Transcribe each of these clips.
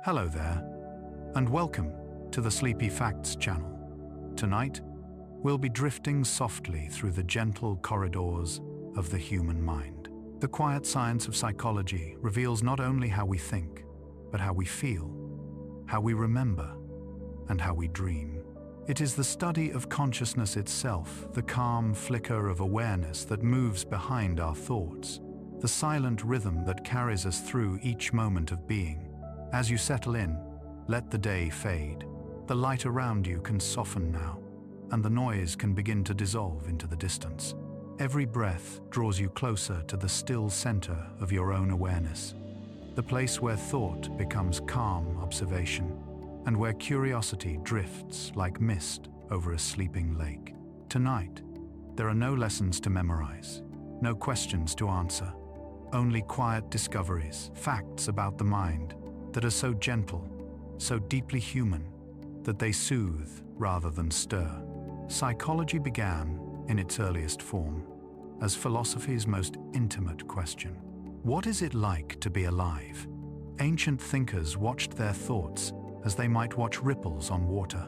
Hello there, and welcome to the Sleepy Facts channel. Tonight, we'll be drifting softly through the gentle corridors of the human mind. The quiet science of psychology reveals not only how we think, but how we feel, how we remember, and how we dream. It is the study of consciousness itself, the calm flicker of awareness that moves behind our thoughts, the silent rhythm that carries us through each moment of being. As you settle in, let the day fade. The light around you can soften now, and the noise can begin to dissolve into the distance. Every breath draws you closer to the still center of your own awareness, the place where thought becomes calm observation, and where curiosity drifts like mist over a sleeping lake. Tonight, there are no lessons to memorize, no questions to answer, only quiet discoveries, facts about the mind that are so gentle, so deeply human, that they soothe rather than stir. Psychology began, in its earliest form, as philosophy's most intimate question. What is it like to be alive? Ancient thinkers watched their thoughts as they might watch ripples on water,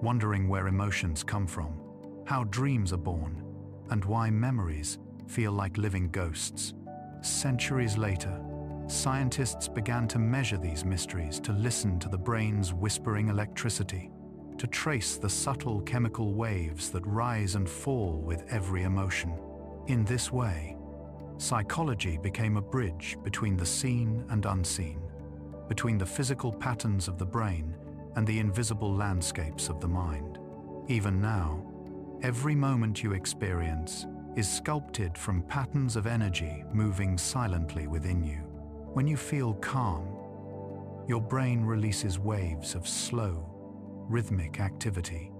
wondering where emotions come from, how dreams are born, and why memories feel like living ghosts. Centuries later, scientists began to measure these mysteries, to listen to the brain's whispering electricity, to trace the subtle chemical waves that rise and fall with every emotion. In this way, psychology became a bridge between the seen and unseen, between the physical patterns of the brain and the invisible landscapes of the mind. Even now, every moment you experience is sculpted from patterns of energy moving silently within you. When you feel calm, your brain releases waves of slow, rhythmic activity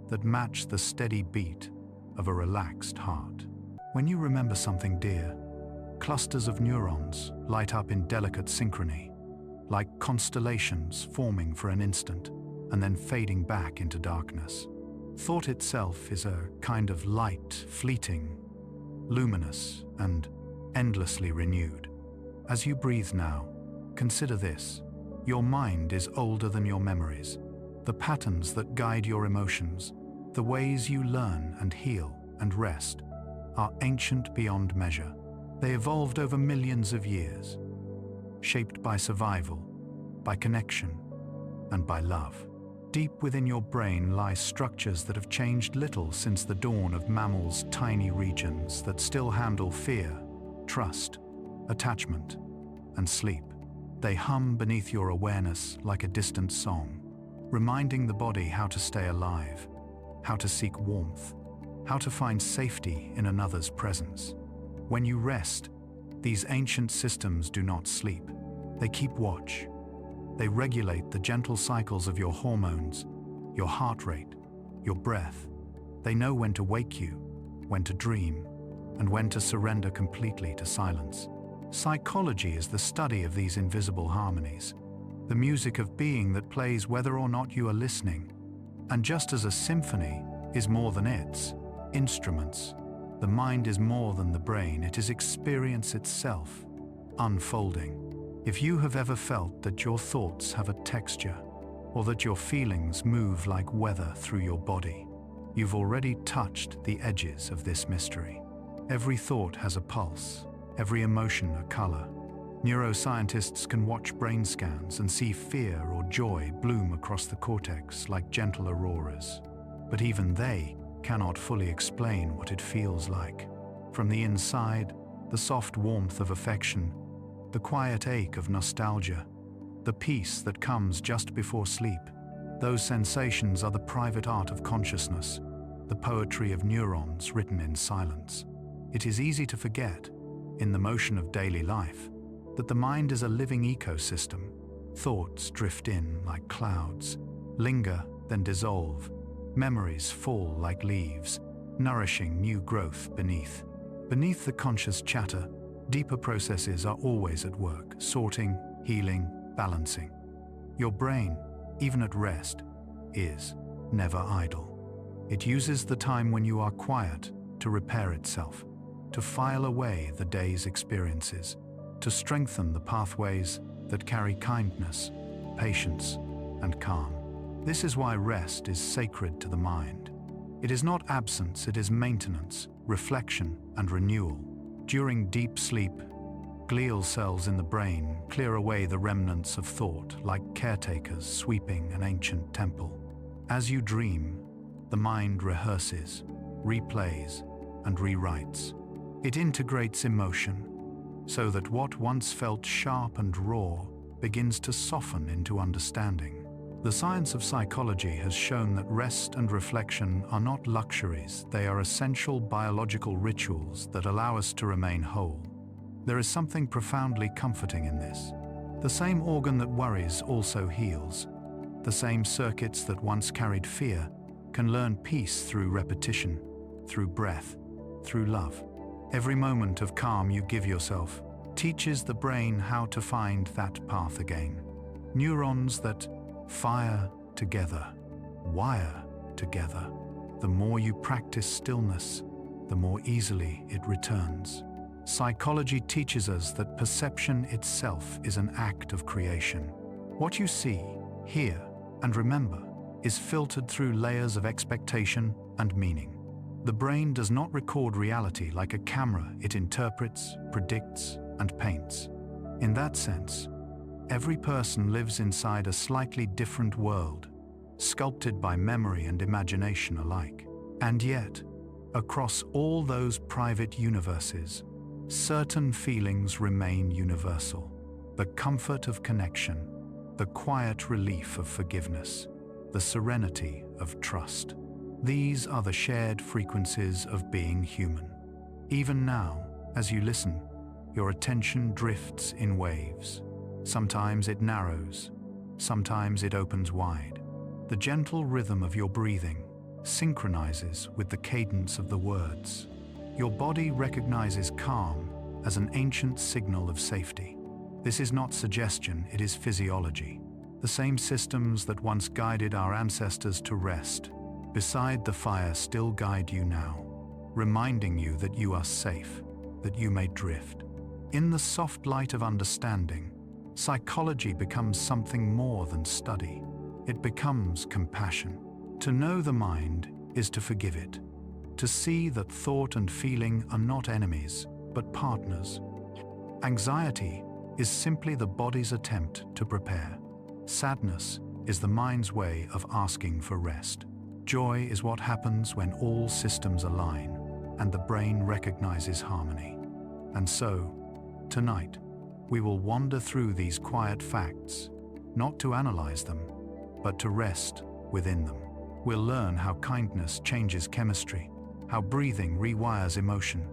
that match the steady beat of a relaxed heart. When you remember something dear, clusters of neurons light up in delicate synchrony, like constellations forming for an instant and then fading back into darkness. Thought itself is a kind of light, fleeting, luminous, and endlessly renewed. As you breathe now, consider this. Your mind is older than your memories. The patterns that guide your emotions, the ways you learn and heal and rest, are ancient beyond measure. They evolved over millions of years, shaped by survival, by connection, and by love. Deep within your brain lie structures that have changed little since the dawn of mammals' tiny regions that still handle fear, trust, attachment, and sleep. They hum beneath your awareness like a distant song, reminding the body how to stay alive, how to seek warmth, how to find safety in another's presence. When you rest, these ancient systems do not sleep. They keep watch. They regulate the gentle cycles of your hormones, your heart rate, your breath. They know when to wake you, when to dream, and when to surrender completely to silence. Psychology is the study of these invisible harmonies, the music of being that plays whether or not you are listening. And just as a symphony is more than its instruments, the mind is more than the brain. It is experience itself, unfolding. If you have ever felt that your thoughts have a texture, or that your feelings move like weather through your body, you've already touched the edges of this mystery. Every thought has a pulse, every emotion a color. Neuroscientists can watch brain scans and see fear or joy bloom across the cortex like gentle auroras. But even they cannot fully explain what it feels like. From the inside, the soft warmth of affection, the quiet ache of nostalgia, the peace that comes just before sleep. Those sensations are the private art of consciousness, the poetry of neurons written in silence. It is easy to forget, in the motion of daily life, that the mind is a living ecosystem. Thoughts drift in like clouds, linger, then dissolve. Memories fall like leaves, nourishing new growth beneath. Beneath the conscious chatter, deeper processes are always at work, sorting, healing, balancing. Your brain, even at rest, is never idle. It uses the time when you are quiet to repair itself, to file away the day's experiences, to strengthen the pathways that carry kindness, patience and calm. This is why rest is sacred to the mind. It is not absence, it is maintenance, reflection, and renewal. During deep sleep, glial cells in the brain clear away the remnants of thought like caretakers sweeping an ancient temple. As you dream, the mind rehearses, replays, and rewrites. It integrates emotion, so that what once felt sharp and raw begins to soften into understanding. The science of psychology has shown that rest and reflection are not luxuries, they are essential biological rituals that allow us to remain whole. There is something profoundly comforting in this. The same organ that worries also heals. The same circuits that once carried fear can learn peace through repetition, through breath, through love. Every moment of calm you give yourself teaches the brain how to find that path again. Neurons that fire together, wire together. The more you practice stillness, the more easily it returns. Psychology teaches us that perception itself is an act of creation. What you see, hear, and remember is filtered through layers of expectation and meaning. The brain does not record reality like a camera, it interprets, predicts, and paints. In that sense, every person lives inside a slightly different world, sculpted by memory and imagination alike. And yet, across all those private universes, certain feelings remain universal. The comfort of connection, the quiet relief of forgiveness, the serenity of trust. These are the shared frequencies of being human. Even now, as you listen, your attention drifts in waves. Sometimes it narrows, sometimes it opens wide. The gentle rhythm of your breathing synchronizes with the cadence of the words. Your body recognizes calm as an ancient signal of safety. This is not suggestion, it is physiology. The same systems that once guided our ancestors to rest beside the fire still guide you now, reminding you that you are safe, that you may drift. In the soft light of understanding, psychology becomes something more than study. It becomes compassion. To know the mind is to forgive it, to see that thought and feeling are not enemies, but partners. Anxiety is simply the body's attempt to prepare. Sadness is the mind's way of asking for rest. Joy is what happens when all systems align and the brain recognizes harmony. And so, tonight, we will wander through these quiet facts, not to analyze them, but to rest within them. We'll learn how kindness changes chemistry, how breathing rewires emotion,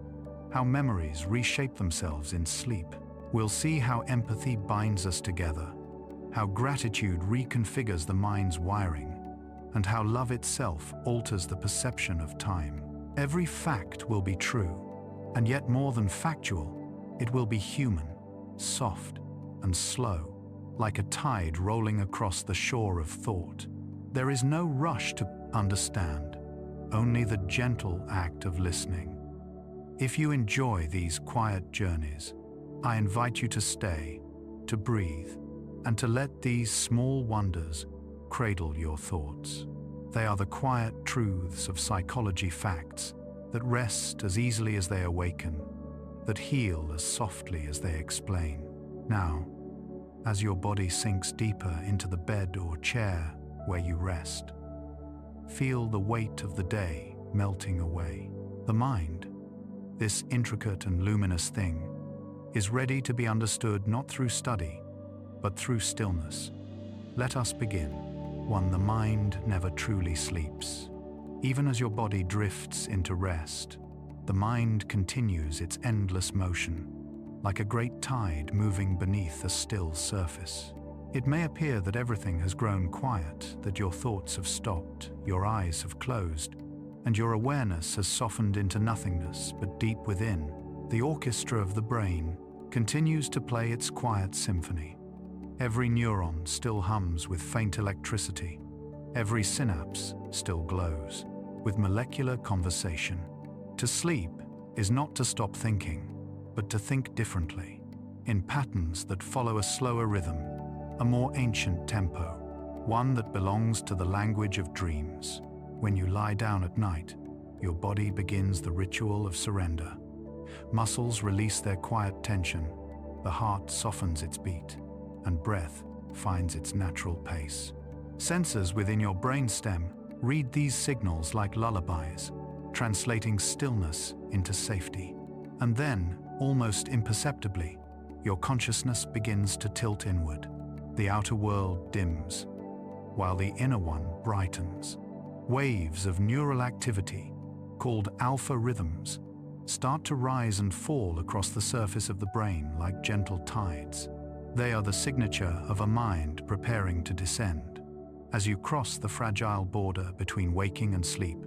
how memories reshape themselves in sleep. We'll see how empathy binds us together, how gratitude reconfigures the mind's wiring, and how love itself alters the perception of time. Every fact will be true, and yet more than factual, it will be human, soft, and slow, like a tide rolling across the shore of thought. There is no rush to understand, only the gentle act of listening. If you enjoy these quiet journeys, I invite you to stay, to breathe, and to let these small wonders cradle your thoughts. They are the quiet truths of psychology, facts that rest as easily as they awaken, that heal as softly as they explain. Now, as your body sinks deeper into the bed or chair where you rest, feel the weight of the day melting away. The mind, this intricate and luminous thing, is ready to be understood not through study, but through stillness. Let us begin. 1. The mind never truly sleeps. Even as your body drifts into rest, the mind continues its endless motion, like a great tide moving beneath a still surface. It may appear that everything has grown quiet, that your thoughts have stopped, your eyes have closed, and your awareness has softened into nothingness, but deep within, the orchestra of the brain continues to play its quiet symphony. Every neuron still hums with faint electricity. Every synapse still glows with molecular conversation. To sleep is not to stop thinking, but to think differently, in patterns that follow a slower rhythm, a more ancient tempo, one that belongs to the language of dreams. When you lie down at night, your body begins the ritual of surrender. Muscles release their quiet tension, the heart softens its beat, and breath finds its natural pace. Sensors within your brainstem read these signals like lullabies, translating stillness into safety. And then, almost imperceptibly, your consciousness begins to tilt inward. The outer world dims, while the inner one brightens. Waves of neural activity, called alpha rhythms, start to rise and fall across the surface of the brain like gentle tides. They are the signature of a mind preparing to descend. As you cross the fragile border between waking and sleep,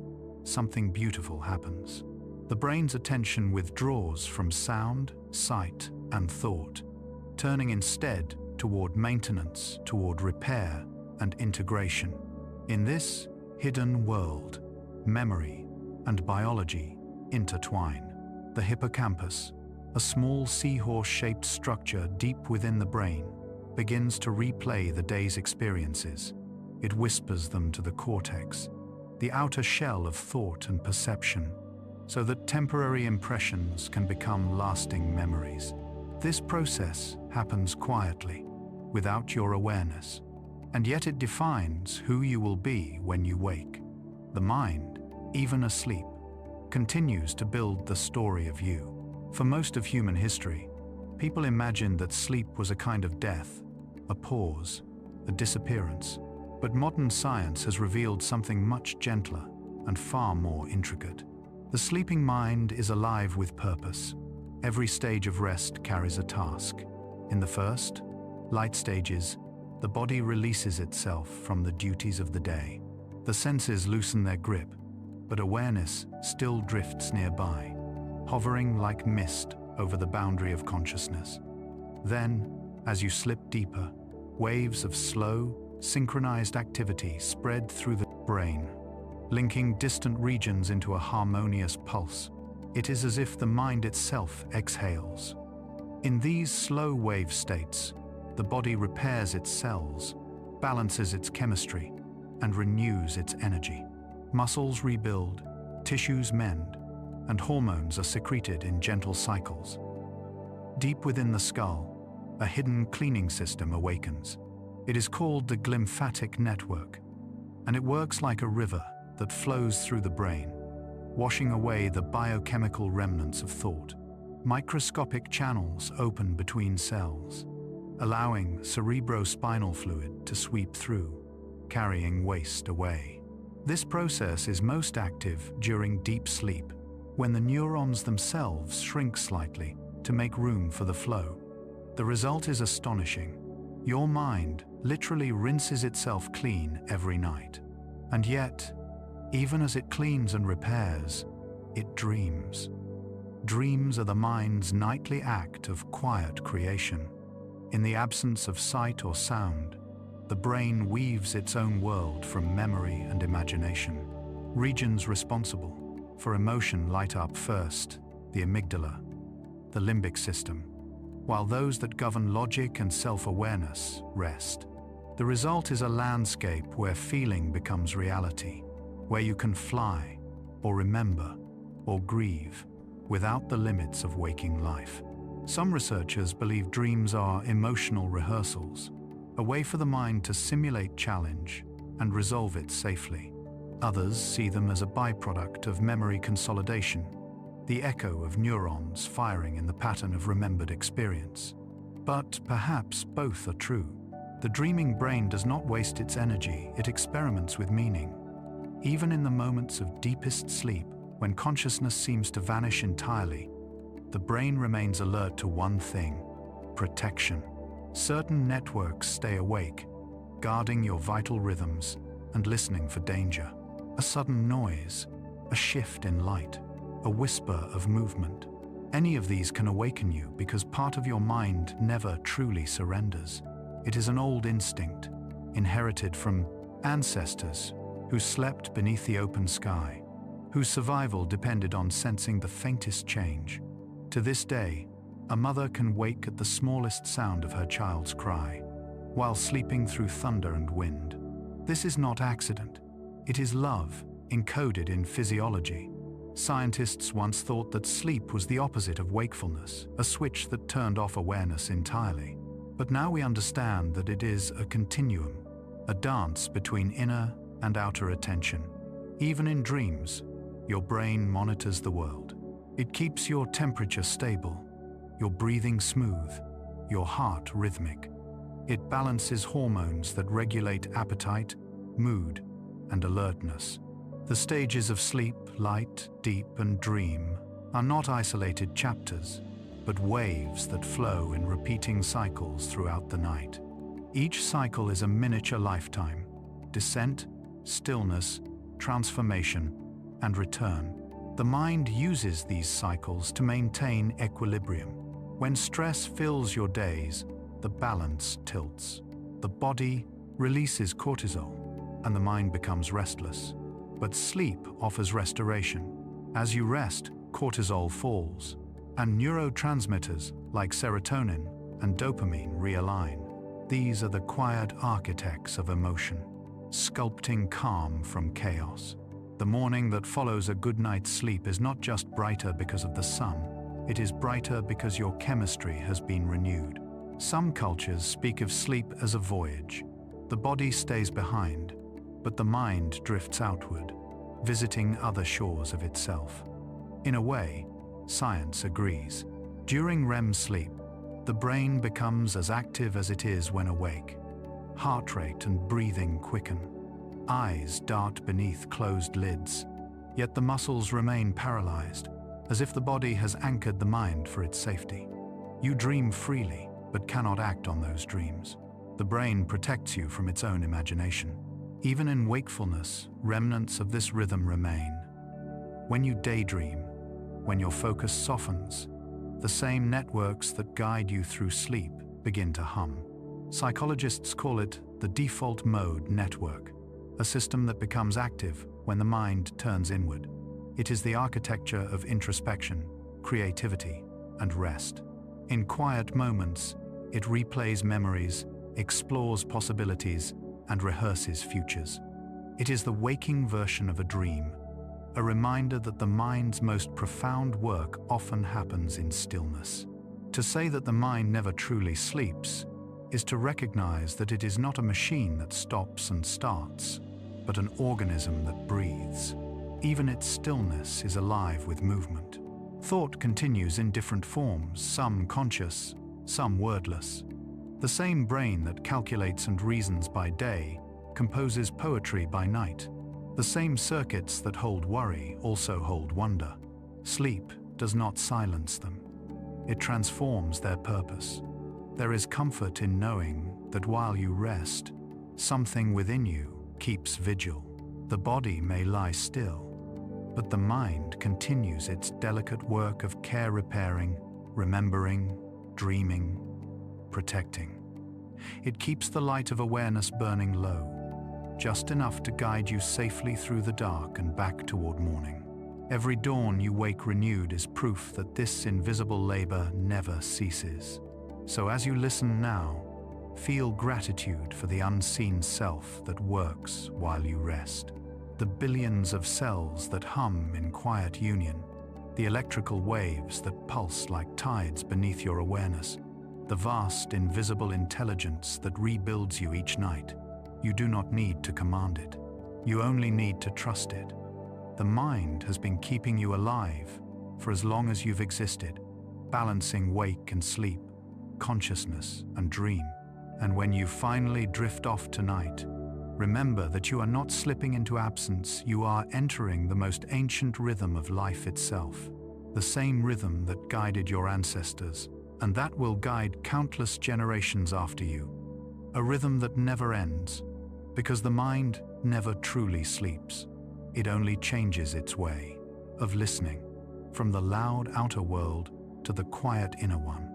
something beautiful happens. The brain's attention withdraws from sound, sight, and thought, turning instead toward maintenance, toward repair, and integration. In this hidden world, memory and biology intertwine. The hippocampus, a small seahorse-shaped structure deep within the brain, begins to replay the day's experiences. It whispers them to the cortex, the outer shell of thought and perception, so that temporary impressions can become lasting memories. This process happens quietly, without your awareness, and yet it defines who you will be when you wake. The mind, even asleep, continues to build the story of you. For most of human history, people imagined that sleep was a kind of death, a pause, a disappearance. But modern science has revealed something much gentler and far more intricate. The sleeping mind is alive with purpose. Every stage of rest carries a task. In the first, light stages, the body releases itself from the duties of the day. The senses loosen their grip, but awareness still drifts nearby, hovering like mist over the boundary of consciousness. Then, as you slip deeper, waves of slow, synchronized activity spread through the brain, linking distant regions into a harmonious pulse. It is as if the mind itself exhales. In these slow wave states, the body repairs its cells, balances its chemistry, and renews its energy. Muscles rebuild, tissues mend, and hormones are secreted in gentle cycles. Deep within the skull, a hidden cleaning system awakens. It is called the glymphatic network, and it works like a river that flows through the brain, washing away the biochemical remnants of thought. Microscopic channels open between cells, allowing cerebrospinal fluid to sweep through, carrying waste away. This process is most active during deep sleep, when the neurons themselves shrink slightly to make room for the flow. The result is astonishing. Your mind literally rinses itself clean every night. And yet, even as it cleans and repairs, it dreams. Dreams are the mind's nightly act of quiet creation. In the absence of sight or sound, the brain weaves its own world from memory and imagination. Regions responsible for emotion light up first, the amygdala, the limbic system, while those that govern logic and self-awareness rest. The result is a landscape where feeling becomes reality, where you can fly, or remember, or grieve, without the limits of waking life. Some researchers believe dreams are emotional rehearsals, a way for the mind to simulate challenge and resolve it safely. Others see them as a byproduct of memory consolidation, the echo of neurons firing in the pattern of remembered experience. But perhaps both are true. The dreaming brain does not waste its energy, it experiments with meaning. Even in the moments of deepest sleep, when consciousness seems to vanish entirely, the brain remains alert to one thing: protection. Certain networks stay awake, guarding your vital rhythms and listening for danger. A sudden noise, a shift in light, a whisper of movement. Any of these can awaken you because part of your mind never truly surrenders. It is an old instinct, inherited from ancestors who slept beneath the open sky, whose survival depended on sensing the faintest change. To this day, a mother can wake at the smallest sound of her child's cry, while sleeping through thunder and wind. This is not accident. It is love, encoded in physiology. Scientists once thought that sleep was the opposite of wakefulness, a switch that turned off awareness entirely. But now we understand that it is a continuum, a dance between inner and outer attention. Even in dreams, your brain monitors the world. It keeps your temperature stable, your breathing smooth, your heart rhythmic. It balances hormones that regulate appetite, mood, and alertness. The stages of sleep, light, deep, and dream are not isolated chapters, but waves that flow in repeating cycles throughout the night. Each cycle is a miniature lifetime: descent, stillness, transformation, and return. The mind uses these cycles to maintain equilibrium. When stress fills your days, the balance tilts. The body releases cortisol, and the mind becomes restless. But sleep offers restoration. As you rest, cortisol falls, and neurotransmitters like serotonin and dopamine realign. These are the quiet architects of emotion, sculpting calm from chaos. The morning that follows a good night's sleep is not just brighter because of the sun, it is brighter because your chemistry has been renewed. Some cultures speak of sleep as a voyage. The body stays behind, but the mind drifts outward, visiting other shores of itself. In a way, science agrees. During REM sleep, the brain becomes as active as it is when awake. Heart rate and breathing quicken. Eyes dart beneath closed lids, yet the muscles remain paralyzed, as if the body has anchored the mind for its safety. You dream freely, but cannot act on those dreams. The brain protects you from its own imagination. Even in wakefulness, remnants of this rhythm remain. When you daydream, when your focus softens, the same networks that guide you through sleep begin to hum. Psychologists call it the default mode network, a system that becomes active when the mind turns inward. It is the architecture of introspection, creativity, and rest. In quiet moments, it replays memories, explores possibilities, and rehearses futures. It is the waking version of a dream, a reminder that the mind's most profound work often happens in stillness. To say that the mind never truly sleeps is to recognize that it is not a machine that stops and starts, but an organism that breathes. Even its stillness is alive with movement. Thought continues in different forms, some conscious, some wordless. The same brain that calculates and reasons by day composes poetry by night. The same circuits that hold worry also hold wonder. Sleep does not silence them. It transforms their purpose. There is comfort in knowing that while you rest, something within you keeps vigil. The body may lie still, but the mind continues its delicate work of care repairing, remembering, dreaming, protecting. It keeps the light of awareness burning low, just enough to guide you safely through the dark and back toward morning. Every dawn you wake renewed is proof that this invisible labor never ceases. So as you listen now, feel gratitude for the unseen self that works while you rest. The billions of cells that hum in quiet union, the electrical waves that pulse like tides beneath your awareness, the vast invisible intelligence that rebuilds you each night. You do not need to command it. You only need to trust it. The mind has been keeping you alive for as long as you've existed, balancing wake and sleep, consciousness and dream. And when you finally drift off tonight, remember that you are not slipping into absence, you are entering the most ancient rhythm of life itself, the same rhythm that guided your ancestors, and that will guide countless generations after you. A rhythm that never ends, because the mind never truly sleeps. It only changes its way of listening, from the loud outer world to the quiet inner one,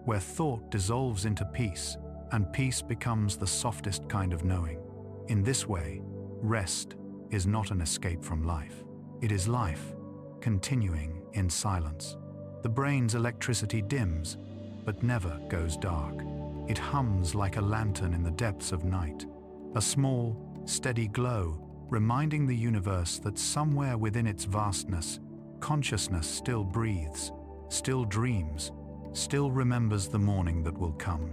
where thought dissolves into peace, and peace becomes the softest kind of knowing. In this way, rest is not an escape from life. It is life, continuing in silence. The brain's electricity dims, but never goes dark. It hums like a lantern in the depths of night, a small, steady glow reminding the universe that somewhere within its vastness, consciousness still breathes, still dreams, still remembers the morning that will come.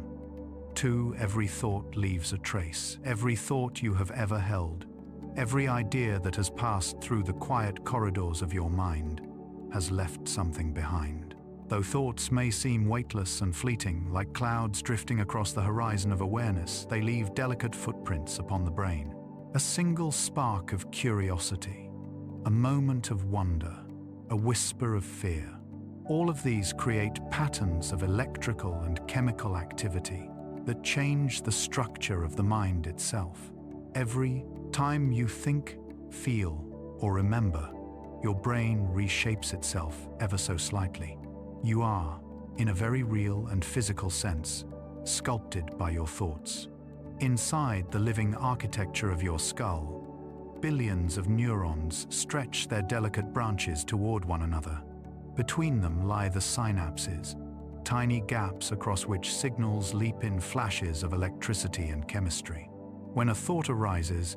2. Every thought leaves a trace. Every thought you have ever held, every idea that has passed through the quiet corridors of your mind, has left something behind. Though thoughts may seem weightless and fleeting, like clouds drifting across the horizon of awareness, they leave delicate footprints upon the brain. A single spark of curiosity, a moment of wonder, a whisper of fear. All of these create patterns of electrical and chemical activity that change the structure of the mind itself. Every time you think, feel, or remember, your brain reshapes itself ever so slightly. You are, in a very real and physical sense, sculpted by your thoughts. Inside the living architecture of your skull, billions of neurons stretch their delicate branches toward one another. Between them lie the synapses, tiny gaps across which signals leap in flashes of electricity and chemistry. When a thought arises,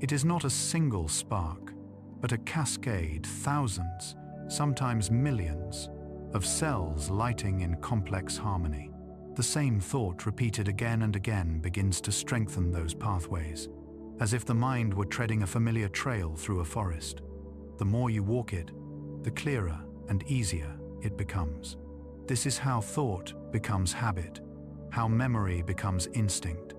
it is not a single spark, but a cascade, thousands, sometimes millions, of cells lighting in complex harmony. The same thought repeated again and again begins to strengthen those pathways, as if the mind were treading a familiar trail through a forest. The more you walk it, the clearer and easier it becomes. This is how thought becomes habit, how memory becomes instinct.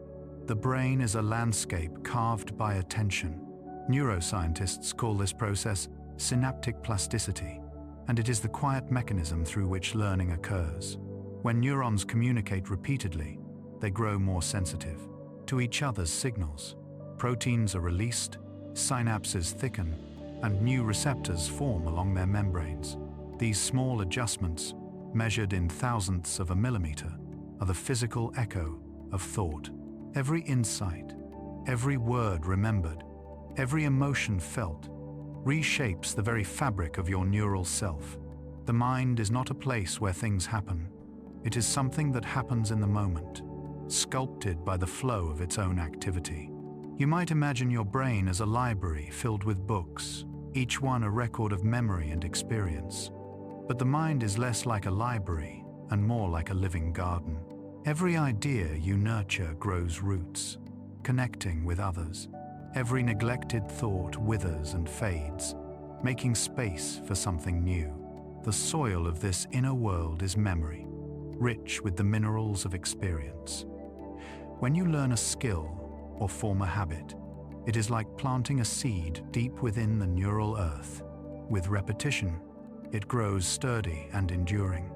The brain is a landscape carved by attention. Neuroscientists call this process synaptic plasticity, and it is the quiet mechanism through which learning occurs. When neurons communicate repeatedly, they grow more sensitive to each other's signals. Proteins are released, synapses thicken, and new receptors form along their membranes. These small adjustments, measured in thousandths of a millimeter, are the physical echo of thought. Every insight, every word remembered, every emotion felt, reshapes the very fabric of your neural self. The mind is not a place where things happen. It is something that happens in the moment, sculpted by the flow of its own activity. You might imagine your brain as a library filled with books, each one a record of memory and experience. But the mind is less like a library and more like a living garden. Every idea you nurture grows roots, connecting with others. Every neglected thought withers and fades, making space for something new. The soil of this inner world is memory, rich with the minerals of experience. When you learn a skill or form a habit, it is like planting a seed deep within the neural earth. With repetition, it grows sturdy and enduring.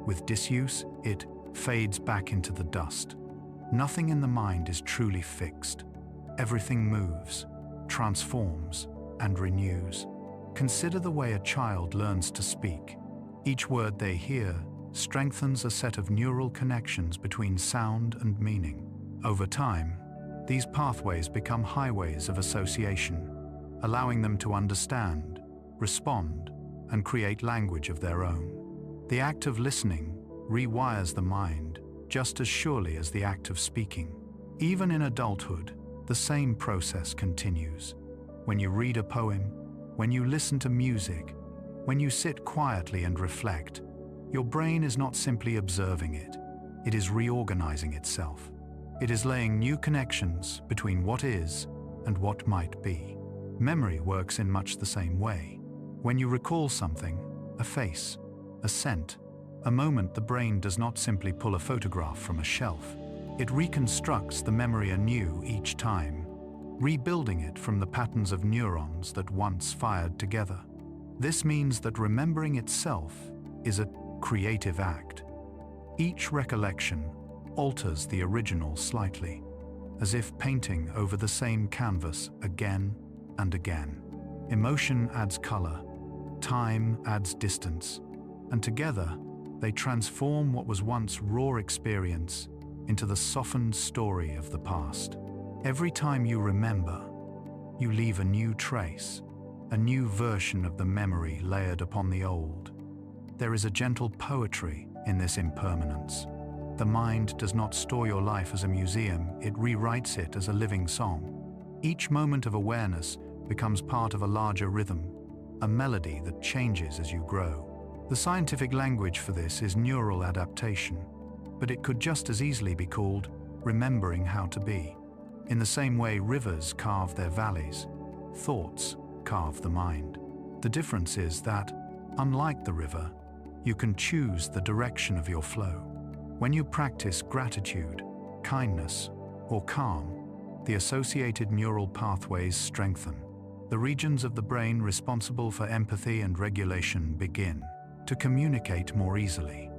With disuse, it fades back into the dust. Nothing in the mind is truly fixed. Everything moves, transforms, and renews. Consider the way a child learns to speak. Each word they hear strengthens a set of neural connections between sound and meaning. Over time, these pathways become highways of association, allowing them to understand, respond, and create language of their own. The act of listening rewires the mind just as surely as the act of speaking. Even in adulthood, the same process continues. When you read a poem, when you listen to music, when you sit quietly and reflect, your brain is not simply observing it. It is reorganizing itself. It is laying new connections between what is and what might be. Memory works in much the same way. When you recall something, a face, a scent, a moment, the brain does not simply pull a photograph from a shelf. It reconstructs the memory anew each time, rebuilding it from the patterns of neurons that once fired together. This means that remembering itself is a creative act. Each recollection alters the original slightly, as if painting over the same canvas again and again. Emotion adds color, time adds distance, and together they transform what was once raw experience into the softened story of the past. Every time you remember, you leave a new trace, a new version of the memory layered upon the old. There is a gentle poetry in this impermanence, The mind does not store your life as a museum, it rewrites it as a living song. Each moment of awareness becomes part of a larger rhythm, a melody that changes as you grow. The scientific language for this is neural adaptation, but it could just as easily be called remembering how to be. In the same way rivers carve their valleys, thoughts carve the mind. The difference is that, unlike the river, you can choose the direction of your flow. When you practice gratitude, kindness, or calm, the associated neural pathways strengthen. The regions of the brain responsible for empathy and regulation begin to communicate more easily.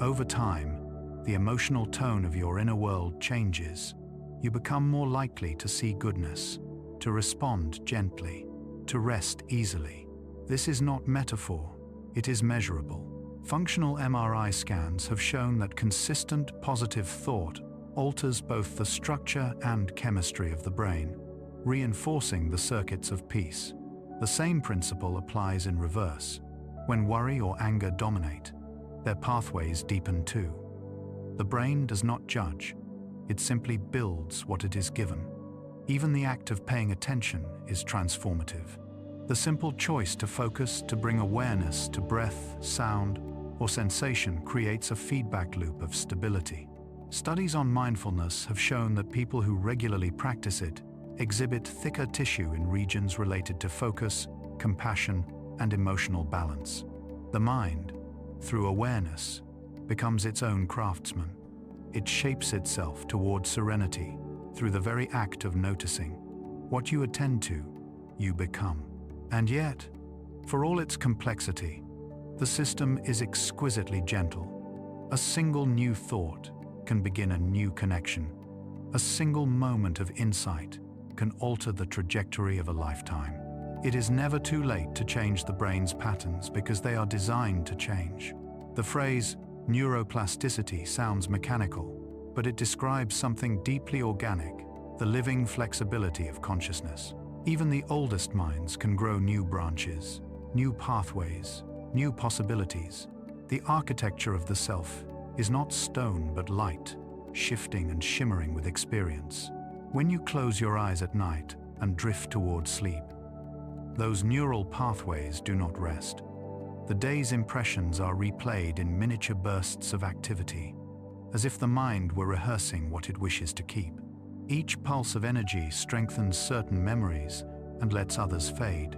Over time, the emotional tone of your inner world changes. You become more likely to see goodness, to respond gently, to rest easily. This is not metaphor, it is measurable. Functional MRI scans have shown that consistent positive thought alters both the structure and chemistry of the brain, reinforcing the circuits of peace. The same principle applies in reverse. When worry or anger dominate, their pathways deepen too. The brain does not judge, it simply builds what it is given. Even the act of paying attention is transformative. The simple choice to focus, to bring awareness to breath, sound, or sensation creates a feedback loop of stability. Studies on mindfulness have shown that people who regularly practice it exhibit thicker tissue in regions related to focus, compassion, and emotional balance. The mind, through awareness, becomes its own craftsman. It shapes itself toward serenity through the very act of noticing. What you attend to, you become. And yet, for all its complexity, the system is exquisitely gentle. A single new thought can begin a new connection. A single moment of insight can alter the trajectory of a lifetime. It is never too late to change the brain's patterns because they are designed to change. The phrase neuroplasticity sounds mechanical, but it describes something deeply organic, the living flexibility of consciousness. Even the oldest minds can grow new branches, new pathways, new possibilities. The architecture of the self is not stone but light, shifting and shimmering with experience. When you close your eyes at night and drift toward sleep, those neural pathways do not rest. The day's impressions are replayed in miniature bursts of activity, as if the mind were rehearsing what it wishes to keep. Each pulse of energy strengthens certain memories and lets others fade.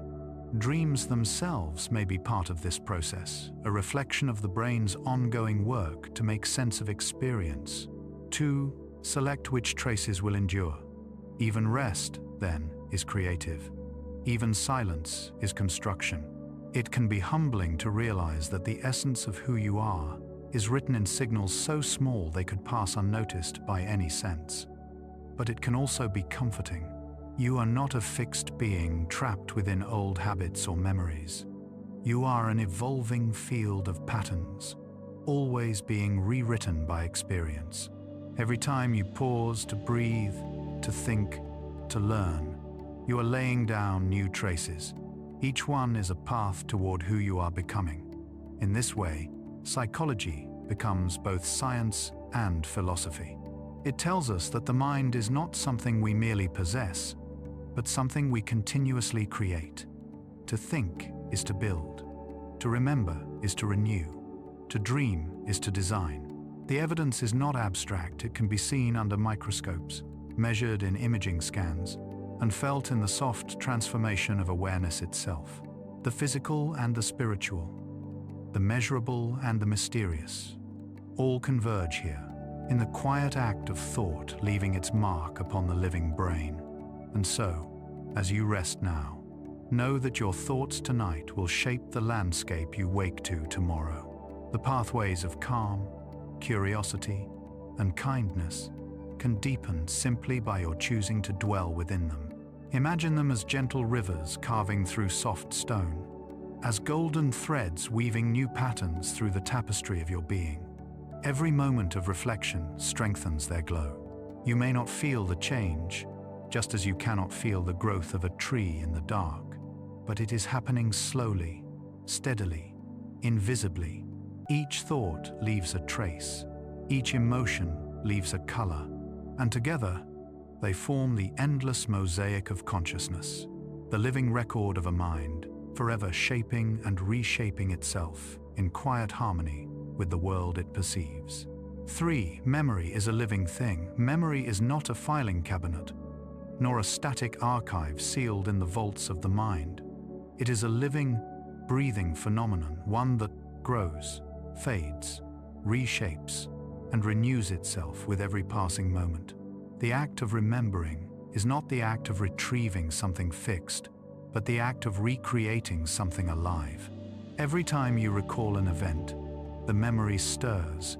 Dreams themselves may be part of this process, a reflection of the brain's ongoing work to make sense of experience. 2. Select which traces will endure. Even rest, then, is creative. Even silence is construction. It can be humbling to realize that the essence of who you are is written in signals so small they could pass unnoticed by any sense. But it can also be comforting. You are not a fixed being trapped within old habits or memories. You are an evolving field of patterns, always being rewritten by experience. Every time you pause to breathe, to think, to learn, you are laying down new traces. Each one is a path toward who you are becoming. In this way, psychology becomes both science and philosophy. It tells us that the mind is not something we merely possess, but something we continuously create. To think is to build. To remember is to renew. To dream is to design. The evidence is not abstract, it can be seen under microscopes, measured in imaging scans, and felt in the soft transformation of awareness itself. The physical and the spiritual, the measurable and the mysterious, all converge here, in the quiet act of thought leaving its mark upon the living brain. And so, as you rest now, know that your thoughts tonight will shape the landscape you wake to tomorrow. The pathways of calm, curiosity, and kindness can deepen simply by your choosing to dwell within them. Imagine them as gentle rivers carving through soft stone, as golden threads weaving new patterns through the tapestry of your being. Every moment of reflection strengthens their glow. You may not feel the change, just as you cannot feel the growth of a tree in the dark, but it is happening slowly, steadily, invisibly. Each thought leaves a trace, Each emotion leaves a color, and together they form the endless mosaic of consciousness, the living record of a mind, forever shaping and reshaping itself in quiet harmony with the world it perceives. 3. Memory is a living thing. Memory is not a filing cabinet, nor a static archive sealed in the vaults of the mind. It is a living, breathing phenomenon, one that grows, fades, reshapes, and renews itself with every passing moment. The act of remembering is not the act of retrieving something fixed, but the act of recreating something alive. Every time you recall an event, the memory stirs,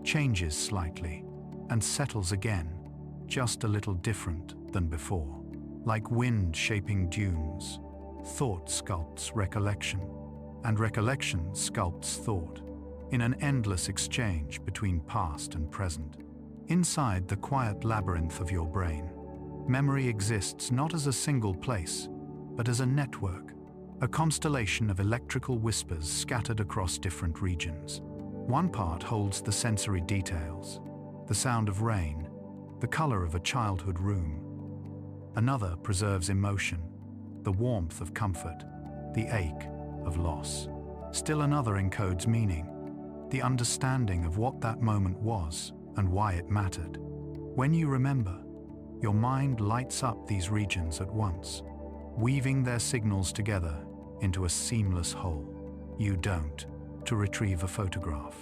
changes slightly, and settles again, just a little different than before. Like wind shaping dunes, thought sculpts recollection, and recollection sculpts thought, in an endless exchange between past and present. Inside the quiet labyrinth of your brain, memory exists not as a single place, but as a network, a constellation of electrical whispers scattered across different regions. One part holds the sensory details, the sound of rain, the color of a childhood room. Another preserves emotion, the warmth of comfort, the ache of loss. Still another encodes meaning, the understanding of what that moment was and why it mattered. When you remember, your mind lights up these regions at once, weaving their signals together into a seamless whole. You don't to retrieve a photograph.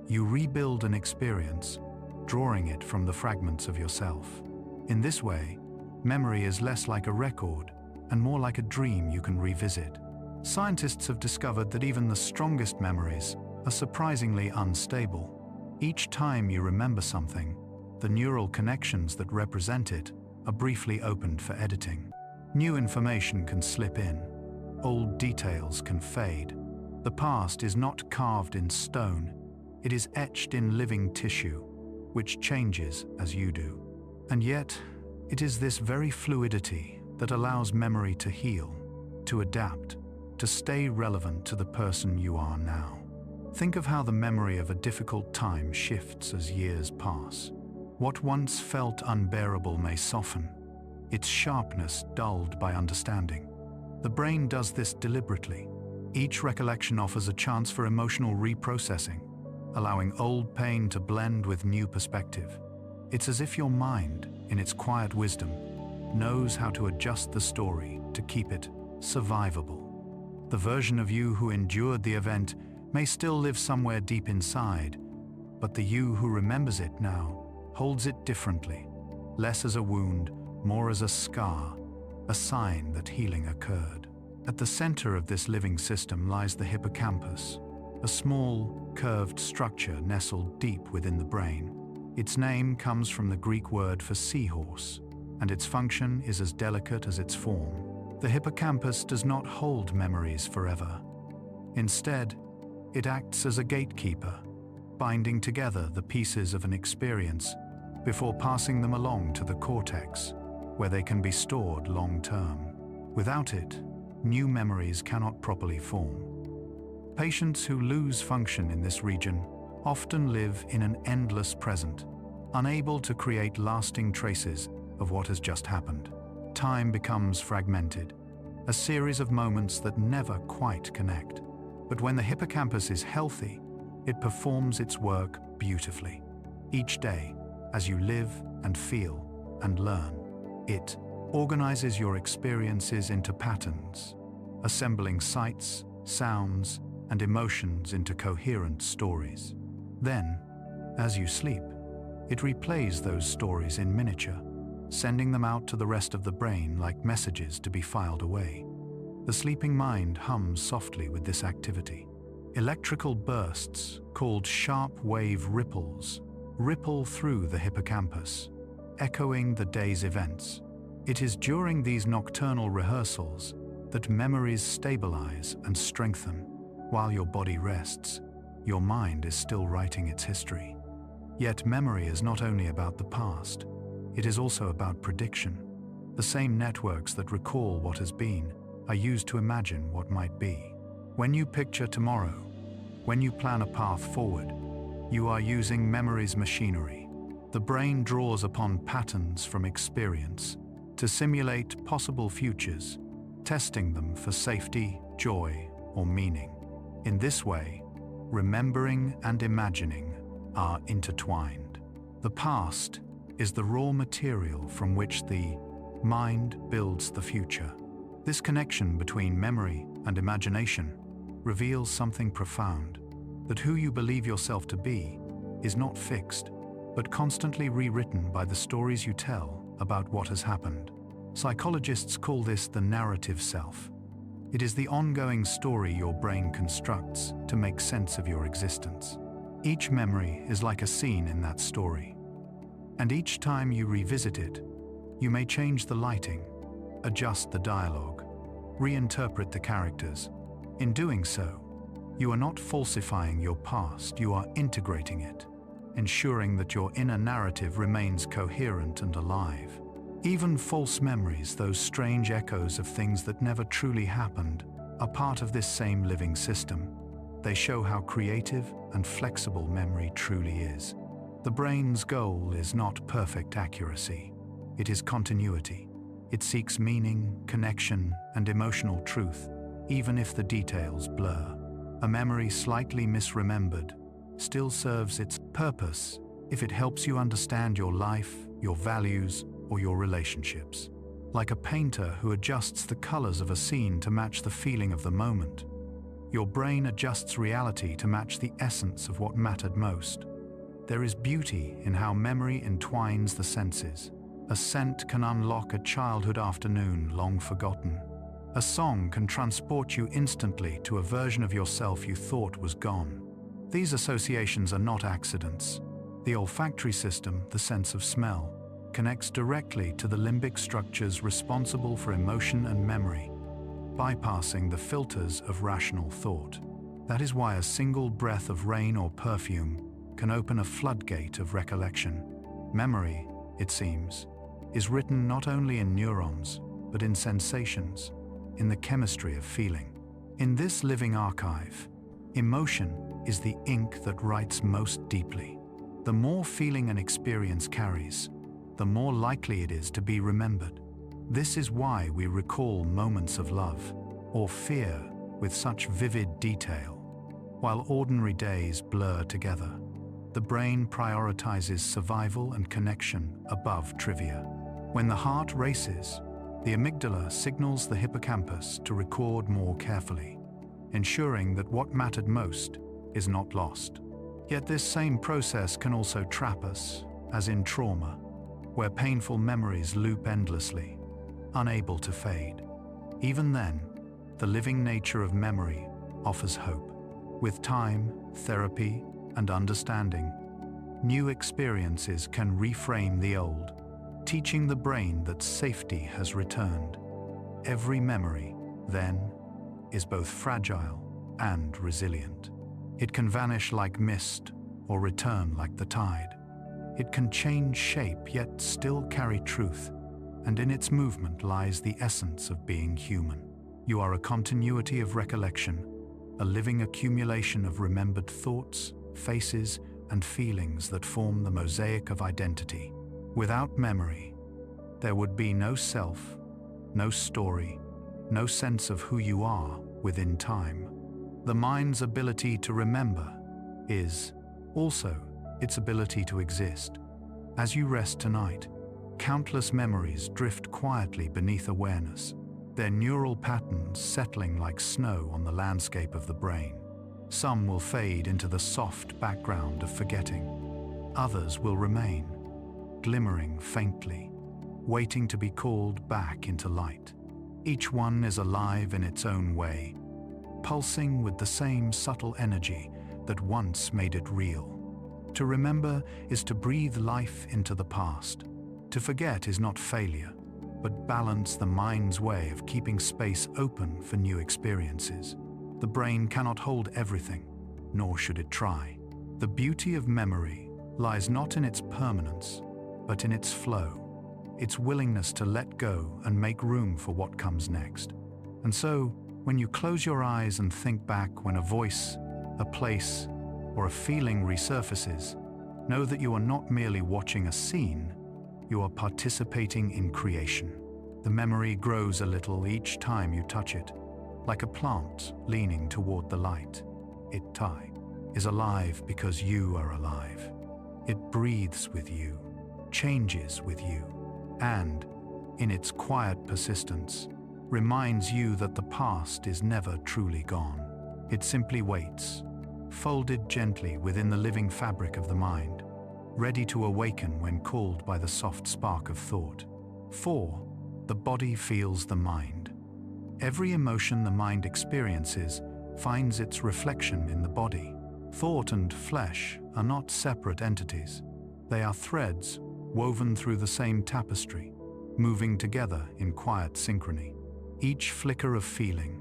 You rebuild an experience, drawing it from the fragments of yourself. In this way, memory is less like a record and more like a dream you can revisit. Scientists have discovered that even the strongest memories are surprisingly unstable. Each time you remember something, the neural connections that represent it are briefly opened for editing. New information can slip in. Old details can fade. The past is not carved in stone. It is etched in living tissue, which changes as you do. And yet, it is this very fluidity that allows memory to heal, to adapt, to stay relevant to the person you are now. Think of how the memory of a difficult time shifts as years pass. What once felt unbearable may soften, its sharpness dulled by understanding. The brain does this deliberately. Each recollection offers a chance for emotional reprocessing, allowing old pain to blend with new perspective. It's as if your mind, in its quiet wisdom, knows how to adjust the story to keep it survivable. The version of you who endured the event may still live somewhere deep inside, but the you who remembers it now holds it differently, less as a wound, more as a scar, a sign that healing occurred. At the center of this living system lies the hippocampus, a small, curved structure nestled deep within the brain. Its name comes from the Greek word for seahorse, and its function is as delicate as its form. The hippocampus does not hold memories forever. Instead, it acts as a gatekeeper, binding together the pieces of an experience before passing them along to the cortex, where they can be stored long-term. Without it, new memories cannot properly form. Patients who lose function in this region often live in an endless present, unable to create lasting traces of what has just happened. Time becomes fragmented, a series of moments that never quite connect. But when the hippocampus is healthy, it performs its work beautifully. Each day, as you live and feel and learn, it organizes your experiences into patterns, assembling sights, sounds, and emotions into coherent stories. Then, as you sleep, it replays those stories in miniature, sending them out to the rest of the brain like messages to be filed away. The sleeping mind hums softly with this activity. Electrical bursts, called sharp wave ripples, ripple through the hippocampus, echoing the day's events. It is during these nocturnal rehearsals that memories stabilize and strengthen. While your body rests, your mind is still writing its history. Yet memory is not only about the past, it is also about prediction. The same networks that recall what has been are used to imagine what might be. When you picture tomorrow, when you plan a path forward, You are using memory's machinery. The brain draws upon patterns from experience to simulate possible futures, testing them for safety, joy, or meaning. In this way, remembering and imagining are intertwined. The past is the raw material from which the mind builds the future. This connection between memory and imagination reveals something profound, that who you believe yourself to be is not fixed, but constantly rewritten by the stories you tell about what has happened. Psychologists call this the narrative self. It is the ongoing story your brain constructs to make sense of your existence. Each memory is like a scene in that story. And each time you revisit it, you may change the lighting, adjust the dialogue, reinterpret the characters. In doing so, you are not falsifying your past, you are integrating it, ensuring that your inner narrative remains coherent and alive. Even false memories, those strange echoes of things that never truly happened, are part of this same living system. They show how creative and flexible memory truly is. The brain's goal is not perfect accuracy. It is continuity. It seeks meaning, connection, and emotional truth, even if the details blur. A memory slightly misremembered still serves its purpose if it helps you understand your life, your values, or your relationships. Like a painter who adjusts the colors of a scene to match the feeling of the moment, your brain adjusts reality to match the essence of what mattered most. There is beauty in how memory entwines the senses. A scent can unlock a childhood afternoon long forgotten. A song can transport you instantly to a version of yourself you thought was gone. These associations are not accidents. The olfactory system, the sense of smell, connects directly to the limbic structures responsible for emotion and memory, bypassing the filters of rational thought. That is why a single breath of rain or perfume can open a floodgate of recollection. Memory, it seems, is written not only in neurons, but in sensations, in the chemistry of feeling. In this living archive, emotion is the ink that writes most deeply. The more feeling an experience carries, the more likely it is to be remembered. This is why we recall moments of love or fear with such vivid detail, while ordinary days blur together. The brain prioritizes survival and connection above trivia. When the heart races, the amygdala signals the hippocampus to record more carefully, ensuring that what mattered most is not lost. Yet this same process can also trap us, as in trauma, where painful memories loop endlessly, unable to fade. Even then, the living nature of memory offers hope. With time, therapy, and understanding, new experiences can reframe the old, teaching the brain that safety has returned. Every memory, then, is both fragile and resilient. It can vanish like mist or return like the tide. It can change shape yet still carry truth, and in its movement lies the essence of being human. You are a continuity of recollection, a living accumulation of remembered thoughts, faces, and feelings that form the mosaic of identity. Without memory, there would be no self, no story, no sense of who you are within time. The mind's ability to remember is also its ability to exist. As you rest tonight, countless memories drift quietly beneath awareness, their neural patterns settling like snow on the landscape of the brain. Some will fade into the soft background of forgetting. Others will remain, glimmering faintly, waiting to be called back into light. Each one is alive in its own way, pulsing with the same subtle energy that once made it real. To remember is to breathe life into the past. To forget is not failure, but balance, the mind's way of keeping space open for new experiences. The brain cannot hold everything, nor should it try. The beauty of memory lies not in its permanence, but in its flow, its willingness to let go and make room for what comes next. And so, when you close your eyes and think back, when a voice, a place, or a feeling resurfaces, know that you are not merely watching a scene, you are participating in creation. The memory grows a little each time you touch it, like a plant leaning toward the light. It is alive because you are alive. It breathes with you, changes with you, and, in its quiet persistence, reminds you that the past is never truly gone. It simply waits, folded gently within the living fabric of the mind, ready to awaken when called by the soft spark of thought. 4. The body feels the mind. Every emotion the mind experiences finds its reflection in the body. Thought and flesh are not separate entities. They are threads woven through the same tapestry, moving together in quiet synchrony. Each flicker of feeling,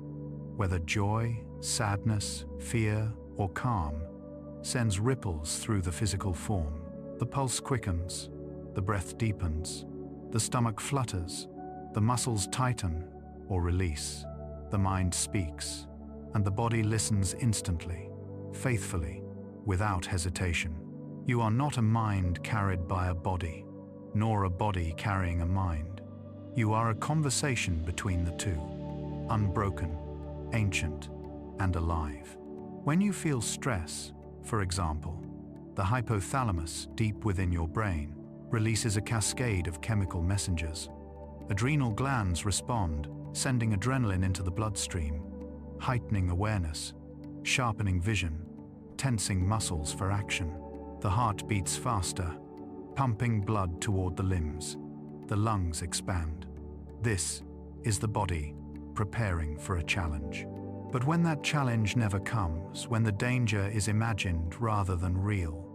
whether joy, sadness, fear, or calm, sends ripples through the physical form. The pulse quickens, the breath deepens, the stomach flutters, the muscles tighten or release. The mind speaks, and the body listens instantly, faithfully, without hesitation. You are not a mind carried by a body, nor a body carrying a mind. You are a conversation between the two, unbroken, ancient, and alive. When you feel stress, for example, the hypothalamus, deep within your brain, releases a cascade of chemical messengers. Adrenal glands respond, sending adrenaline into the bloodstream, heightening awareness, sharpening vision, tensing muscles for action. The heart beats faster, pumping blood toward the limbs. The lungs expand. This is the body preparing for a challenge. But when that challenge never comes, when the danger is imagined rather than real,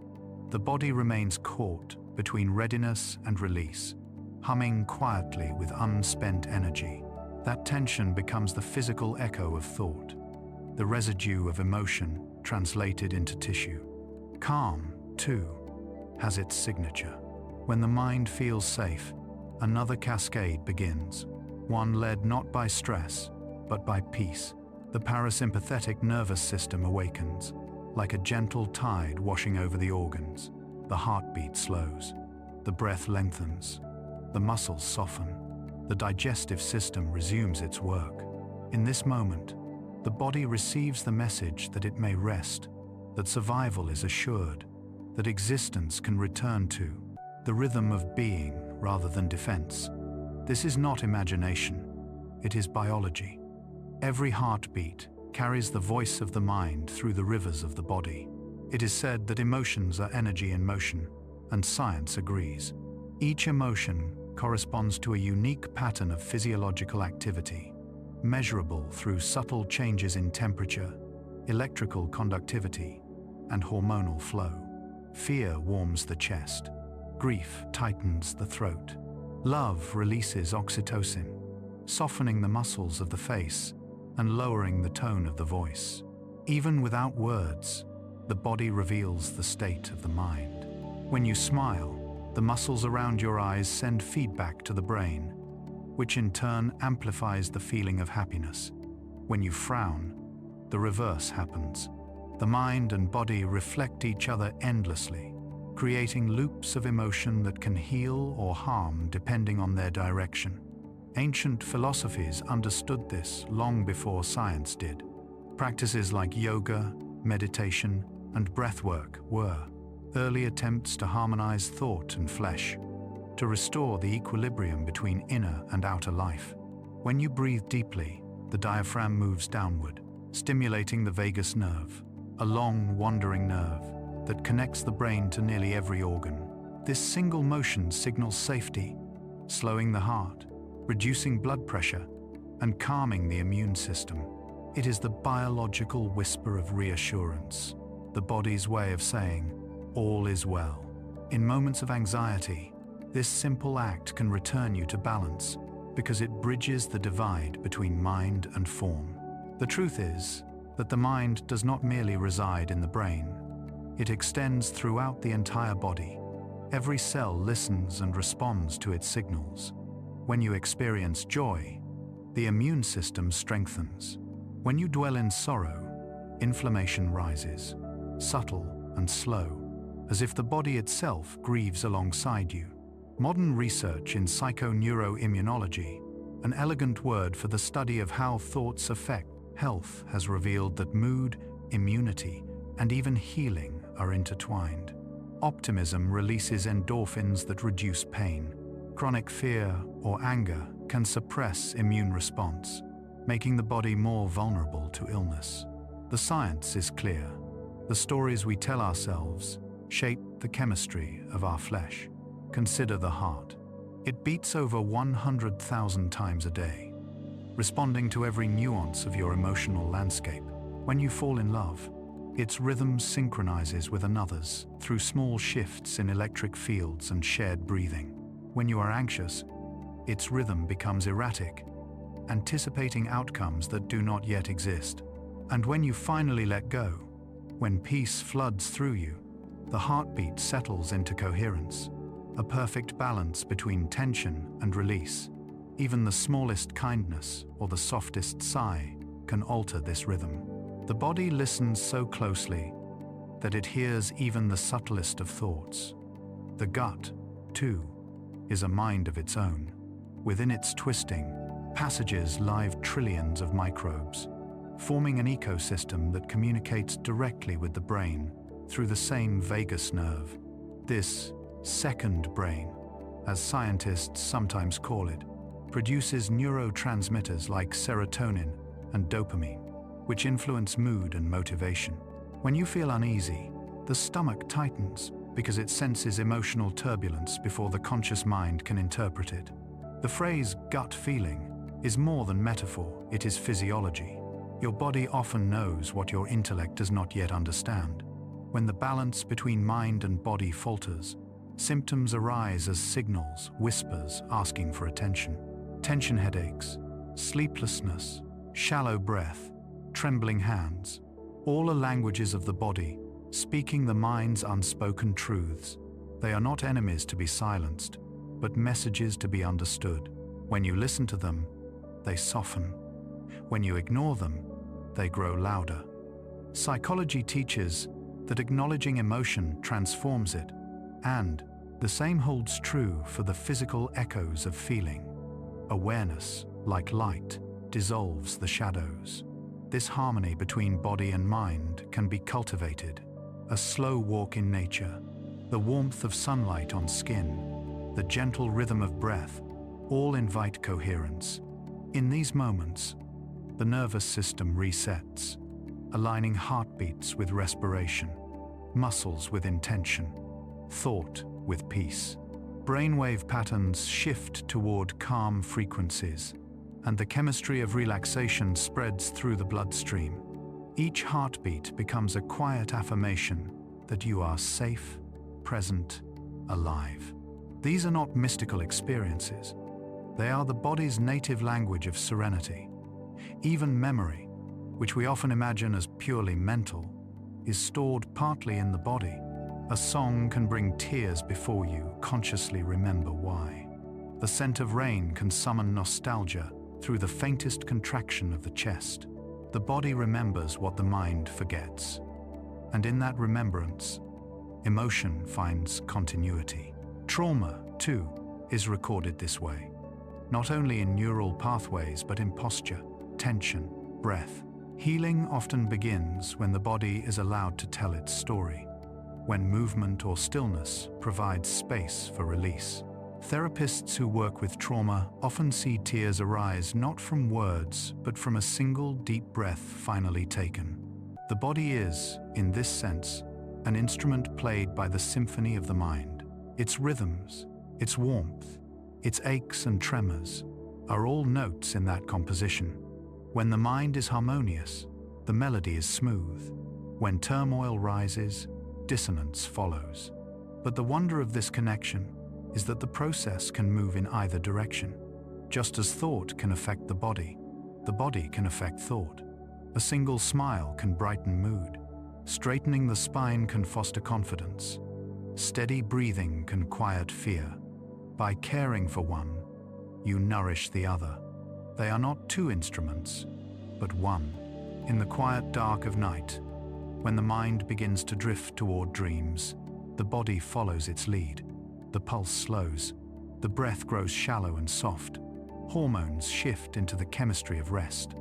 the body remains caught between readiness and release, humming quietly with unspent energy. That tension becomes the physical echo of thought, the residue of emotion translated into tissue. Calm, too, has its signature. When the mind feels safe, another cascade begins, one led not by stress, but by peace. The parasympathetic nervous system awakens, like a gentle tide washing over the organs. The heartbeat slows, the breath lengthens, the muscles soften, the digestive system resumes its work. In this moment, the body receives the message that it may rest, that survival is assured, that existence can return to the rhythm of being rather than defense. This is not imagination, it is biology. Every heartbeat carries the voice of the mind through the rivers of the body. It is said that emotions are energy in motion, and science agrees. Each emotion corresponds to a unique pattern of physiological activity, measurable through subtle changes in temperature, electrical conductivity, and hormonal flow. Fear warms the chest. Grief tightens the throat. Love releases oxytocin, softening the muscles of the face and lowering the tone of the voice. Even without words, the body reveals the state of the mind. When you smile, the muscles around your eyes send feedback to the brain, which in turn amplifies the feeling of happiness. When you frown, the reverse happens. The mind and body reflect each other endlessly, creating loops of emotion that can heal or harm depending on their direction. Ancient philosophies understood this long before science did. Practices like yoga, meditation, and breathwork were early attempts to harmonize thought and flesh, to restore the equilibrium between inner and outer life. When you breathe deeply, the diaphragm moves downward, stimulating the vagus nerve, a long, wandering nerve that connects the brain to nearly every organ. This single motion signals safety, slowing the heart, reducing blood pressure, and calming the immune system. It is the biological whisper of reassurance, the body's way of saying, all is well. In moments of anxiety, this simple act can return you to balance because it bridges the divide between mind and form. The truth is that the mind does not merely reside in the brain. It extends throughout the entire body. Every cell listens and responds to its signals. When you experience joy, the immune system strengthens. When you dwell in sorrow, inflammation rises. subtle and slow, as if the body itself grieves alongside you. Modern research in psychoneuroimmunology, an elegant word for the study of how thoughts affect health, has revealed that mood, immunity, and even healing are intertwined. Optimism releases endorphins that reduce pain. Chronic fear or anger can suppress immune response, making the body more vulnerable to illness. The science is clear. The stories we tell ourselves shape the chemistry of our flesh. Consider the heart. It beats over 100,000 times a day, responding to every nuance of your emotional landscape. When you fall in love, its rhythm synchronizes with another's through small shifts in electric fields and shared breathing. When you are anxious, its rhythm becomes erratic, anticipating outcomes that do not yet exist. And when you finally let go, when peace floods through you, the heartbeat settles into coherence, a perfect balance between tension and release. Even the smallest kindness or the softest sigh can alter this rhythm. The body listens so closely that it hears even the subtlest of thoughts. The gut, too, is a mind of its own. Within its twisting passages live trillions of microbes, forming an ecosystem that communicates directly with the brain through the same vagus nerve. This second brain, as scientists sometimes call it, produces neurotransmitters like serotonin and dopamine, which influence mood and motivation. When you feel uneasy, the stomach tightens because it senses emotional turbulence before the conscious mind can interpret it. The phrase gut feeling is more than metaphor, it is physiology. Your body often knows what your intellect does not yet understand. When the balance between mind and body falters, symptoms arise as signals, whispers asking for attention. Tension headaches, sleeplessness, shallow breath, trembling hands, all are languages of the body, speaking the mind's unspoken truths. They are not enemies to be silenced, but messages to be understood. When you listen to them, they soften. When you ignore them, they grow louder. Psychology teaches that acknowledging emotion transforms it, and the same holds true for the physical echoes of feeling. Awareness, like light, dissolves the shadows. This harmony between body and mind can be cultivated. A slow walk in nature, the warmth of sunlight on skin, the gentle rhythm of breath, all invite coherence. In these moments, the nervous system resets, aligning heartbeats with respiration, muscles with intention, thought with peace. Brainwave patterns shift toward calm frequencies, and the chemistry of relaxation spreads through the bloodstream. Each heartbeat becomes a quiet affirmation that you are safe, present, alive. These are not mystical experiences. They are the body's native language of serenity. Even memory, which we often imagine as purely mental, is stored partly in the body. A song can bring tears before you consciously remember why. The scent of rain can summon nostalgia through the faintest contraction of the chest. The body remembers what the mind forgets. And in that remembrance, emotion finds continuity. Trauma, too, is recorded this way, not only in neural pathways but in posture, tension, breath. Healing often begins when the body is allowed to tell its story, when movement or stillness provides space for release. Therapists who work with trauma often see tears arise not from words but from a single deep breath finally taken. The body is, in this sense, an instrument played by the symphony of the mind. Its rhythms, its warmth, its aches and tremors are all notes in that composition. When the mind is harmonious, the melody is smooth. When turmoil rises, dissonance follows. But the wonder of this connection is that the process can move in either direction. Just as thought can affect the body can affect thought. A single smile can brighten mood. Straightening the spine can foster confidence. Steady breathing can quiet fear. By caring for one, you nourish the other. They are not two instruments, but one. In the quiet dark of night, When the mind begins to drift toward dreams, the body follows its lead. The pulse slows, the breath grows shallow and soft. Hormones shift into the chemistry of rest.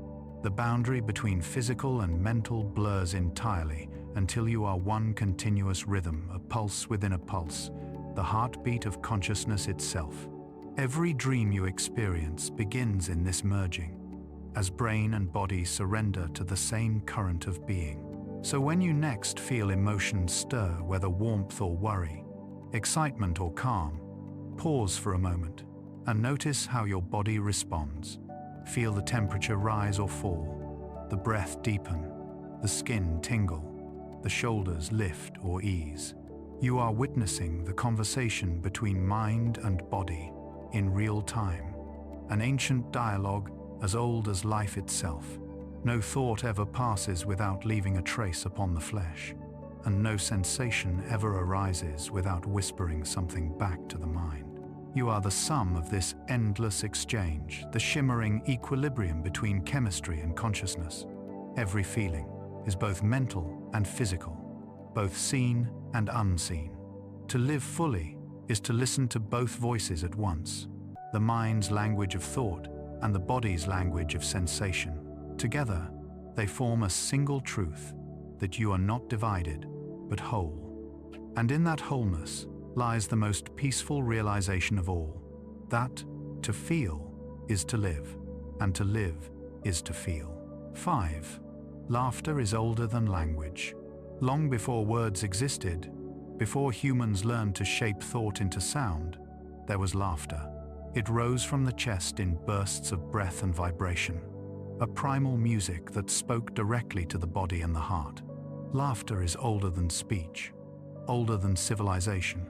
The boundary between physical and mental blurs entirely until you are one continuous rhythm, a pulse within a pulse, the heartbeat of consciousness itself. Every dream you experience begins in this merging, as brain and body surrender to the same current of being. So when you next feel emotions stir, whether warmth or worry, excitement or calm, pause for a moment and notice how your body responds. Feel the temperature rise or fall, the breath deepen, the skin tingle, the shoulders lift or ease. You are witnessing the conversation between mind and body in real time, an ancient dialogue as old as life itself. No thought ever passes without leaving a trace upon the flesh, and no sensation ever arises without whispering something back to the mind. You are the sum of this endless exchange, the shimmering equilibrium between chemistry and consciousness. Every feeling is both mental and physical, both seen and unseen. To live fully is to listen to both voices at once, the mind's language of thought and the body's language of sensation. Together, they form a single truth, that you are not divided, but whole. And in that wholeness lies the most peaceful realization of all, that to feel is to live, and to live is to feel. 5. Laughter is older than language. Long before words existed, before humans learned to shape thought into sound, there was laughter. It rose from the chest in bursts of breath and vibration, a primal music that spoke directly to the body and the heart. Laughter is older than speech, older than civilization,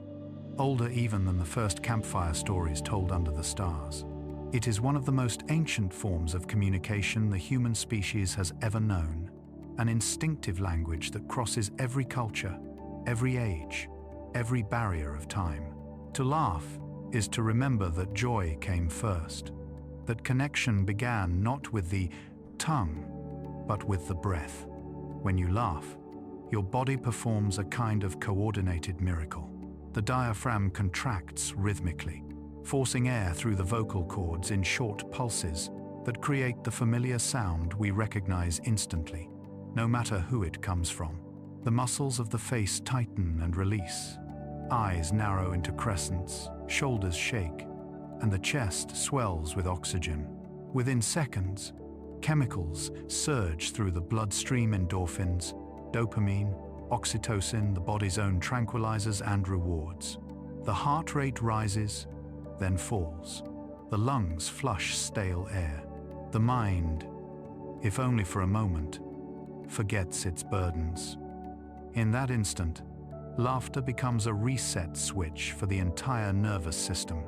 older even than the first campfire stories told under the stars. It is one of the most ancient forms of communication the human species has ever known, an instinctive language that crosses every culture, every age, every barrier of time. To laugh is to remember that joy came first, that connection began not with the tongue, but with the breath. When you laugh, your body performs a kind of coordinated miracle. The diaphragm contracts rhythmically, forcing air through the vocal cords in short pulses that create the familiar sound we recognize instantly, no matter who it comes from. The muscles of the face tighten and release. Eyes narrow into crescents, shoulders shake, and the chest swells with oxygen. Within seconds, chemicals surge through the bloodstream: endorphins, dopamine, oxytocin, the body's own tranquilizers and rewards. The heart rate rises, then falls. The lungs flush stale air. The mind, if only for a moment, forgets its burdens. In that instant, laughter becomes a reset switch for the entire nervous system.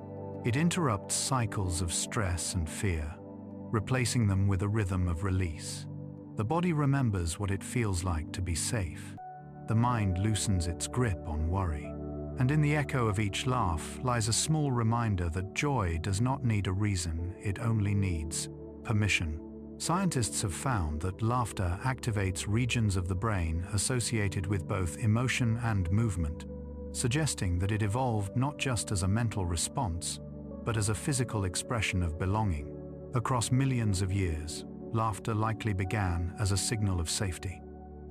It interrupts cycles of stress and fear, replacing them with a rhythm of release. The body remembers what it feels like to be safe. The mind loosens its grip on worry. And in the echo of each laugh lies a small reminder that joy does not need a reason, it only needs permission. Scientists have found that laughter activates regions of the brain associated with both emotion and movement, suggesting that it evolved not just as a mental response, but as a physical expression of belonging. Across millions of years, laughter likely began as a signal of safety.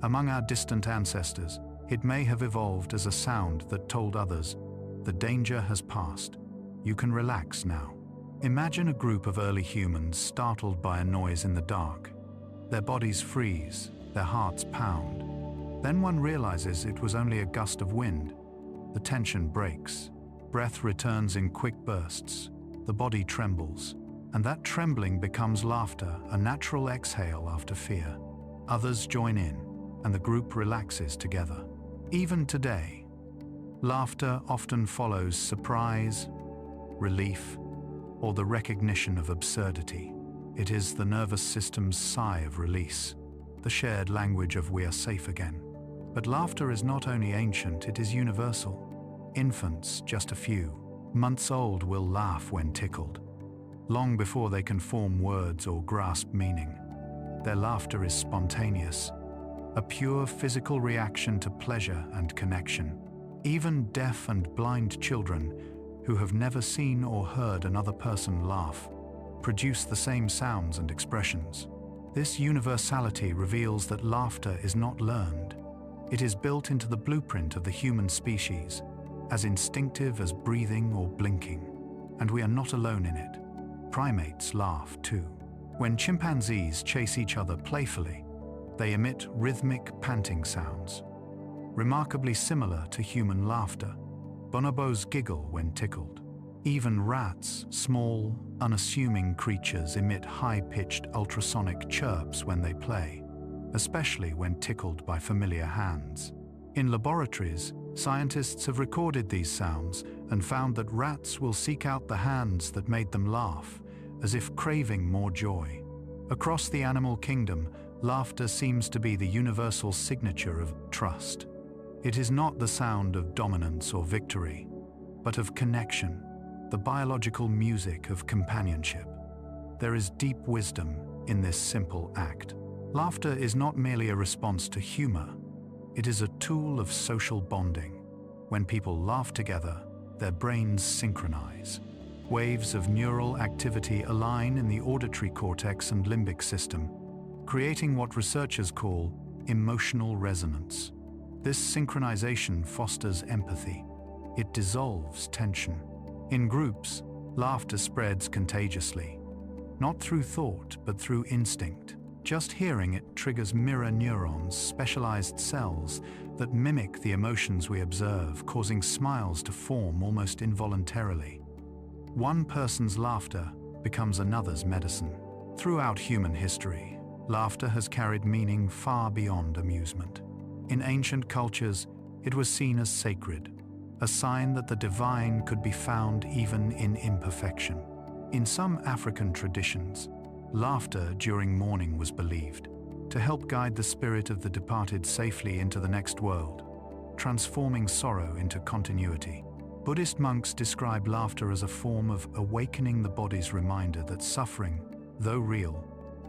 Among our distant ancestors, it may have evolved as a sound that told others, "The danger has passed. You can relax now." Imagine a group of early humans startled by a noise in the dark. Their bodies freeze, their hearts pound. Then one realizes it was only a gust of wind. The tension breaks. Breath returns in quick bursts. The body trembles, and that trembling becomes laughter, a natural exhale after fear. Others join in, and the group relaxes together. Even today, laughter often follows surprise, relief, or the recognition of absurdity. It is the nervous system's sigh of release, the shared language of "we are safe again." But laughter is not only ancient, it is universal. Infants, just a few months old, will laugh when tickled, long before they can form words or grasp meaning. Their laughter is spontaneous, a pure physical reaction to pleasure and connection. Even deaf and blind children, who have never seen or heard another person laugh, produce the same sounds and expressions. This universality reveals that laughter is not learned. It is built into the blueprint of the human species, as instinctive as breathing or blinking. And we are not alone in it. Primates laugh too. When chimpanzees chase each other playfully, they emit rhythmic panting sounds, remarkably similar to human laughter. Bonobos giggle when tickled. Even rats, small, unassuming creatures, emit high-pitched ultrasonic chirps when they play, especially when tickled by familiar hands. In laboratories, scientists have recorded these sounds and found that rats will seek out the hands that made them laugh, as if craving more joy. Across the animal kingdom, laughter seems to be the universal signature of trust. It is not the sound of dominance or victory, but of connection, the biological music of companionship. There is deep wisdom in this simple act. Laughter is not merely a response to humor. It is a tool of social bonding. When people laugh together, their brains synchronize. Waves of neural activity align in the auditory cortex and limbic system, creating what researchers call emotional resonance. This synchronization fosters empathy. It dissolves tension. In groups, laughter spreads contagiously, not through thought, but through instinct. Just hearing it triggers mirror neurons, specialized cells that mimic the emotions we observe, causing smiles to form almost involuntarily. One person's laughter becomes another's medicine. Throughout human history, laughter has carried meaning far beyond amusement. In ancient cultures, it was seen as sacred, a sign that the divine could be found even in imperfection. In some African traditions, laughter during mourning was believed to help guide the spirit of the departed safely into the next world, transforming sorrow into continuity. Buddhist monks describe laughter as a form of awakening the body's reminder that suffering, though real,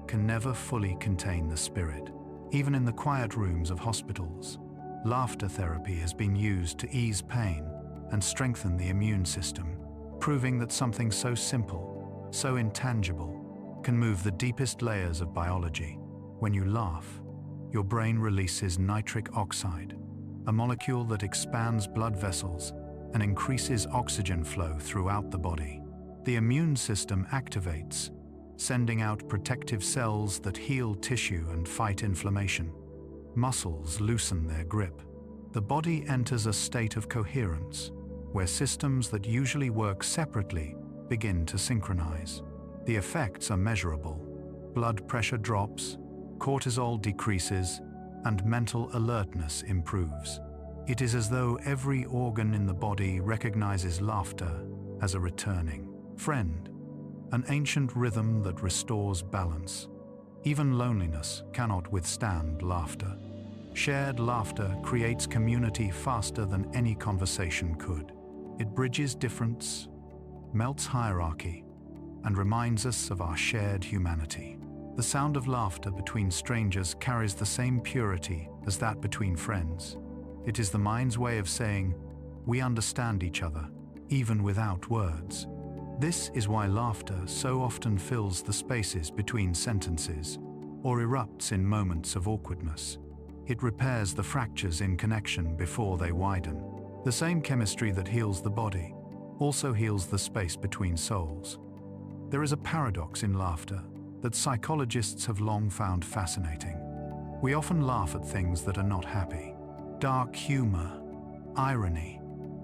can never fully contain the spirit. Even in the quiet rooms of hospitals, laughter therapy has been used to ease pain and strengthen the immune system, proving that something so simple, so intangible, can move the deepest layers of biology. When you laugh, your brain releases nitric oxide, a molecule that expands blood vessels and increases oxygen flow throughout the body. The immune system activates, sending out protective cells that heal tissue and fight inflammation. Muscles loosen their grip. The body enters a state of coherence, where systems that usually work separately begin to synchronize. The effects are measurable. Blood pressure drops, cortisol decreases, and mental alertness improves. It is as though every organ in the body recognizes laughter as a returning friend, an ancient rhythm that restores balance. Even loneliness cannot withstand laughter. Shared laughter creates community faster than any conversation could. It bridges difference, melts hierarchy, and reminds us of our shared humanity. The sound of laughter between strangers carries the same purity as that between friends. It is the mind's way of saying, we understand each other, even without words. This is why laughter so often fills the spaces between sentences, or erupts in moments of awkwardness. It repairs the fractures in connection before they widen. The same chemistry that heals the body also heals the space between souls. There is a paradox in laughter that psychologists have long found fascinating. We often laugh at things that are not happy. Dark humor, irony,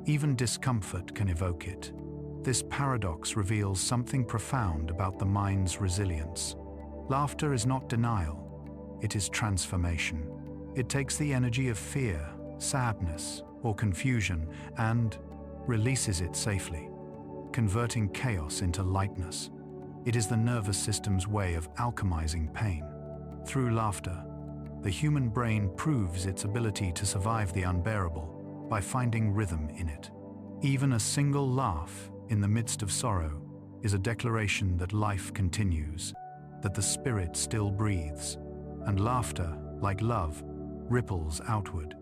even discomfort can evoke it. This paradox reveals something profound about the mind's resilience. Laughter is not denial, it is transformation. It takes the energy of fear, sadness, or confusion and releases it safely, converting chaos into lightness. It is the nervous system's way of alchemizing pain. Through laughter, the human brain proves its ability to survive the unbearable by finding rhythm in it. Even a single laugh in the midst of sorrow is a declaration that life continues, that the spirit still breathes, and laughter, like love, ripples outward.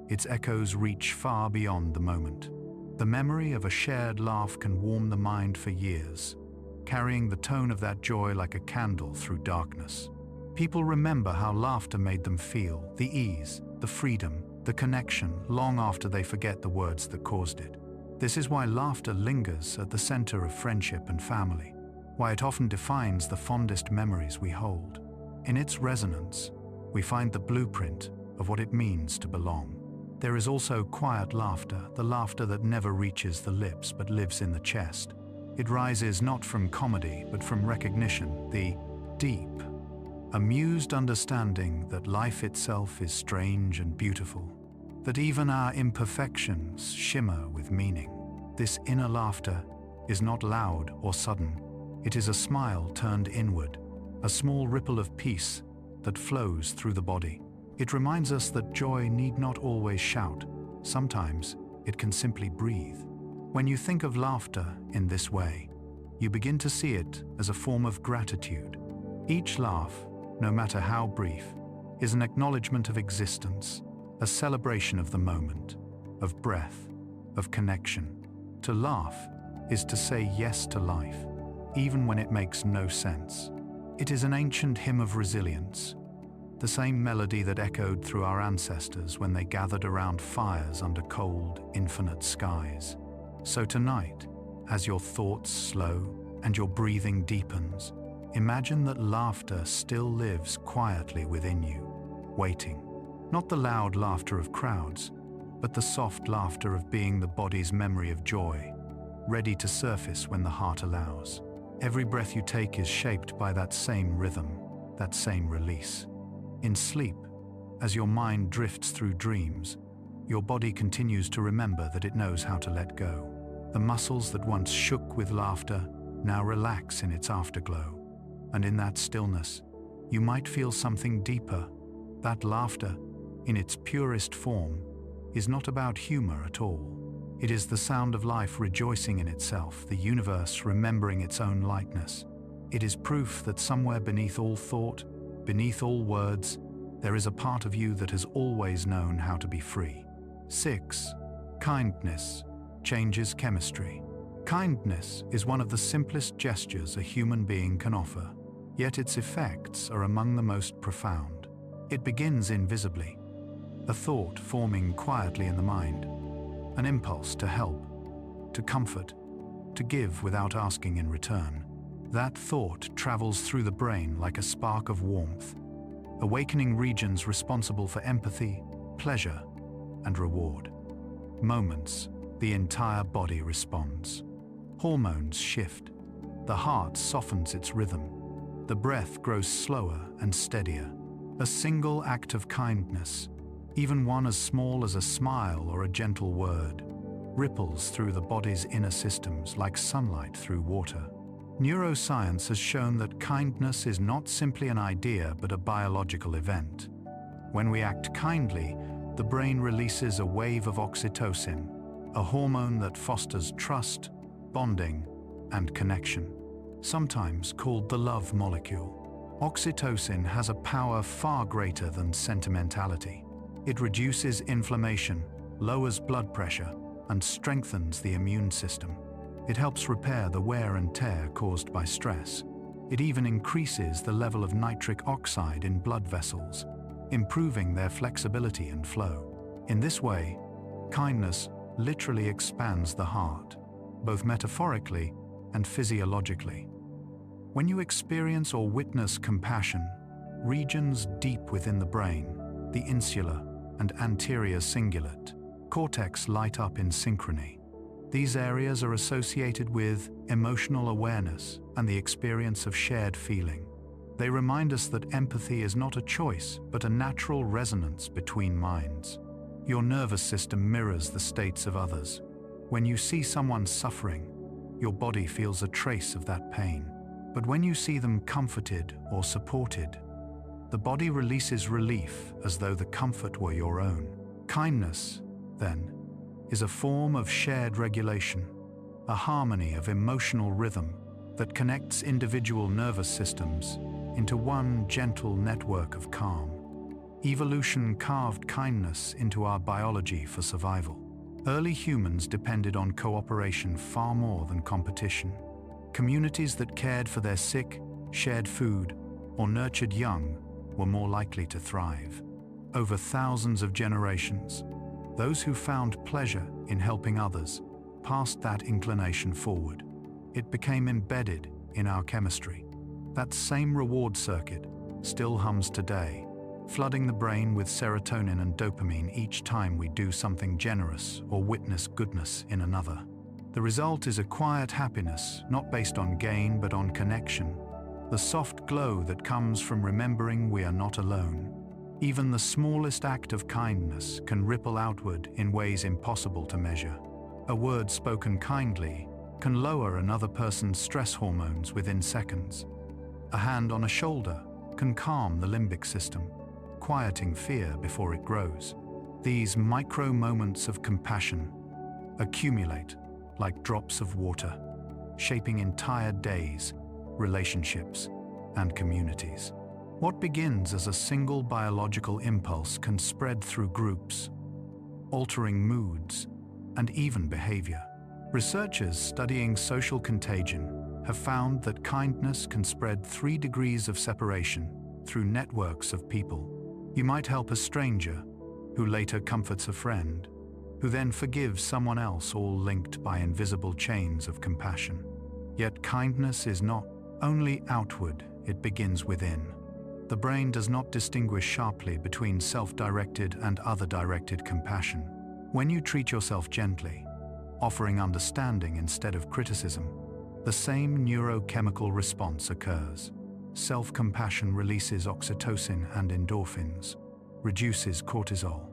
Its echoes reach far beyond the moment. The memory of a shared laugh can warm the mind for years, carrying the tone of that joy like a candle through darkness. People remember how laughter made them feel, the ease, the freedom, the connection, long after they forget the words that caused it. This is why laughter lingers at the center of friendship and family, why it often defines the fondest memories we hold. In its resonance, we find the blueprint of what it means to belong. There is also quiet laughter, the laughter that never reaches the lips but lives in the chest. It rises not from comedy but from recognition, the deep, amused understanding that life itself is strange and beautiful, that even our imperfections shimmer with meaning. This inner laughter is not loud or sudden. It is a smile turned inward, a small ripple of peace that flows through the body. It reminds us that joy need not always shout. Sometimes it can simply breathe. When you think of laughter in this way, you begin to see it as a form of gratitude. Each laugh, no matter how brief, is an acknowledgement of existence, a celebration of the moment, of breath, of connection. To laugh is to say yes to life, even when it makes no sense. It is an ancient hymn of resilience, the same melody that echoed through our ancestors when they gathered around fires under cold, infinite skies. So tonight, as your thoughts slow and your breathing deepens, imagine that laughter still lives quietly within you, waiting. Not the loud laughter of crowds, but the soft laughter of being the body's memory of joy, ready to surface when the heart allows. Every breath you take is shaped by that same rhythm, that same release. In sleep, as your mind drifts through dreams, your body continues to remember that it knows how to let go. The muscles that once shook with laughter now relax in its afterglow. And in that stillness, you might feel something deeper. That laughter, in its purest form, is not about humor at all. It is the sound of life rejoicing in itself, the universe remembering its own lightness. It is proof that somewhere beneath all thought, beneath all words, there is a part of you that has always known how to be free. 6. Kindness changes chemistry. Kindness is one of the simplest gestures a human being can offer, yet its effects are among the most profound. It begins invisibly, a thought forming quietly in the mind, an impulse to help, to comfort, to give without asking in return. That thought travels through the brain like a spark of warmth, awakening regions responsible for empathy, pleasure, and reward. Moments, the entire body responds. Hormones shift, the heart softens its rhythm, the breath grows slower and steadier. A single act of kindness, even one as small as a smile or a gentle word, ripples through the body's inner systems like sunlight through water. Neuroscience has shown that kindness is not simply an idea but a biological event. When we act kindly, the brain releases a wave of oxytocin, a hormone that fosters trust, bonding, and connection, sometimes called the love molecule. Oxytocin has a power far greater than sentimentality. It reduces inflammation, lowers blood pressure, and strengthens the immune system. It helps repair the wear and tear caused by stress. It even increases the level of nitric oxide in blood vessels, improving their flexibility and flow. In this way, kindness literally expands the heart, both metaphorically and physiologically. When you experience or witness compassion, regions deep within the brain, the insular and anterior cingulate cortex light up in synchrony. These areas are associated with emotional awareness and the experience of shared feeling. They remind us that empathy is not a choice, but a natural resonance between minds. Your nervous system mirrors the states of others. When you see someone suffering, your body feels a trace of that pain. But when you see them comforted or supported, the body releases relief as though the comfort were your own. Kindness, then, is a form of shared regulation, a harmony of emotional rhythm that connects individual nervous systems into one gentle network of calm. Evolution carved kindness into our biology for survival. Early humans depended on cooperation far more than competition. Communities that cared for their sick, shared food, or nurtured young were more likely to thrive. Over thousands of generations, those who found pleasure in helping others passed that inclination forward. It became embedded in our chemistry. That same reward circuit still hums today, flooding the brain with serotonin and dopamine each time we do something generous or witness goodness in another. The result is a quiet happiness, not based on gain but on connection, the soft glow that comes from remembering we are not alone. Even the smallest act of kindness can ripple outward in ways impossible to measure. A word spoken kindly can lower another person's stress hormones within seconds. A hand on a shoulder can calm the limbic system, quieting fear before it grows. These micro moments of compassion accumulate like drops of water, shaping entire days, relationships, and communities. What begins as a single biological impulse can spread through groups, altering moods and even behavior. Researchers studying social contagion have found that kindness can spread 3 degrees of separation through networks of people. You might help a stranger, who later comforts a friend, who then forgives someone else, all linked by invisible chains of compassion. Yet kindness is not only outward, it begins within. The brain does not distinguish sharply between self-directed and other-directed compassion. When you treat yourself gently, offering understanding instead of criticism, the same neurochemical response occurs. Self-compassion releases oxytocin and endorphins, reduces cortisol,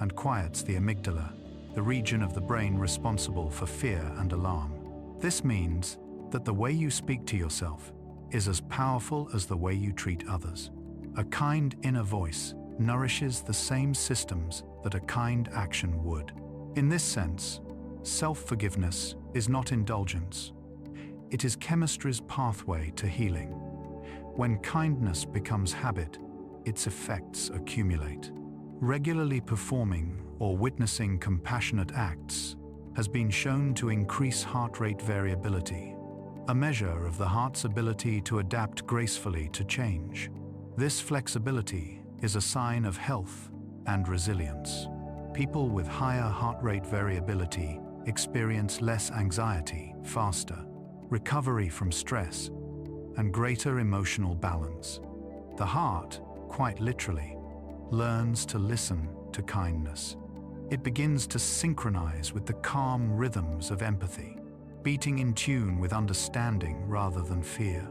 and quiets the amygdala, the region of the brain responsible for fear and alarm. This means that the way you speak to yourself is as powerful as the way you treat others. A kind inner voice nourishes the same systems that a kind action would. In this sense, self-forgiveness is not indulgence. It is chemistry's pathway to healing. When kindness becomes habit, its effects accumulate. Regularly performing or witnessing compassionate acts has been shown to increase heart rate variability, a measure of the heart's ability to adapt gracefully to change. This flexibility is a sign of health and resilience. People with higher heart rate variability experience less anxiety, faster recovery from stress, and greater emotional balance. The heart, quite literally, learns to listen to kindness. It begins to synchronize with the calm rhythms of empathy, beating in tune with understanding rather than fear.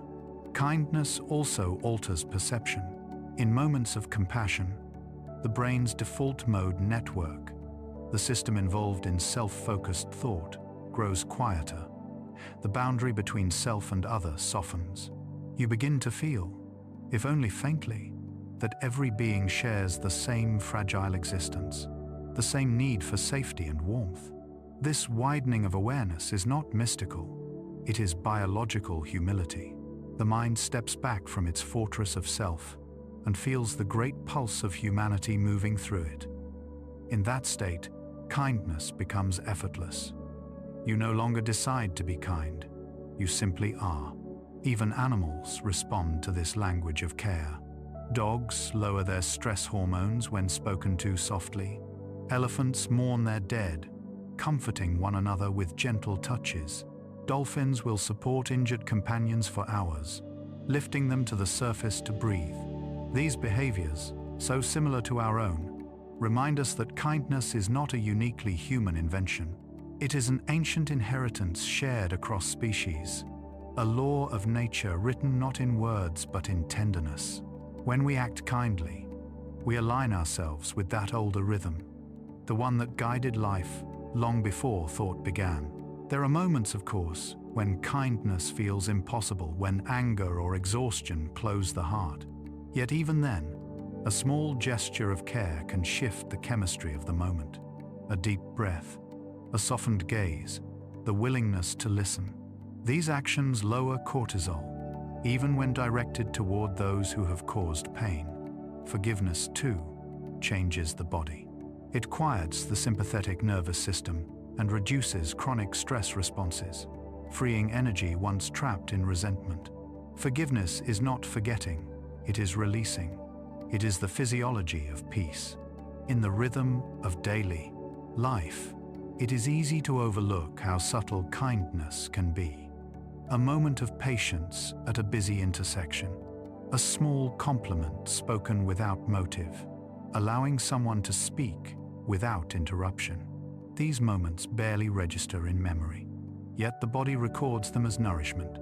Kindness also alters perception. In moments of compassion, the brain's default mode network, the system involved in self-focused thought, grows quieter. The boundary between self and other softens. You begin to feel, if only faintly, that every being shares the same fragile existence, the same need for safety and warmth. This widening of awareness is not mystical, it is biological humility. The mind steps back from its fortress of self and feels the great pulse of humanity moving through it. In that state, kindness becomes effortless. You no longer decide to be kind, you simply are. Even animals respond to this language of care. Dogs lower their stress hormones when spoken to softly. Elephants mourn their dead, comforting one another with gentle touches. Dolphins will support injured companions for hours, lifting them to the surface to breathe. These behaviors, so similar to our own, remind us that kindness is not a uniquely human invention. It is an ancient inheritance shared across species, a law of nature written not in words but in tenderness. When we act kindly, we align ourselves with that older rhythm, the one that guided life long before thought began. There are moments, of course, when kindness feels impossible, when anger or exhaustion close the heart. Yet even then, a small gesture of care can shift the chemistry of the moment. A deep breath, a softened gaze, the willingness to listen. These actions lower cortisol, even when directed toward those who have caused pain. Forgiveness, too, changes the body. It quiets the sympathetic nervous system and reduces chronic stress responses, freeing energy once trapped in resentment. Forgiveness is not forgetting, it is releasing. It is the physiology of peace. In the rhythm of daily life, it is easy to overlook how subtle kindness can be. A moment of patience at a busy intersection, a small compliment spoken without motive, allowing someone to speak without interruption. These moments barely register in memory, yet the body records them as nourishment.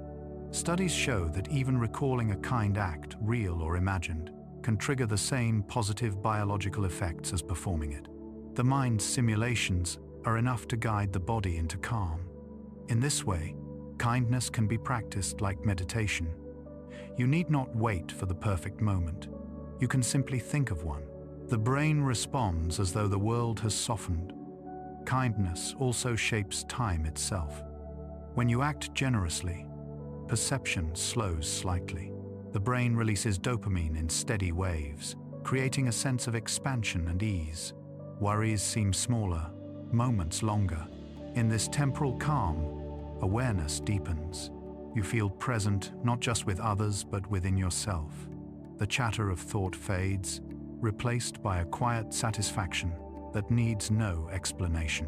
Studies show that even recalling a kind act, real or imagined, can trigger the same positive biological effects as performing it. The mind's simulations are enough to guide the body into calm. In this way, kindness can be practiced like meditation. You need not wait for the perfect moment. You can simply think of one. The brain responds as though the world has softened. Kindness also shapes time itself. When you act generously, perception slows slightly. The brain releases dopamine in steady waves, creating a sense of expansion and ease. Worries seem smaller, moments longer. In this temporal calm, awareness deepens. You feel present not just with others but within yourself. The chatter of thought fades, replaced by a quiet satisfaction that needs no explanation.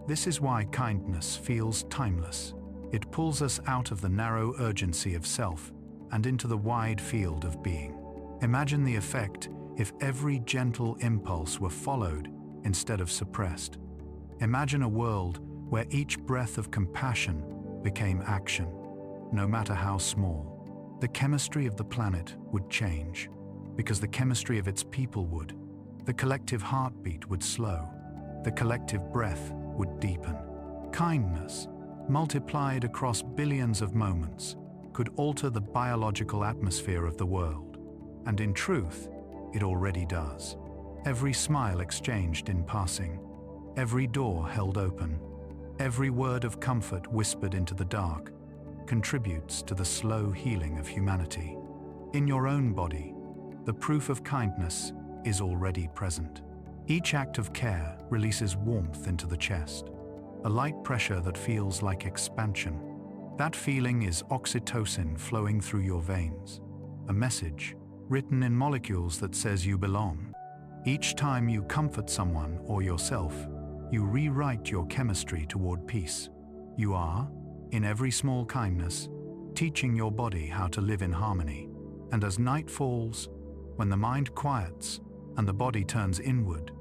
This is why kindness feels timeless. It pulls us out of the narrow urgency of self and into the wide field of being. Imagine the effect if every gentle impulse were followed instead of suppressed. Imagine a world where each breath of compassion became action, no matter how small. The chemistry of the planet would change, because the chemistry of its people would. The collective heartbeat would slow. The collective breath would deepen. Kindness, multiplied across billions of moments, could alter the biological atmosphere of the world. And in truth, it already does. Every smile exchanged in passing, every door held open, every word of comfort whispered into the dark, contributes to the slow healing of humanity. In your own body, the proof of kindness is already present. Each act of care releases warmth into the chest, a light pressure that feels like expansion. That feeling is oxytocin flowing through your veins, a message written in molecules that says you belong. Each time you comfort someone or yourself, you rewrite your chemistry toward peace. You are, in every small kindness, teaching your body how to live in harmony. And as night falls, when the mind quiets and the body turns inward,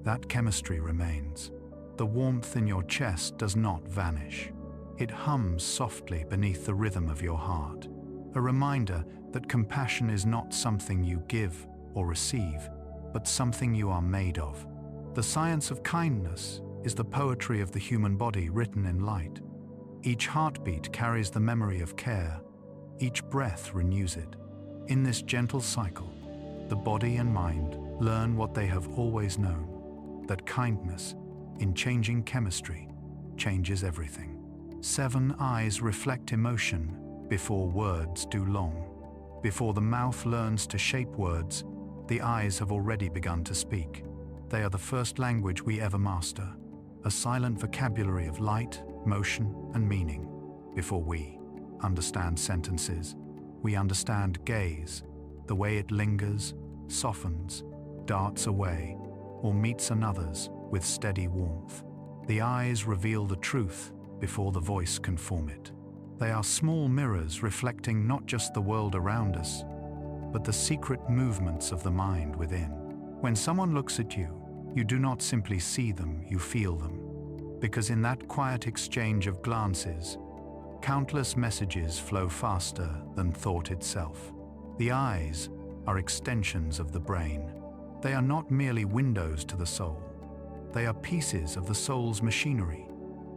that chemistry remains. The warmth in your chest does not vanish. It hums softly beneath the rhythm of your heart, a reminder that compassion is not something you give or receive, but something you are made of. The science of kindness is the poetry of the human body written in light. Each heartbeat carries the memory of care. Each breath renews it. In this gentle cycle, the body and mind learn what they have always known, that kindness, in changing chemistry, changes everything. 7 eyes reflect emotion before words do long. Before the mouth learns to shape words, the eyes have already begun to speak. They are the first language we ever master, a silent vocabulary of light, motion, and meaning. Before we understand sentences, we understand gaze, the way it lingers, softens, darts away, or meets another's with steady warmth. The eyes reveal the truth before the voice can form it. They are small mirrors reflecting not just the world around us, but the secret movements of the mind within. When someone looks at you, you do not simply see them, you feel them. Because in that quiet exchange of glances, countless messages flow faster than thought itself. The eyes are extensions of the brain. They are not merely windows to the soul. They are pieces of the soul's machinery,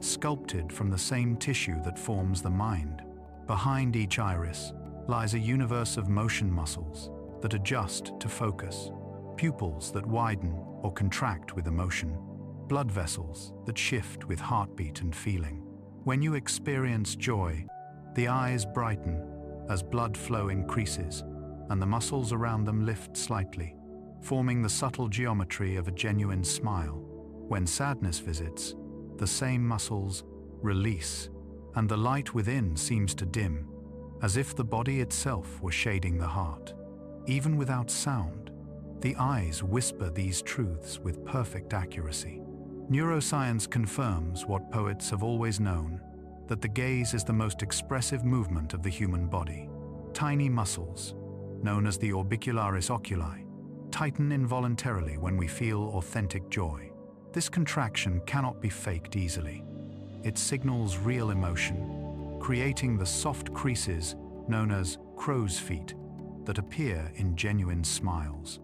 sculpted from the same tissue that forms the mind. Behind each iris lies a universe of motion muscles that adjust to focus, pupils that widen or contract with emotion, blood vessels that shift with heartbeat and feeling. When you experience joy, the eyes brighten as blood flow increases and the muscles around them lift slightly. forming the subtle geometry of a genuine smile. When sadness visits, the same muscles release, and the light within seems to dim, as if the body itself were shading the heart. Even without sound, the eyes whisper these truths with perfect accuracy. Neuroscience confirms what poets have always known, that the gaze is the most expressive movement of the human body. Tiny muscles, known as the orbicularis oculi, tighten involuntarily when we feel authentic joy. This contraction cannot be faked easily. It signals real emotion, creating the soft creases known as crow's feet that appear in genuine smiles.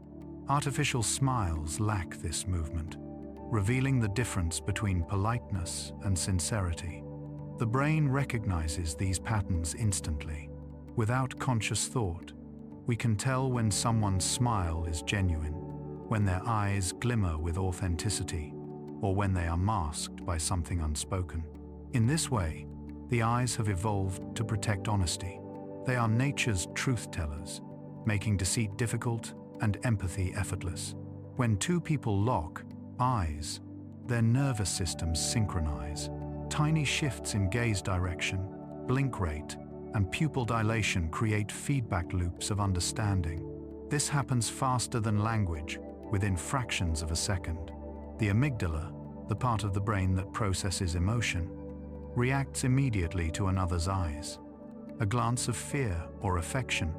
Artificial smiles lack this movement, revealing the difference between politeness and sincerity. The brain recognizes these patterns instantly. Without conscious thought, we can tell when someone's smile is genuine, when their eyes glimmer with authenticity, or when they are masked by something unspoken. In this way, the eyes have evolved to protect honesty. They are nature's truth-tellers, making deceit difficult and empathy effortless. When two people lock eyes, their nervous systems synchronize. Tiny shifts in gaze direction, blink rate, and pupil dilation create feedback loops of understanding. This happens faster than language, within fractions of a second. The amygdala, the part of the brain that processes emotion, reacts immediately to another's eyes. A glance of fear or affection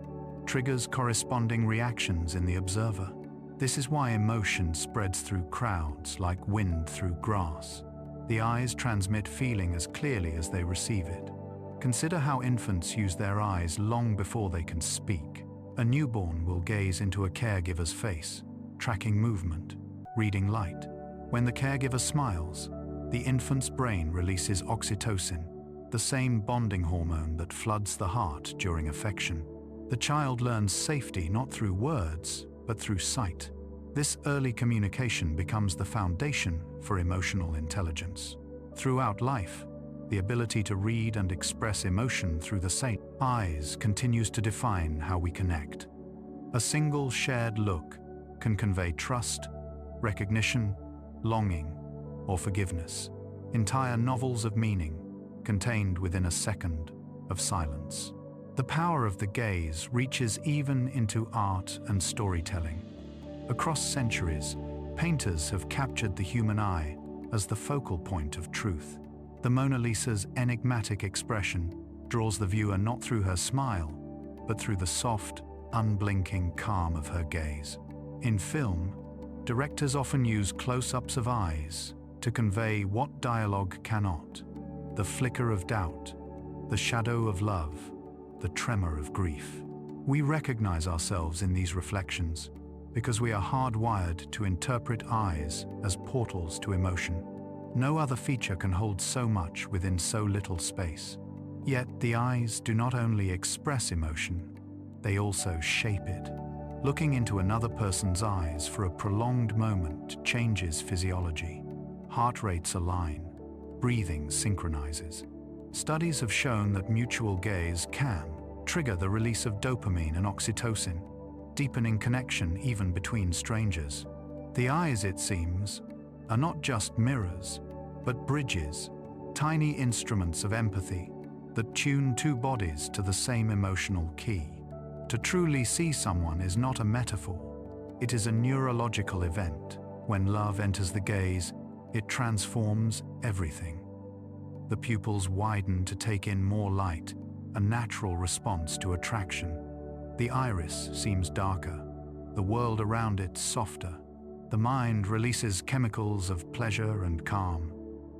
triggers corresponding reactions in the observer. This is why emotion spreads through crowds like wind through grass. The eyes transmit feeling as clearly as they receive it. Consider how infants use their eyes long before they can speak. A newborn will gaze into a caregiver's face, tracking movement, reading light. When the caregiver smiles, the infant's brain releases oxytocin, the same bonding hormone that floods the heart during affection. The child learns safety not through words, but through sight. This early communication becomes the foundation for emotional intelligence. Throughout life, the ability to read and express emotion through the same eyes continues to define how we connect. A single shared look can convey trust, recognition, longing, or forgiveness. Entire novels of meaning contained within a second of silence. The power of the gaze reaches even into art and storytelling. Across centuries, painters have captured the human eye as the focal point of truth. The Mona Lisa's enigmatic expression draws the viewer not through her smile, but through the soft, unblinking calm of her gaze. In film, directors often use close-ups of eyes to convey what dialogue cannot: the flicker of doubt, the shadow of love, the tremor of grief. We recognize ourselves in these reflections because we are hardwired to interpret eyes as portals to emotion. No other feature can hold so much within so little space. Yet the eyes do not only express emotion, they also shape it. Looking into another person's eyes for a prolonged moment changes physiology. Heart rates align, breathing synchronizes. Studies have shown that mutual gaze can trigger the release of dopamine and oxytocin, deepening connection even between strangers. The eyes, it seems, are not just mirrors, but bridges, tiny instruments of empathy that tune two bodies to the same emotional key. To truly see someone is not a metaphor, it is a neurological event. When love enters the gaze, it transforms everything. The pupils widen to take in more light, a natural response to attraction. The iris seems darker, the world around it softer. The mind releases chemicals of pleasure and calm,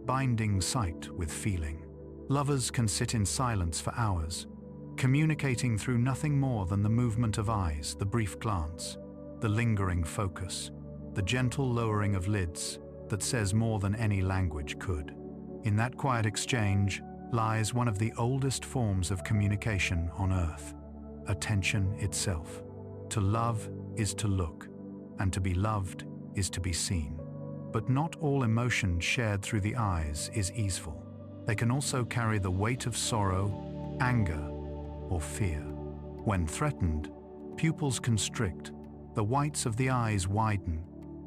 binding sight with feeling. Lovers can sit in silence for hours, communicating through nothing more than the movement of eyes, the brief glance, the lingering focus, the gentle lowering of lids that says more than any language could. In that quiet exchange lies one of the oldest forms of communication on earth: attention itself. To love is to look, and to be loved is to be seen. But not all emotion shared through the eyes is easeful. They can also carry the weight of sorrow, anger, or fear. When threatened, pupils constrict, The whites of the eyes widen,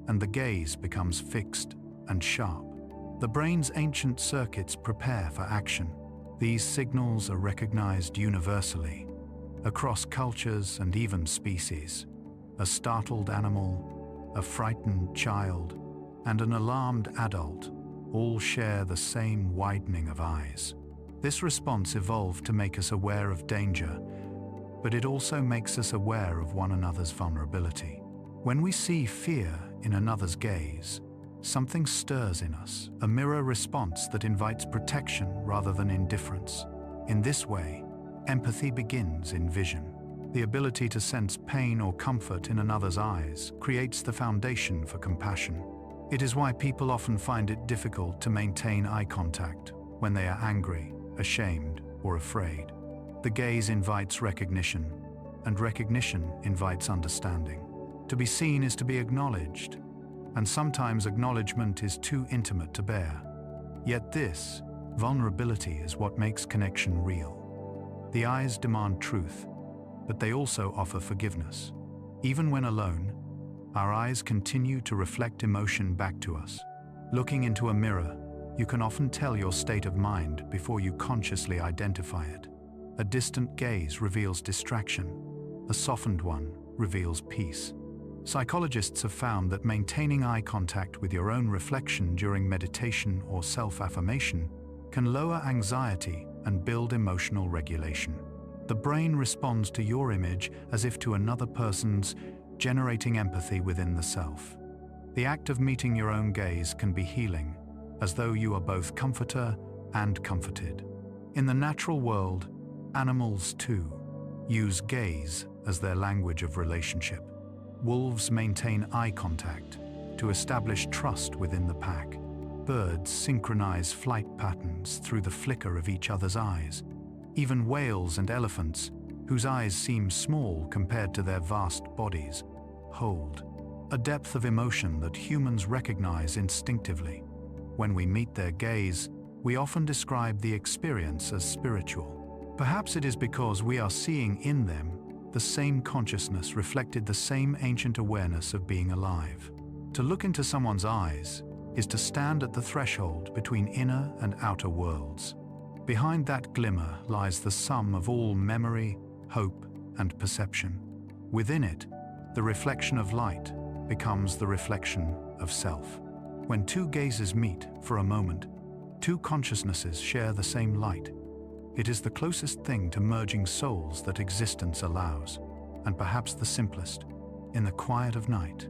and the gaze becomes fixed and sharp. The brain's ancient circuits prepare for action. These signals are recognized universally, across cultures and even species. A startled animal, a frightened child, and an alarmed adult all share the same widening of eyes. This response evolved to make us aware of danger, but it also makes us aware of one another's vulnerability. When we see fear in another's gaze, something stirs in us, a mirror response that invites protection rather than indifference. In this way, empathy begins in vision. The ability to sense pain or comfort in another's eyes creates the foundation for compassion. It is why people often find it difficult to maintain eye contact when they are angry, ashamed, or afraid. The gaze invites recognition, and recognition invites understanding. To be seen is to be acknowledged, and sometimes acknowledgement is too intimate to bear. Yet this vulnerability is what makes connection real. The eyes demand truth, but they also offer forgiveness. Even when alone, our eyes continue to reflect emotion back to us. Looking into a mirror, you can often tell your state of mind before you consciously identify it. A distant gaze reveals distraction. A softened one reveals peace. Psychologists have found that maintaining eye contact with your own reflection during meditation or self-affirmation can lower anxiety and build emotional regulation. The brain responds to your image as if to another person's, generating empathy within the self. The act of meeting your own gaze can be healing, as though you are both comforter and comforted. In the natural world, animals, too, use gaze as their language of relationship. Wolves maintain eye contact to establish trust within the pack. Birds synchronize flight patterns through the flicker of each other's eyes. Even whales and elephants, whose eyes seem small compared to their vast bodies, hold a depth of emotion that humans recognize instinctively. When we meet their gaze, we often describe the experience as spiritual. Perhaps it is because we are seeing in them the same consciousness reflected, the same ancient awareness of being alive. To look into someone's eyes is to stand at the threshold between inner and outer worlds. Behind that glimmer lies the sum of all memory, hope, and perception. Within it, the reflection of light becomes the reflection of self. When two gazes meet for a moment, two consciousnesses share the same light. It is the closest thing to merging souls that existence allows, and perhaps the simplest. In the quiet of night,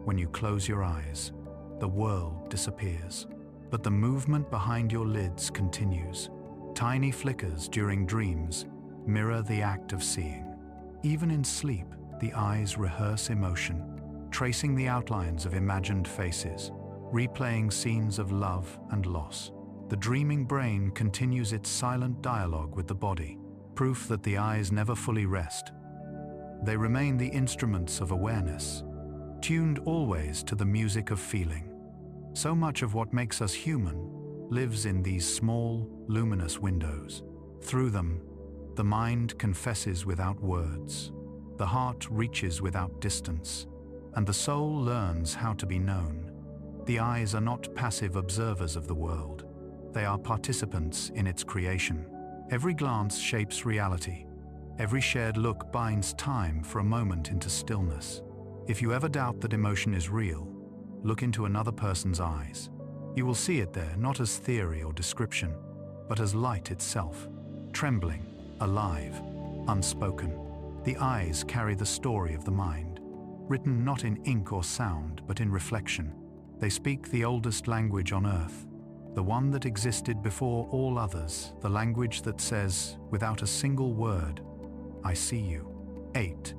when you close your eyes, the world disappears, but the movement behind your lids continues. Tiny flickers during dreams mirror the act of seeing. Even in sleep, the eyes rehearse emotion, tracing the outlines of imagined faces, replaying scenes of love and loss. The dreaming brain continues its silent dialogue with the body, proof that the eyes never fully rest. They remain the instruments of awareness, tuned always to the music of feeling. So much of what makes us human lives in these small, luminous windows. Through them, the mind confesses without words, the heart reaches without distance, and the soul learns how to be known. The eyes are not passive observers of the world. They are participants in its creation. Every glance shapes reality. Every shared look binds time for a moment into stillness. If you ever doubt that emotion is real, look into another person's eyes. You will see it there not as theory or description, but as light itself, trembling, alive, unspoken. The eyes carry the story of the mind, written not in ink or sound, but in reflection. They speak the oldest language on earth, the one that existed before all others, the language that says, without a single word, I see you. 8.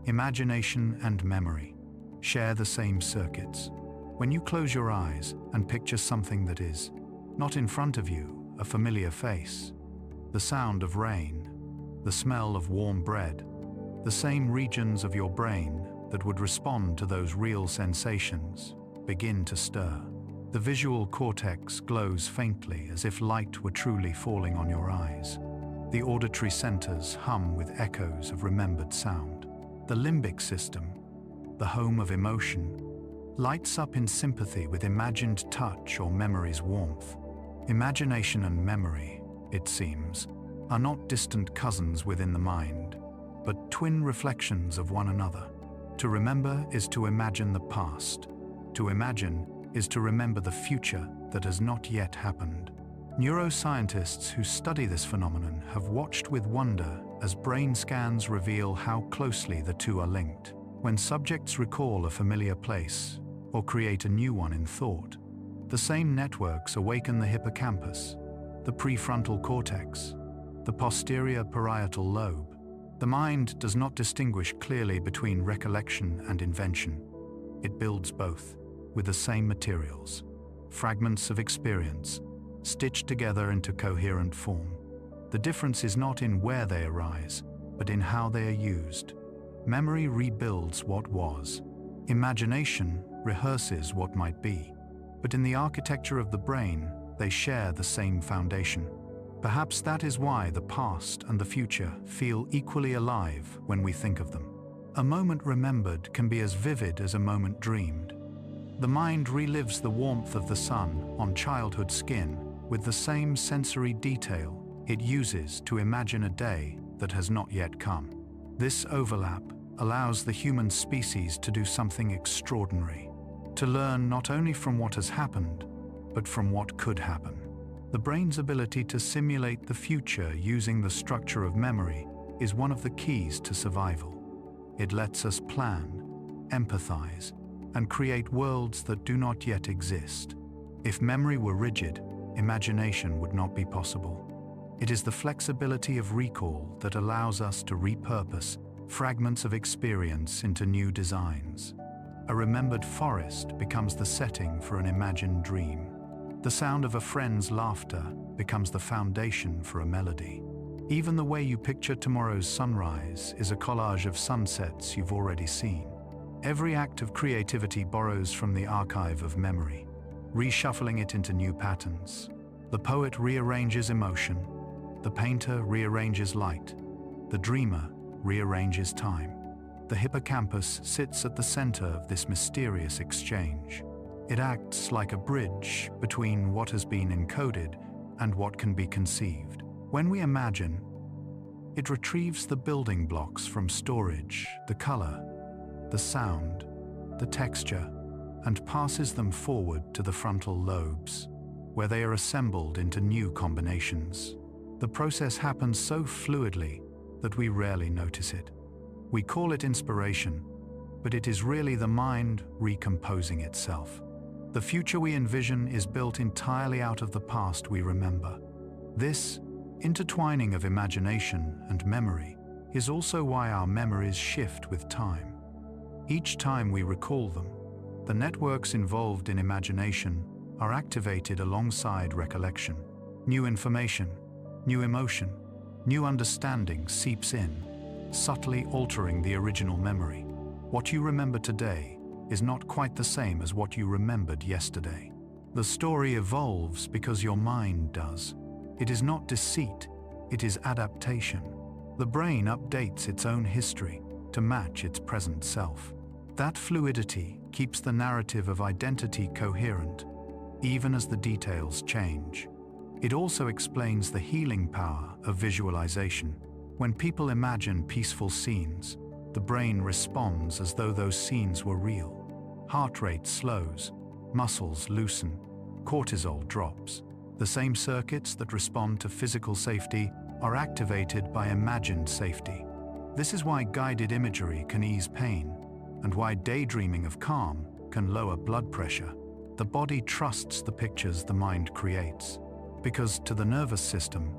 Imagination and memory share the same circuits. When you close your eyes and picture something that is not in front of you, a familiar face, the sound of rain, the smell of warm bread, the same regions of your brain that would respond to those real sensations begin to stir. The visual cortex glows faintly as if light were truly falling on your eyes. The auditory centers hum with echoes of remembered sound. The limbic system, the home of emotion, lights up in sympathy with imagined touch or memory's warmth. Imagination and memory, it seems, are not distant cousins within the mind, but twin reflections of one another. To remember is to imagine the past. To imagine is to remember the future that has not yet happened. Neuroscientists who study this phenomenon have watched with wonder as brain scans reveal how closely the two are linked. When subjects recall a familiar place or create a new one in thought, the same networks awaken the hippocampus, the prefrontal cortex, the posterior parietal lobe. The mind does not distinguish clearly between recollection and invention. It builds both, with the same materials, fragments of experience, stitched together into coherent form. The difference is not in where they arise, but in how they are used. Memory rebuilds what was. Imagination rehearses what might be. But in the architecture of the brain, they share the same foundation. Perhaps that is why the past and the future feel equally alive when we think of them. A moment remembered can be as vivid as a moment dreamed. The mind relives the warmth of the sun on childhood skin with the same sensory detail it uses to imagine a day that has not yet come. This overlap allows the human species to do something extraordinary, to learn not only from what has happened, but from what could happen. The brain's ability to simulate the future using the structure of memory is one of the keys to survival. It lets us plan, empathize, and create worlds that do not yet exist. If memory were rigid, imagination would not be possible. It is the flexibility of recall that allows us to repurpose fragments of experience into new designs. A remembered forest becomes the setting for an imagined dream. The sound of a friend's laughter becomes the foundation for a melody. Even the way you picture tomorrow's sunrise is a collage of sunsets you've already seen. Every act of creativity borrows from the archive of memory, reshuffling it into new patterns. The poet rearranges emotion, the painter rearranges light, the dreamer rearranges time. The hippocampus sits at the center of this mysterious exchange. It acts like a bridge between what has been encoded and what can be conceived. When we imagine, it retrieves the building blocks from storage, the color, the sound, the texture, and passes them forward to the frontal lobes, where they are assembled into new combinations. The process happens so fluidly that we rarely notice it. We call it inspiration, but it is really the mind recomposing itself. The future we envision is built entirely out of the past we remember. This intertwining of imagination and memory is also why our memories shift with time. Each time we recall them, the networks involved in imagination are activated alongside recollection. New information, new emotion, new understanding seeps in, subtly altering the original memory. What you remember today is not quite the same as what you remembered yesterday. The story evolves because your mind does. It is not deceit, it is adaptation. The brain updates its own history to match its present self. That fluidity keeps the narrative of identity coherent, even as the details change. It also explains the healing power of visualization. When people imagine peaceful scenes, the brain responds as though those scenes were real. Heart rate slows, muscles loosen, cortisol drops. The same circuits that respond to physical safety are activated by imagined safety. This is why guided imagery can ease pain, and why daydreaming of calm can lower blood pressure. The body trusts the pictures the mind creates, because to the nervous system,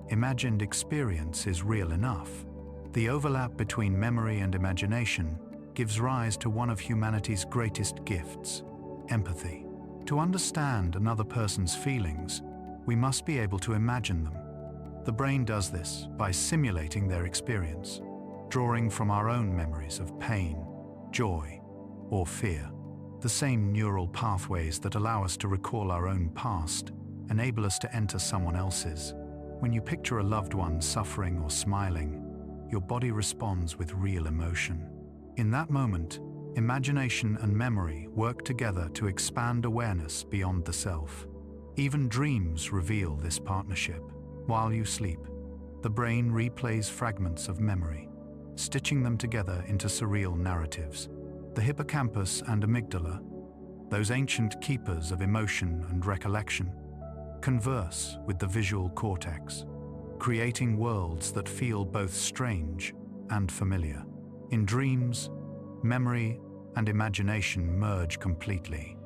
imagined experience is real enough. The overlap between memory and imagination gives rise to one of humanity's greatest gifts, empathy. To understand another person's feelings, we must be able to imagine them. The brain does this by simulating their experience, drawing from our own memories of pain, joy, or fear. The same neural pathways that allow us to recall our own past enable us to enter someone else's. When you picture a loved one suffering or smiling, your body responds with real emotion. In that moment, imagination and memory work together to expand awareness beyond the self. Even dreams reveal this partnership. While you sleep, the brain replays fragments of memory, stitching them together into surreal narratives. The hippocampus and amygdala, those ancient keepers of emotion and recollection, converse with the visual cortex, creating worlds that feel both strange and familiar. In dreams, memory and imagination merge completely.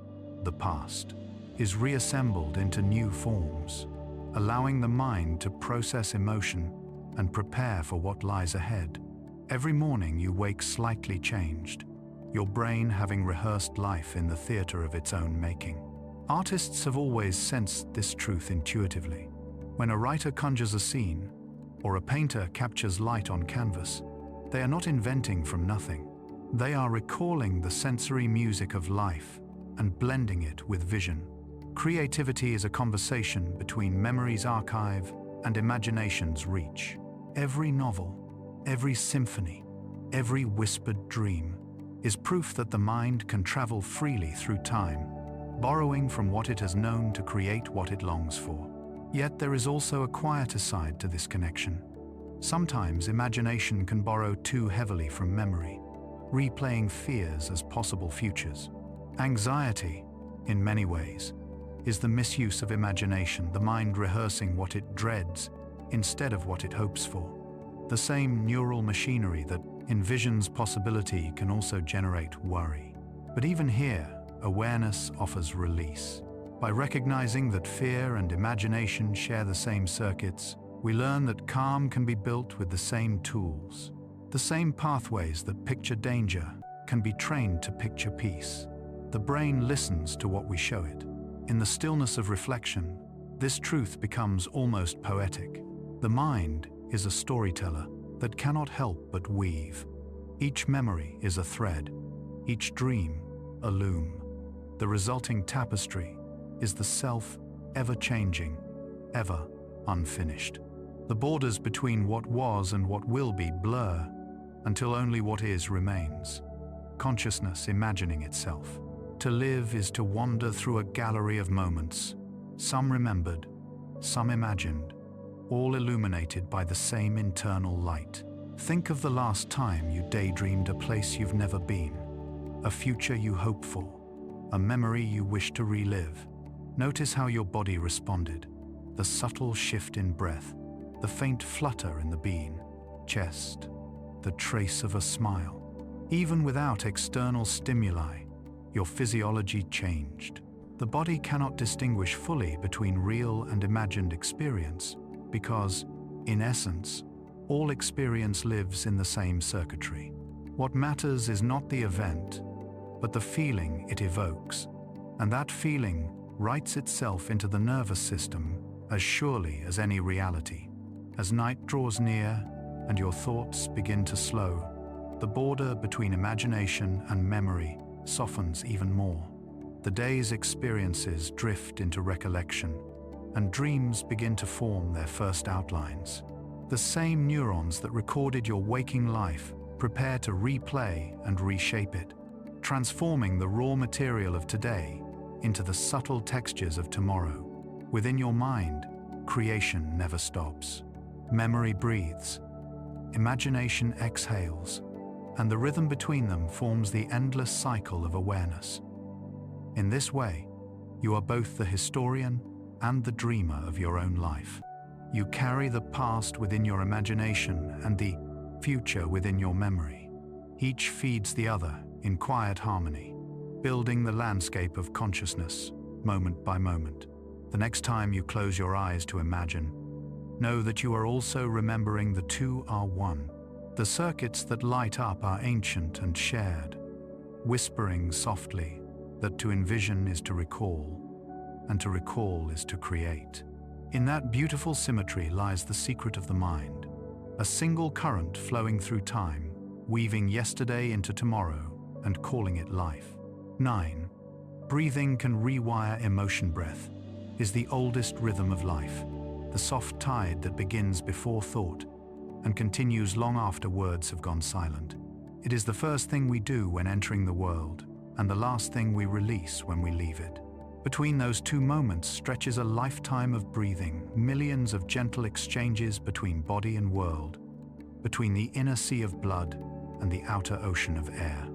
The past is reassembled into new forms, allowing the mind to process emotion and prepare for what lies ahead. Every morning you wake slightly changed, your brain having rehearsed life in the theater of its own making. Artists have always sensed this truth intuitively. When a writer conjures a scene, or a painter captures light on canvas, they are not inventing from nothing. They are recalling the sensory music of life and blending it with vision. Creativity is a conversation between memory's archive and imagination's reach. Every novel, every symphony, every whispered dream is proof that the mind can travel freely through time, borrowing from what it has known to create what it longs for. Yet there is also a quieter side to this connection. Sometimes imagination can borrow too heavily from memory, replaying fears as possible futures. Anxiety, in many ways, is the misuse of imagination, the mind rehearsing what it dreads instead of what it hopes for. The same neural machinery that envisions possibility can also generate worry. But even here, awareness offers release. By recognizing that fear and imagination share the same circuits, we learn that calm can be built with the same tools. The same pathways that picture danger can be trained to picture peace. The brain listens to what we show it. In the stillness of reflection, this truth becomes almost poetic. The mind is a storyteller that cannot help but weave. Each memory is a thread, each dream a loom. The resulting tapestry is the self, ever-changing, ever unfinished. The borders between what was and what will be blur until only what is remains. Consciousness imagining itself. To live is to wander through a gallery of moments, some remembered, some imagined, all illuminated by the same internal light. Think of the last time you daydreamed a place you've never been, a future you hope for, a memory you wish to relive. Notice how your body responded, the subtle shift in breath, the faint flutter in the being, chest, the trace of a smile. Even without external stimuli, your physiology changed. The body cannot distinguish fully between real and imagined experience because, in essence, all experience lives in the same circuitry. What matters is not the event, but the feeling it evokes, and that feeling writes itself into the nervous system as surely as any reality. As night draws near and your thoughts begin to slow, the border between imagination and memory softens even more. The day's experiences drift into recollection, and dreams begin to form their first outlines. The same neurons that recorded your waking life prepare to replay and reshape it, transforming the raw material of today into the subtle textures of tomorrow. Within your mind, creation never stops. Memory breathes, imagination exhales, and the rhythm between them forms the endless cycle of awareness. In this way, you are both the historian and the dreamer of your own life. You carry the past within your imagination and the future within your memory. Each feeds the other in quiet harmony, building the landscape of consciousness, moment by moment. The next time you close your eyes to imagine, know that you are also remembering the two are one. The circuits that light up are ancient and shared, whispering softly that to envision is to recall, and to recall is to create. In that beautiful symmetry lies the secret of the mind, a single current flowing through time, weaving yesterday into tomorrow and calling it life. 9. Breathing can rewire emotion. Breath is the oldest rhythm of life, the soft tide that begins before thought and continues long after words have gone silent. It is the first thing we do when entering the world, and the last thing we release when we leave it. Between those two moments stretches a lifetime of breathing, millions of gentle exchanges between body and world, between the inner sea of blood and the outer ocean of air.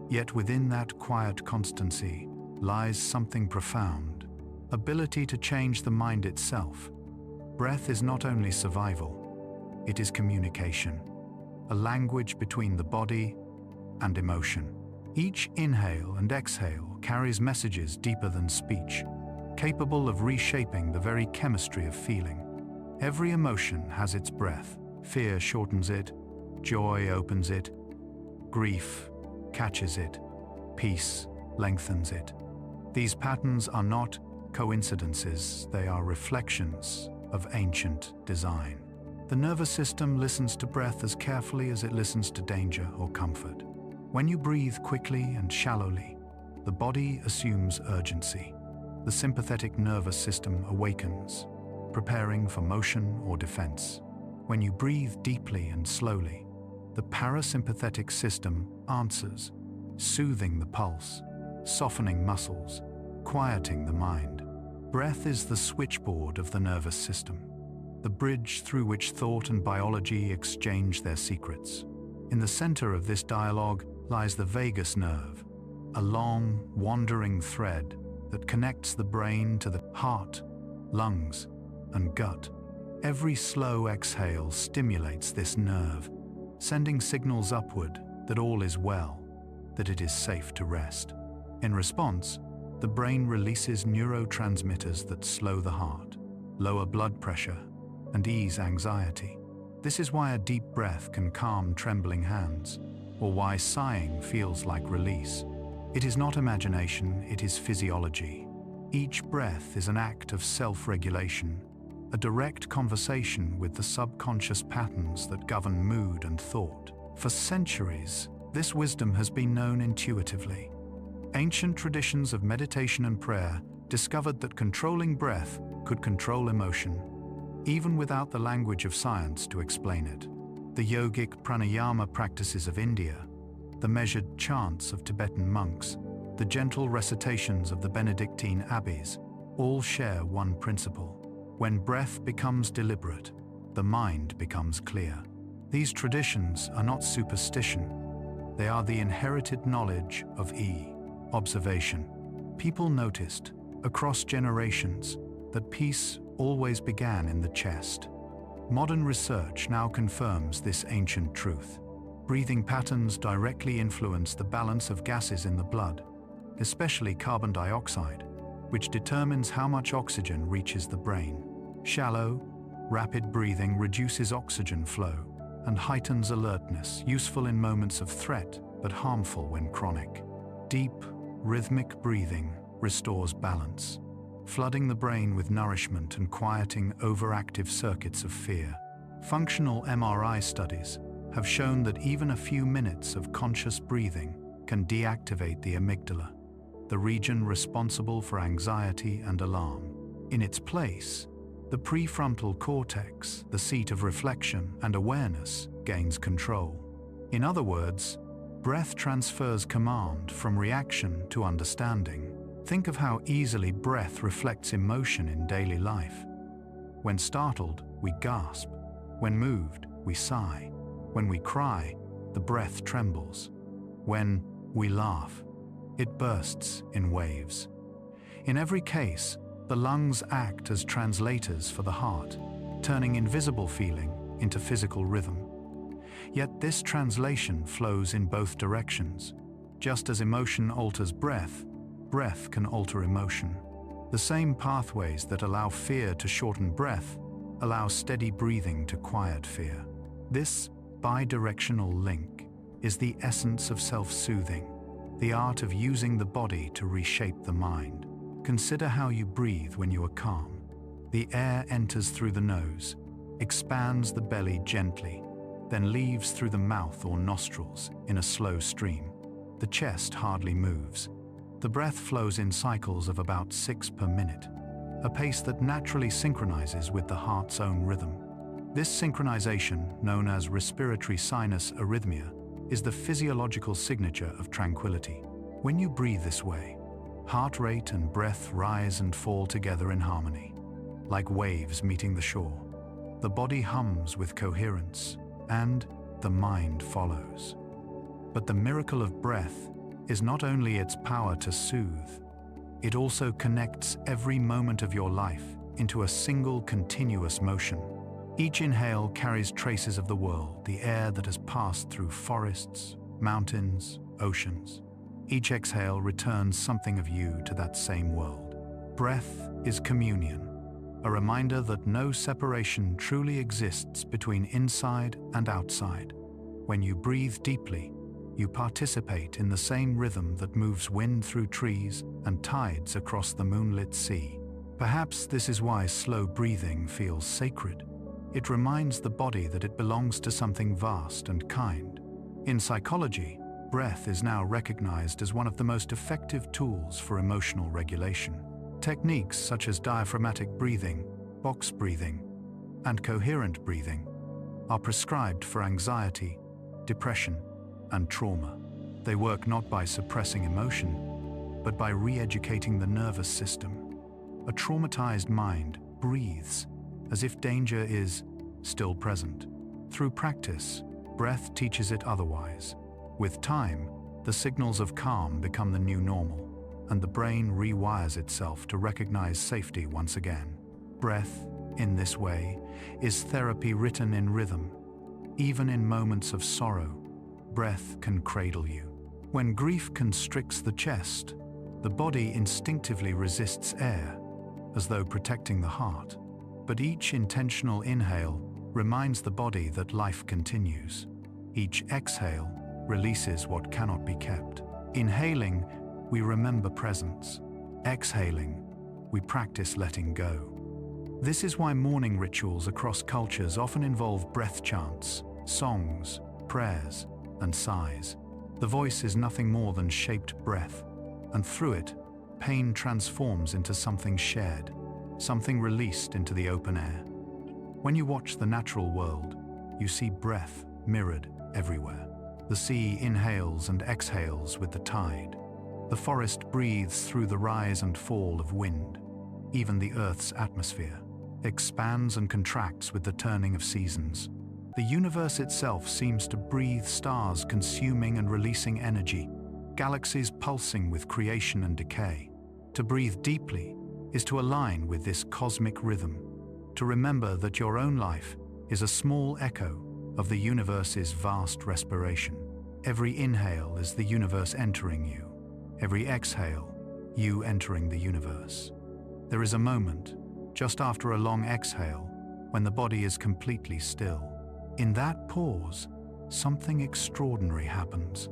Yet within that quiet constancy lies something profound, ability to change the mind itself. Breath is not only survival, it is communication, a language between the body and emotion. Each inhale and exhale carries messages deeper than speech, capable of reshaping the very chemistry of feeling. Every emotion has its breath. Fear shortens it, joy opens it, grief catches it, peace lengthens it. These patterns are not coincidences, they are reflections of ancient design. The nervous system listens to breath as carefully as it listens to danger or comfort. When you breathe quickly and shallowly, the body assumes urgency. The sympathetic nervous system awakens, preparing for motion or defense. When you breathe deeply and slowly, the parasympathetic system answers, soothing the pulse, softening muscles, quieting the mind. Breath is the switchboard of the nervous system, the bridge through which thought and biology exchange their secrets. In the center of this dialogue lies the vagus nerve, a long, wandering thread that connects the brain to the heart, lungs, and gut. Every slow exhale stimulates this nerve, sending signals upward that all is well, that it is safe to rest. In response, the brain releases neurotransmitters that slow the heart, lower blood pressure, and ease anxiety. This is why a deep breath can calm trembling hands, or why sighing feels like release. It is not imagination, it is physiology. Each breath is an act of self-regulation, a direct conversation with the subconscious patterns that govern mood and thought. For centuries, this wisdom has been known intuitively. Ancient traditions of meditation and prayer discovered that controlling breath could control emotion, even without the language of science to explain it. The yogic pranayama practices of India, the measured chants of Tibetan monks, the gentle recitations of the Benedictine abbeys, all share one principle. When breath becomes deliberate, the mind becomes clear. These traditions are not superstition. They are the inherited knowledge of observation. People noticed, across generations, that peace always began in the chest. Modern research now confirms this ancient truth. Breathing patterns directly influence the balance of gases in the blood, especially carbon dioxide, which determines how much oxygen reaches the brain. Shallow, rapid breathing reduces oxygen flow and heightens alertness, useful in moments of threat but harmful when chronic. Deep, rhythmic breathing restores balance, flooding the brain with nourishment and quieting overactive circuits of fear. Functional MRI studies have shown that even a few minutes of conscious breathing can deactivate the amygdala, the region responsible for anxiety and alarm. In its place, the prefrontal cortex, the seat of reflection and awareness, gains control. In other words, breath transfers command from reaction to understanding. Think of how easily breath reflects emotion in daily life. When startled, we gasp. When moved, we sigh. When we cry, the breath trembles. When we laugh, it bursts in waves. In every case, the lungs act as translators for the heart, turning invisible feeling into physical rhythm. Yet this translation flows in both directions. Just as emotion alters breath, breath can alter emotion. The same pathways that allow fear to shorten breath allow steady breathing to quiet fear. This bi-directional link is the essence of self-soothing, the art of using the body to reshape the mind. Consider how you breathe when you are calm. The air enters through the nose, expands the belly gently, then leaves through the mouth or nostrils in a slow stream. The chest hardly moves. The breath flows in cycles of about 6 per minute, a pace that naturally synchronizes with the heart's own rhythm. This synchronization, known as respiratory sinus arrhythmia, is the physiological signature of tranquility. When you breathe this way, heart rate and breath rise and fall together in harmony, like waves meeting the shore. The body hums with coherence, and the mind follows. But the miracle of breath is not only its power to soothe, it also connects every moment of your life into a single continuous motion. Each inhale carries traces of the world, the air that has passed through forests, mountains, oceans. Each exhale returns something of you to that same world. Breath is communion, a reminder that no separation truly exists between inside and outside. When you breathe deeply, you participate in the same rhythm that moves wind through trees and tides across the moonlit sea. Perhaps this is why slow breathing feels sacred. It reminds the body that it belongs to something vast and kind. In psychology, breath is now recognized as one of the most effective tools for emotional regulation. Techniques such as diaphragmatic breathing, box breathing, and coherent breathing are prescribed for anxiety, depression, and trauma. They work not by suppressing emotion, but by re-educating the nervous system. A traumatized mind breathes as if danger is still present. Through practice, breath teaches it otherwise. With time, the signals of calm become the new normal, and the brain rewires itself to recognize safety once again. Breath, in this way, is therapy written in rhythm. Even in moments of sorrow, breath can cradle you. When grief constricts the chest, the body instinctively resists air, as though protecting the heart. But each intentional inhale reminds the body that life continues. Each exhale releases what cannot be kept. Inhaling, we remember presence. Exhaling, we practice letting go. This is why morning rituals across cultures often involve breath chants, songs, prayers, and sighs. The voice is nothing more than shaped breath, and through it, pain transforms into something shared, something released into the open air. When you watch the natural world, you see breath mirrored everywhere. The sea inhales and exhales with the tide. The forest breathes through the rise and fall of wind. Even the Earth's atmosphere expands and contracts with the turning of seasons. The universe itself seems to breathe, stars consuming and releasing energy, galaxies pulsing with creation and decay. To breathe deeply is to align with this cosmic rhythm, to remember that your own life is a small echo of the universe's vast respiration. Every inhale is the universe entering you. Every exhale, you entering the universe. There is a moment, just after a long exhale, when the body is completely still. In that pause, something extraordinary happens.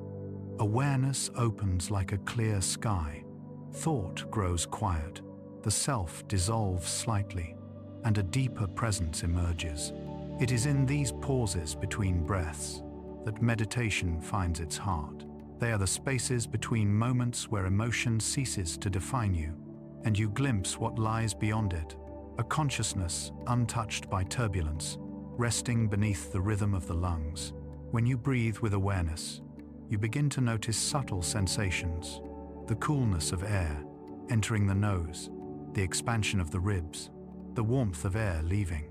Awareness opens like a clear sky. Thought grows quiet. The self dissolves slightly, and a deeper presence emerges. It is in these pauses between breaths that meditation finds its heart. They are the spaces between moments where emotion ceases to define you, and you glimpse what lies beyond it, a consciousness untouched by turbulence, resting beneath the rhythm of the lungs. When you breathe with awareness, you begin to notice subtle sensations, the coolness of air entering the nose, the expansion of the ribs, the warmth of air leaving.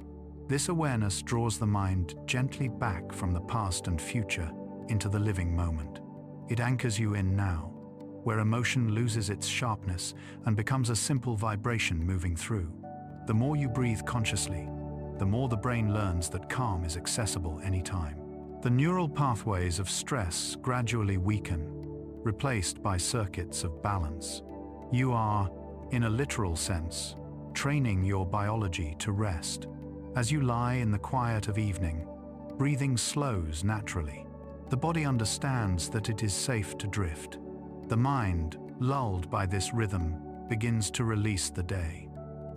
This awareness draws the mind gently back from the past and future into the living moment. It anchors you in now, where emotion loses its sharpness and becomes a simple vibration moving through. The more you breathe consciously, the more the brain learns that calm is accessible anytime. The neural pathways of stress gradually weaken, replaced by circuits of balance. You are, in a literal sense, training your biology to rest. As you lie in the quiet of evening, breathing slows naturally. The body understands that it is safe to drift. The mind, lulled by this rhythm, begins to release the day.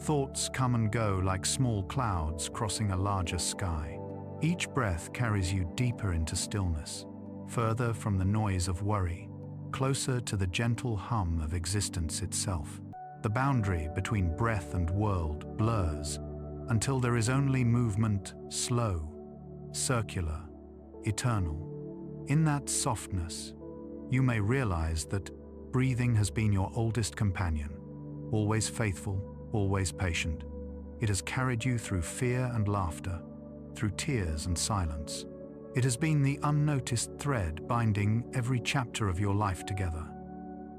Thoughts come and go like small clouds crossing a larger sky. Each breath carries you deeper into stillness, further from the noise of worry, closer to the gentle hum of existence itself. The boundary between breath and world blurs until there is only movement, slow, circular, eternal. In that softness, you may realize that breathing has been your oldest companion, always faithful, always patient. It has carried you through fear and laughter, through tears and silence. It has been the unnoticed thread binding every chapter of your life together.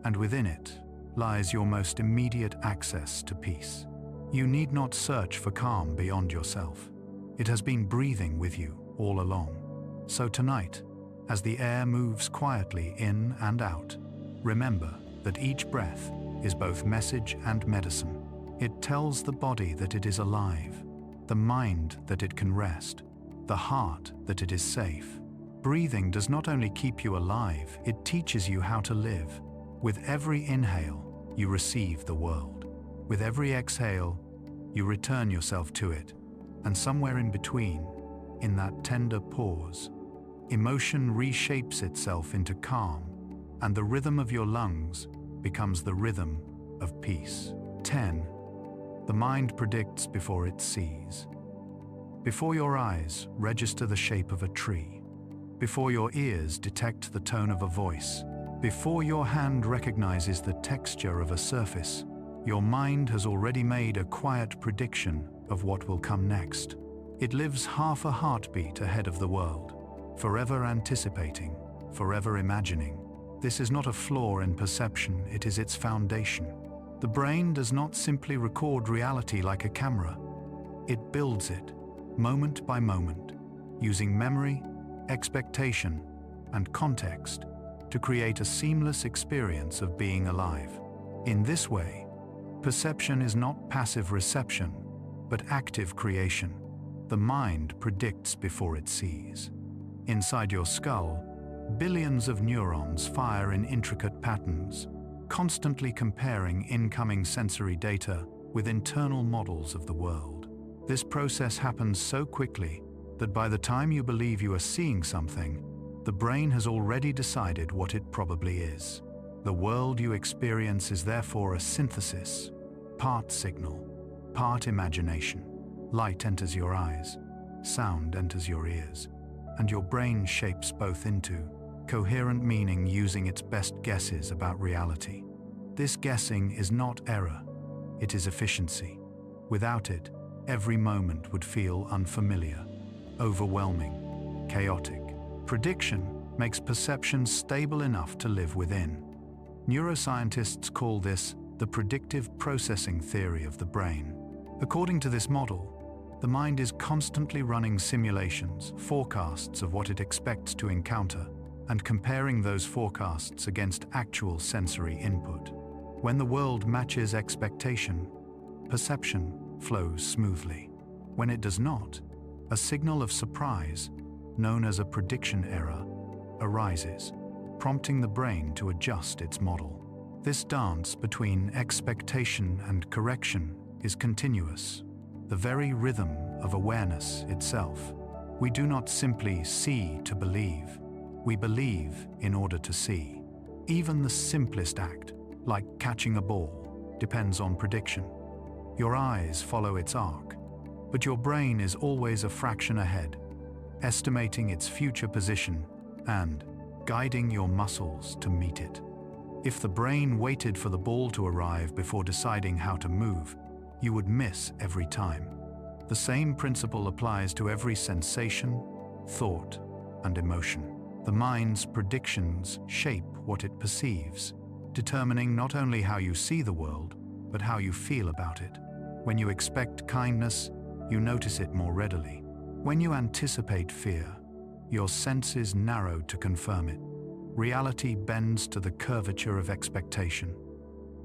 And within it lies your most immediate access to peace. You need not search for calm beyond yourself. It has been breathing with you all along. So tonight, as the air moves quietly in and out, remember that each breath is both message and medicine. It tells the body that it is alive, the mind that it can rest, the heart that it is safe. Breathing does not only keep you alive, it teaches you how to live. With every inhale, you receive the world. With every exhale, you return yourself to it. And somewhere in between, in that tender pause, emotion reshapes itself into calm, and the rhythm of your lungs becomes the rhythm of peace. 10. The mind predicts before it sees. Before your eyes register the shape of a tree, before your ears detect the tone of a voice, before your hand recognizes the texture of a surface, your mind has already made a quiet prediction of what will come next. It lives half a heartbeat ahead of the world, forever anticipating, forever imagining. This is not a flaw in perception, it is its foundation. The brain does not simply record reality like a camera. It builds it, moment by moment, using memory, expectation, and context to create a seamless experience of being alive. In this way, perception is not passive reception, but active creation. The mind predicts before it sees. Inside your skull, billions of neurons fire in intricate patterns, constantly comparing incoming sensory data with internal models of the world. This process happens so quickly that by the time you believe you are seeing something, the brain has already decided what it probably is. The world you experience is therefore a synthesis, part signal, part imagination. Light enters your eyes, sound enters your ears, and your brain shapes both into coherent meaning using its best guesses about reality. This guessing is not error, it is efficiency. Without it, every moment would feel unfamiliar, overwhelming, chaotic. Prediction makes perception stable enough to live within. Neuroscientists call this the predictive processing theory of the brain. According to this model, the mind is constantly running simulations, forecasts of what it expects to encounter, and comparing those forecasts against actual sensory input. When the world matches expectation, perception flows smoothly. When it does not, a signal of surprise, known as a prediction error, arises, prompting the brain to adjust its model. This dance between expectation and correction is continuous, the very rhythm of awareness itself. We do not simply see to believe, we believe in order to see. Even the simplest act, like catching a ball, depends on prediction. Your eyes follow its arc, but your brain is always a fraction ahead, estimating its future position and guiding your muscles to meet it. If the brain waited for the ball to arrive before deciding how to move, you would miss every time. The same principle applies to every sensation, thought, and emotion. The mind's predictions shape what it perceives, determining not only how you see the world, but how you feel about it. When you expect kindness, you notice it more readily. When you anticipate fear, your senses narrow to confirm it. Reality bends to the curvature of expectation.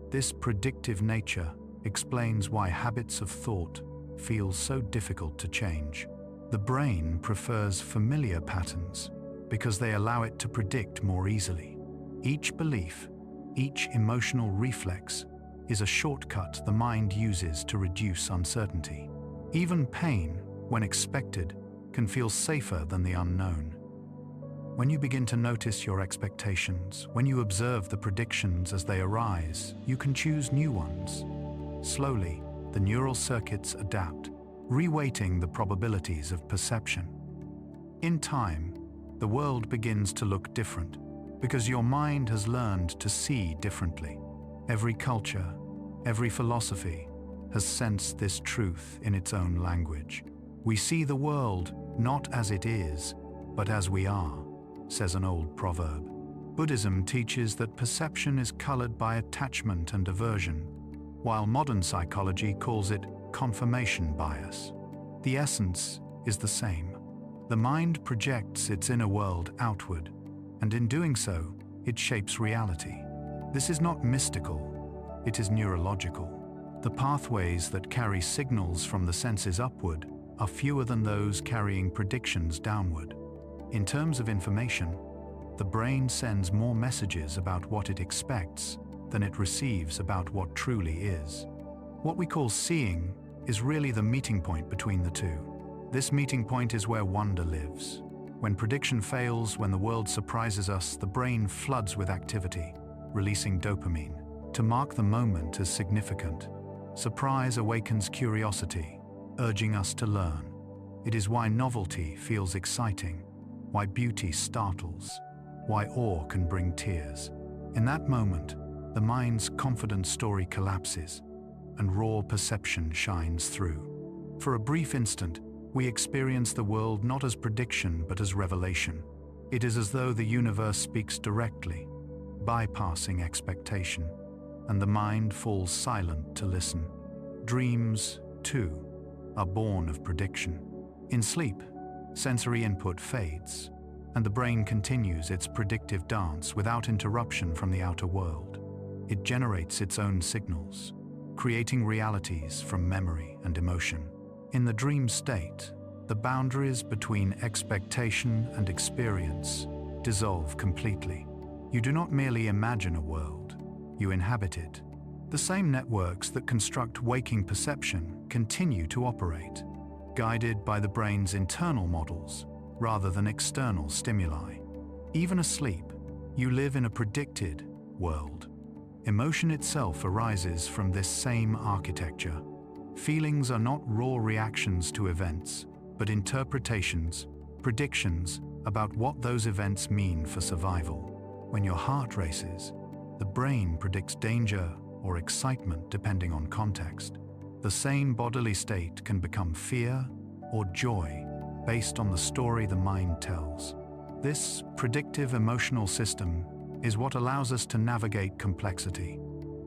This predictive nature explains why habits of thought feel so difficult to change. The brain prefers familiar patterns because they allow it to predict more easily. Each belief, each emotional reflex, is a shortcut the mind uses to reduce uncertainty. Even pain, when expected, can feel safer than the unknown. When you begin to notice your expectations, when you observe the predictions as they arise, you can choose new ones. Slowly, the neural circuits adapt, reweighting the probabilities of perception. In time, the world begins to look different, because your mind has learned to see differently. Every culture, every philosophy has sensed this truth in its own language. We see the world not as it is, but as we are, says an old proverb. Buddhism teaches that perception is colored by attachment and aversion, while modern psychology calls it confirmation bias. The essence is the same. The mind projects its inner world outward, and in doing so, it shapes reality. This is not mystical, it is neurological. The pathways that carry signals from the senses upward are fewer than those carrying predictions downward. In terms of information, the brain sends more messages about what it expects than it receives about what truly is. What we call seeing is really the meeting point between the two. This meeting point is where wonder lives. When prediction fails, when the world surprises us, the brain floods with activity, releasing dopamine, to mark the moment as significant. Surprise awakens curiosity, urging us to learn. It is why novelty feels exciting, why beauty startles, why awe can bring tears. In that moment, the mind's confident story collapses, and raw perception shines through. For a brief instant, we experience the world not as prediction but as revelation. It is as though the universe speaks directly, bypassing expectation, and the mind falls silent to listen. Dreams, too, are born of prediction. In sleep, sensory input fades, and the brain continues its predictive dance without interruption from the outer world. It generates its own signals, creating realities from memory and emotion. In the dream state, the boundaries between expectation and experience dissolve completely. You do not merely imagine a world, you inhabit it. The same networks that construct waking perception continue to operate, guided by the brain's internal models rather than external stimuli. Even asleep, you live in a predicted world. Emotion itself arises from this same architecture. Feelings are not raw reactions to events, but interpretations, predictions about what those events mean for survival. When your heart races, the brain predicts danger or excitement depending on context. The same bodily state can become fear or joy based on the story the mind tells. This predictive emotional system is what allows us to navigate complexity.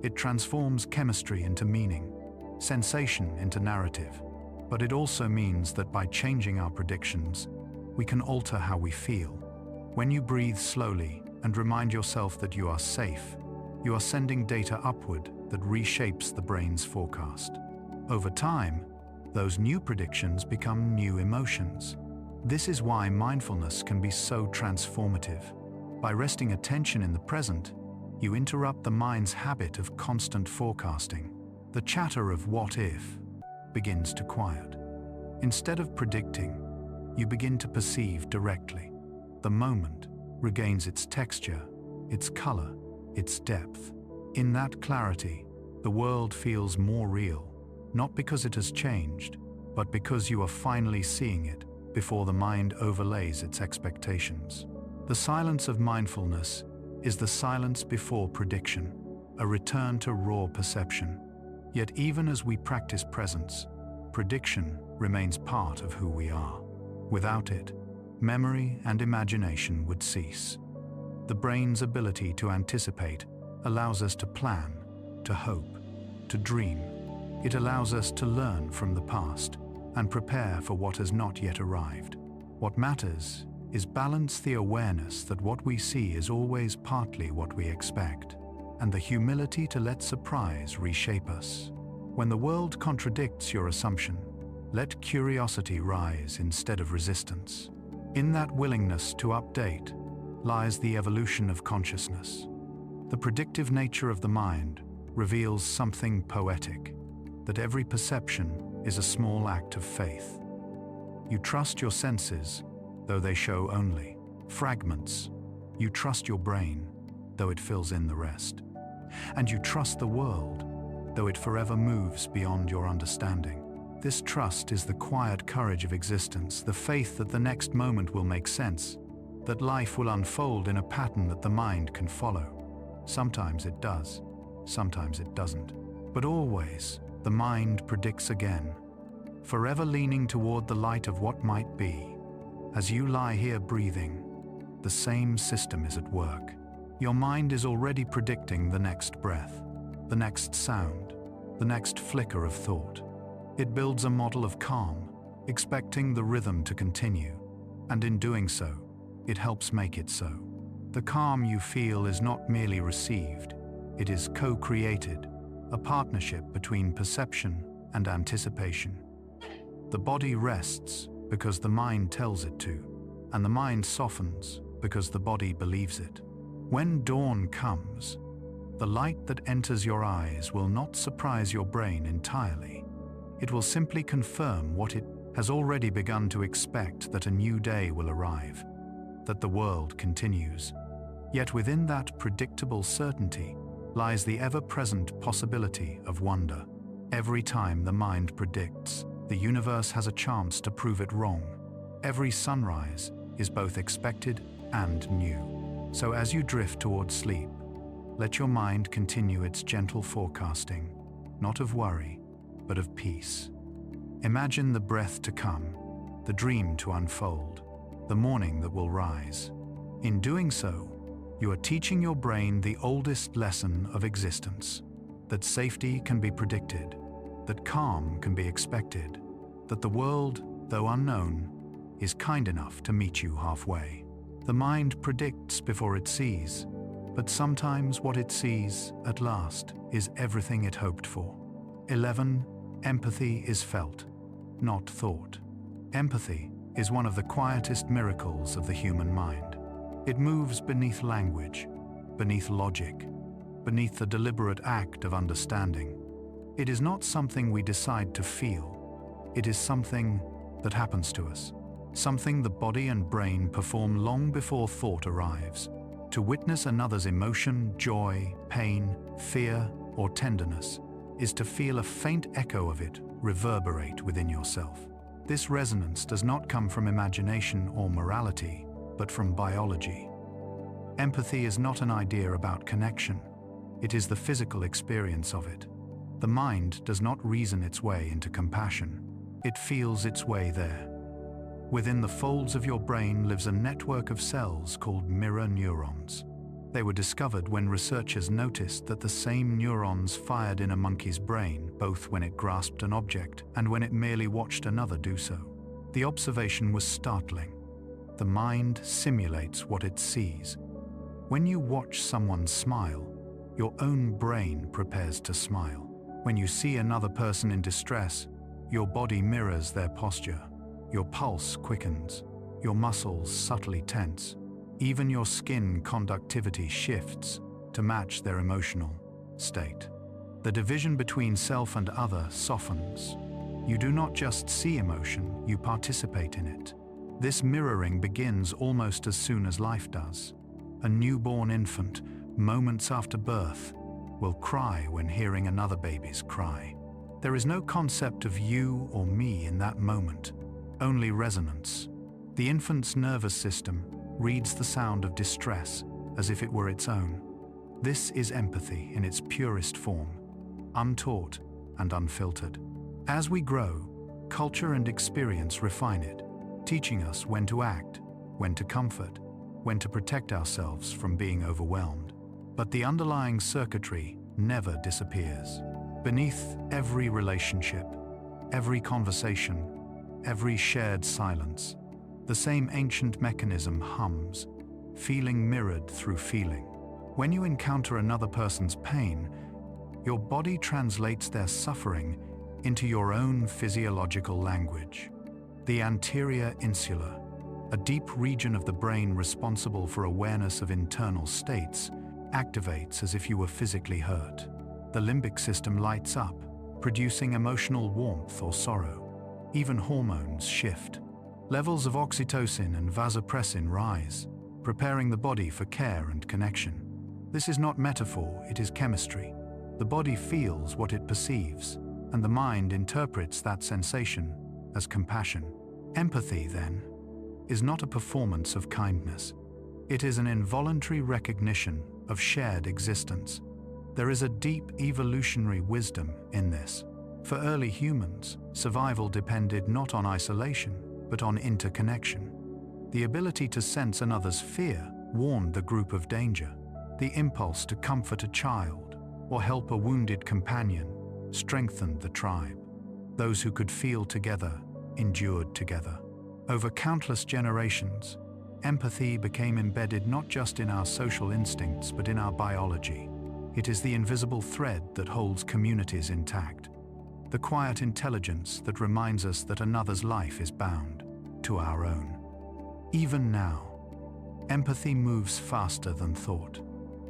It transforms chemistry into meaning, sensation into narrative, but it also means that by changing our predictions, we can alter how we feel. When you breathe slowly and remind yourself that you are safe, you are sending data upward that reshapes the brain's forecast. Over time, those new predictions become new emotions. This is why mindfulness can be so transformative. By resting attention in the present, you interrupt the mind's habit of constant forecasting. The chatter of what if begins to quiet. Instead of predicting, you begin to perceive directly. The moment regains its texture, its color, its depth. In that clarity, the world feels more real, not because it has changed, but because you are finally seeing it before the mind overlays its expectations. The silence of mindfulness is the silence before prediction, a return to raw perception. Yet even as we practice presence, prediction remains part of who we are. Without it, memory and imagination would cease. The brain's ability to anticipate allows us to plan, to hope, to dream. It allows us to learn from the past and prepare for what has not yet arrived. What matters is balance, the awareness that what we see is always partly what we expect, and the humility to let surprise reshape us. When the world contradicts your assumption, let curiosity rise instead of resistance. In that willingness to update lies the evolution of consciousness. The predictive nature of the mind reveals something poetic, that every perception is a small act of faith. You trust your senses, though they show only fragments. You trust your brain, though it fills in the rest. And you trust the world, though it forever moves beyond your understanding. This trust is the quiet courage of existence, the faith that the next moment will make sense, that life will unfold in a pattern that the mind can follow. Sometimes it does, sometimes it doesn't. But always, the mind predicts again, forever leaning toward the light of what might be. As you lie here breathing, the same system is at work. Your mind is already predicting the next breath, the next sound, the next flicker of thought. It builds a model of calm, expecting the rhythm to continue, and in doing so, it helps make it so. The calm you feel is not merely received, it is co-created, a partnership between perception and anticipation. The body rests because the mind tells it to, and the mind softens because the body believes it. When dawn comes, the light that enters your eyes will not surprise your brain entirely. It will simply confirm what it has already begun to expect, that a new day will arrive, that the world continues. Yet within that predictable certainty lies the ever-present possibility of wonder. Every time the mind predicts, the universe has a chance to prove it wrong. Every sunrise is both expected and new. So as you drift towards sleep, let your mind continue its gentle forecasting, not of worry, but of peace. Imagine the breath to come, the dream to unfold, the morning that will rise. In doing so, you are teaching your brain the oldest lesson of existence, that safety can be predicted, that calm can be expected, that the world, though unknown, is kind enough to meet you halfway. The mind predicts before it sees, but sometimes what it sees at last is everything it hoped for. 11. Empathy is felt, not thought. Empathy is one of the quietest miracles of the human mind. It moves beneath language, beneath logic, beneath the deliberate act of understanding. It is not something we decide to feel. It is something that happens to us, something the body and brain perform long before thought arrives. To witness another's emotion, joy, pain, fear, or tenderness is to feel a faint echo of it reverberate within yourself. This resonance does not come from imagination or morality, but from biology. Empathy is not an idea about connection. It is the physical experience of it. The mind does not reason its way into compassion. It feels its way there. Within the folds of your brain lives a network of cells called mirror neurons. They were discovered when researchers noticed that the same neurons fired in a monkey's brain, both when it grasped an object and when it merely watched another do so. The observation was startling. The mind simulates what it sees. When you watch someone smile, your own brain prepares to smile. When you see another person in distress, your body mirrors their posture. Your pulse quickens, your muscles subtly tense. Even your skin conductivity shifts to match their emotional state. The division between self and other softens. You do not just see emotion, you participate in it. This mirroring begins almost as soon as life does. A newborn infant, moments after birth, will cry when hearing another baby's cry. There is no concept of you or me in that moment, only resonance. The infant's nervous system reads the sound of distress as if it were its own. This is empathy in its purest form, untaught and unfiltered. As we grow, culture and experience refine it, teaching us when to act, when to comfort, when to protect ourselves from being overwhelmed. But the underlying circuitry never disappears. Beneath every relationship, every conversation, every shared silence, the same ancient mechanism hums, feeling mirrored through feeling. When you encounter another person's pain, your body translates their suffering into your own physiological language. The anterior insula, a deep region of the brain responsible for awareness of internal states, activates as if you were physically hurt. The limbic system lights up, producing emotional warmth or sorrow. Even hormones shift. Levels of oxytocin and vasopressin rise, preparing the body for care and connection. This is not metaphor, it is chemistry. The body feels what it perceives, and the mind interprets that sensation as compassion. Empathy, then, is not a performance of kindness. It is an involuntary recognition of shared existence. There is a deep evolutionary wisdom in this. For early humans, survival depended not on isolation, but on interconnection. The ability to sense another's fear warned the group of danger. The impulse to comfort a child or help a wounded companion strengthened the tribe. Those who could feel together endured together. Over countless generations, empathy became embedded not just in our social instincts but in our biology. It is the invisible thread that holds communities intact. The quiet intelligence that reminds us that another's life is bound to our own. Even now, empathy moves faster than thought.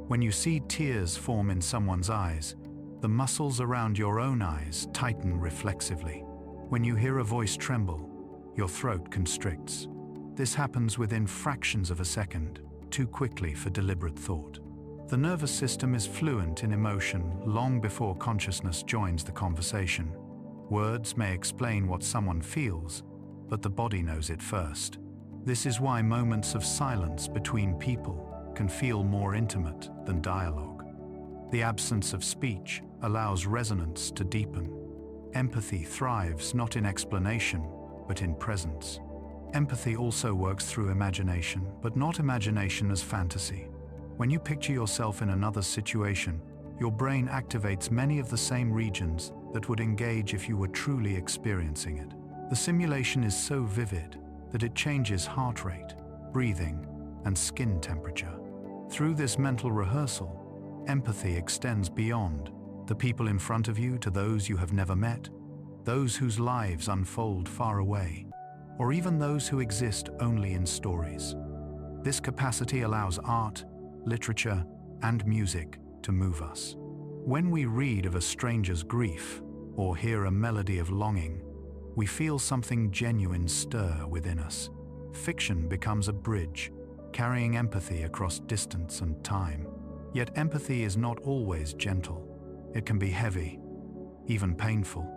When you see tears form in someone's eyes, the muscles around your own eyes tighten reflexively. When you hear a voice tremble, your throat constricts. This happens within fractions of a second, too quickly for deliberate thought. The nervous system is fluent in emotion long before consciousness joins the conversation. Words may explain what someone feels, but the body knows it first. This is why moments of silence between people can feel more intimate than dialogue. The absence of speech allows resonance to deepen. Empathy thrives not in explanation, but in presence. Empathy also works through imagination, but not imagination as fantasy. When you picture yourself in another's situation, your brain activates many of the same regions that would engage if you were truly experiencing it. The simulation is so vivid that it changes heart rate, breathing, and skin temperature. Through this mental rehearsal, empathy extends beyond the people in front of you to those you have never met, those whose lives unfold far away, or even those who exist only in stories. This capacity allows art, literature, and music to move us. When we read of a stranger's grief or hear a melody of longing, we feel something genuine stir within us. Fiction becomes a bridge, carrying empathy across distance and time. Yet empathy is not always gentle. It can be heavy, even painful.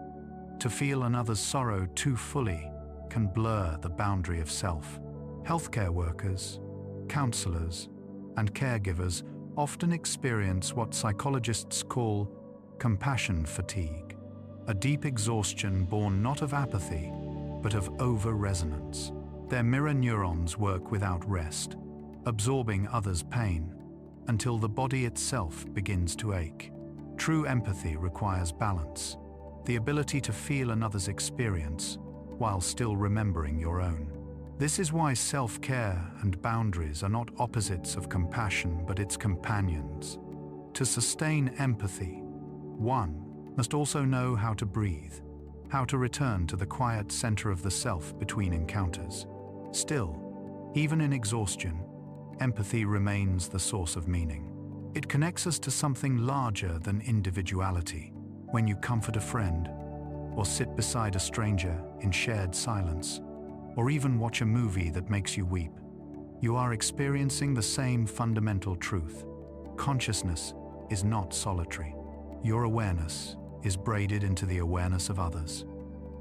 To feel another's sorrow too fully can blur the boundary of self. Healthcare workers, counselors, and caregivers often experience what psychologists call compassion fatigue, a deep exhaustion born not of apathy, but of over-resonance. Their mirror neurons work without rest, absorbing others' pain, until the body itself begins to ache. True empathy requires balance, the ability to feel another's experience while still remembering your own. This is why self-care and boundaries are not opposites of compassion, but its companions. To sustain empathy, one must also know how to breathe, how to return to the quiet center of the self between encounters. Still, even in exhaustion, empathy remains the source of meaning. It connects us to something larger than individuality. When you comfort a friend, or sit beside a stranger in shared silence, or even watch a movie that makes you weep, you are experiencing the same fundamental truth. Consciousness is not solitary. Your awareness is braided into the awareness of others,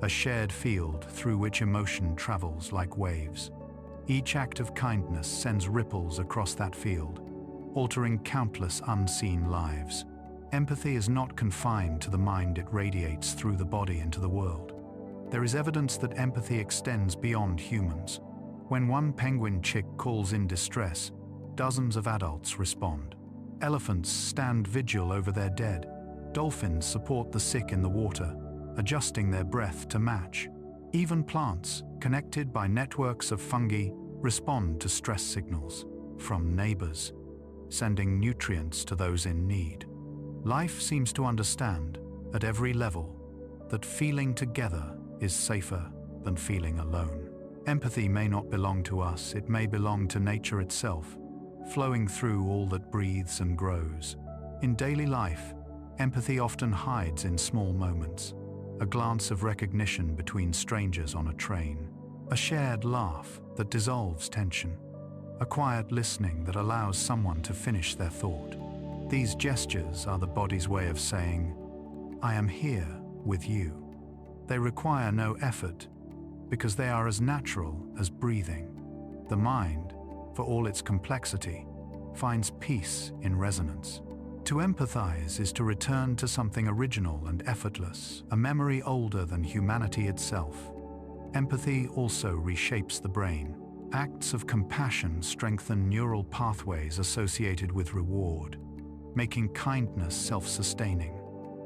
a shared field through which emotion travels like waves. Each act of kindness sends ripples across that field, altering countless unseen lives. Empathy is not confined to the mind, it radiates through the body into the world. There is evidence that empathy extends beyond humans. When one penguin chick calls in distress, dozens of adults respond. Elephants stand vigil over their dead. Dolphins support the sick in the water, adjusting their breath to match. Even plants, connected by networks of fungi, respond to stress signals from neighbors, sending nutrients to those in need. Life seems to understand, at every level, that feeling together is safer than feeling alone. Empathy may not belong to us, it may belong to nature itself, flowing through all that breathes and grows. In daily life, empathy often hides in small moments. A glance of recognition between strangers on a train, a shared laugh that dissolves tension, a quiet listening that allows someone to finish their thought. These gestures are the body's way of saying, "I am here with you." They require no effort because they are as natural as breathing. The mind, for all its complexity, finds peace in resonance. To empathize is to return to something original and effortless, a memory older than humanity itself. Empathy also reshapes the brain. Acts of compassion strengthen neural pathways associated with reward, making kindness self-sustaining.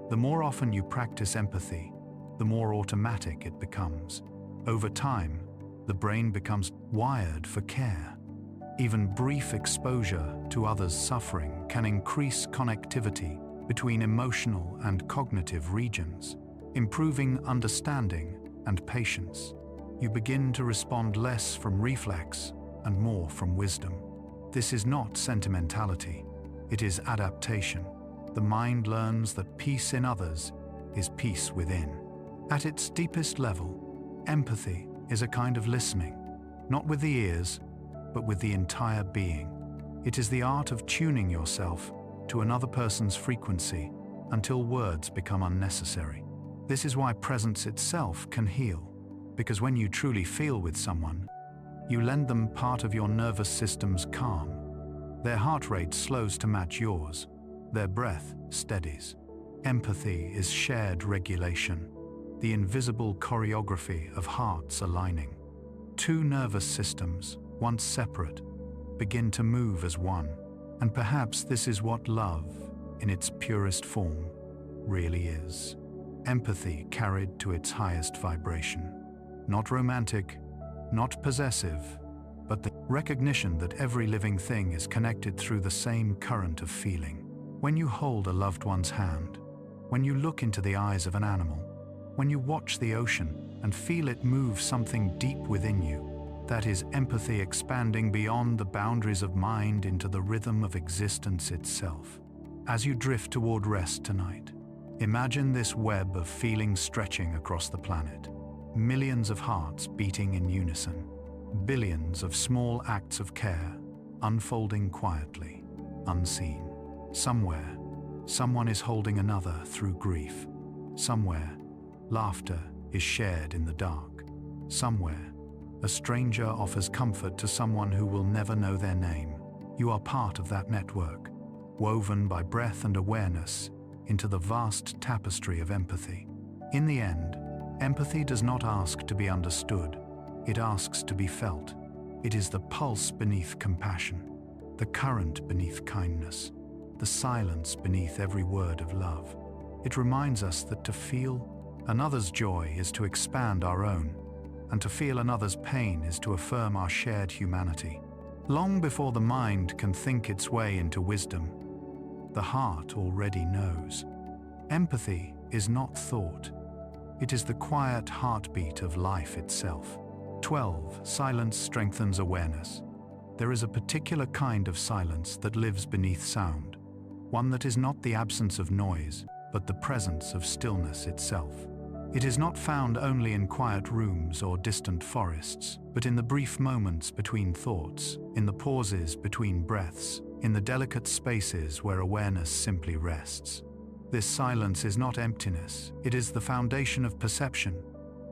The more often you practice empathy, the more automatic it becomes. Over time, the brain becomes wired for care. Even brief exposure to others' suffering can increase connectivity between emotional and cognitive regions, improving understanding and patience. You begin to respond less from reflex and more from wisdom. This is not sentimentality, it is adaptation. The mind learns that peace in others is peace within. At its deepest level, empathy is a kind of listening, not with the ears, but with the entire being. It is the art of tuning yourself to another person's frequency until words become unnecessary. This is why presence itself can heal, because when you truly feel with someone, you lend them part of your nervous system's calm. Their heart rate slows to match yours, their breath steadies. Empathy is shared regulation, the invisible choreography of hearts aligning. Two nervous systems, once separate, begin to move as one. And perhaps this is what love, in its purest form, really is. Empathy carried to its highest vibration. Not romantic, not possessive, but the recognition that every living thing is connected through the same current of feeling. When you hold a loved one's hand, when you look into the eyes of an animal, when you watch the ocean and feel it move something deep within you, that is empathy expanding beyond the boundaries of mind into the rhythm of existence itself. As you drift toward rest tonight, imagine this web of feeling stretching across the planet. Millions of hearts beating in unison. Billions of small acts of care unfolding quietly, unseen. Somewhere, someone is holding another through grief. Somewhere, laughter is shared in the dark. Somewhere, a stranger offers comfort to someone who will never know their name. You are part of that network, woven by breath and awareness into the vast tapestry of empathy. In the end, empathy does not ask to be understood, it asks to be felt. It is the pulse beneath compassion, the current beneath kindness, the silence beneath every word of love. It reminds us that to feel another's joy is to expand our own, and to feel another's pain is to affirm our shared humanity. Long before the mind can think its way into wisdom, the heart already knows. Empathy is not thought. It is the quiet heartbeat of life itself. 12. Silence strengthens awareness. There is a particular kind of silence that lives beneath sound, one that is not the absence of noise, but the presence of stillness itself. It is not found only in quiet rooms or distant forests, but in the brief moments between thoughts, in the pauses between breaths, in the delicate spaces where awareness simply rests. This silence is not emptiness, it is the foundation of perception,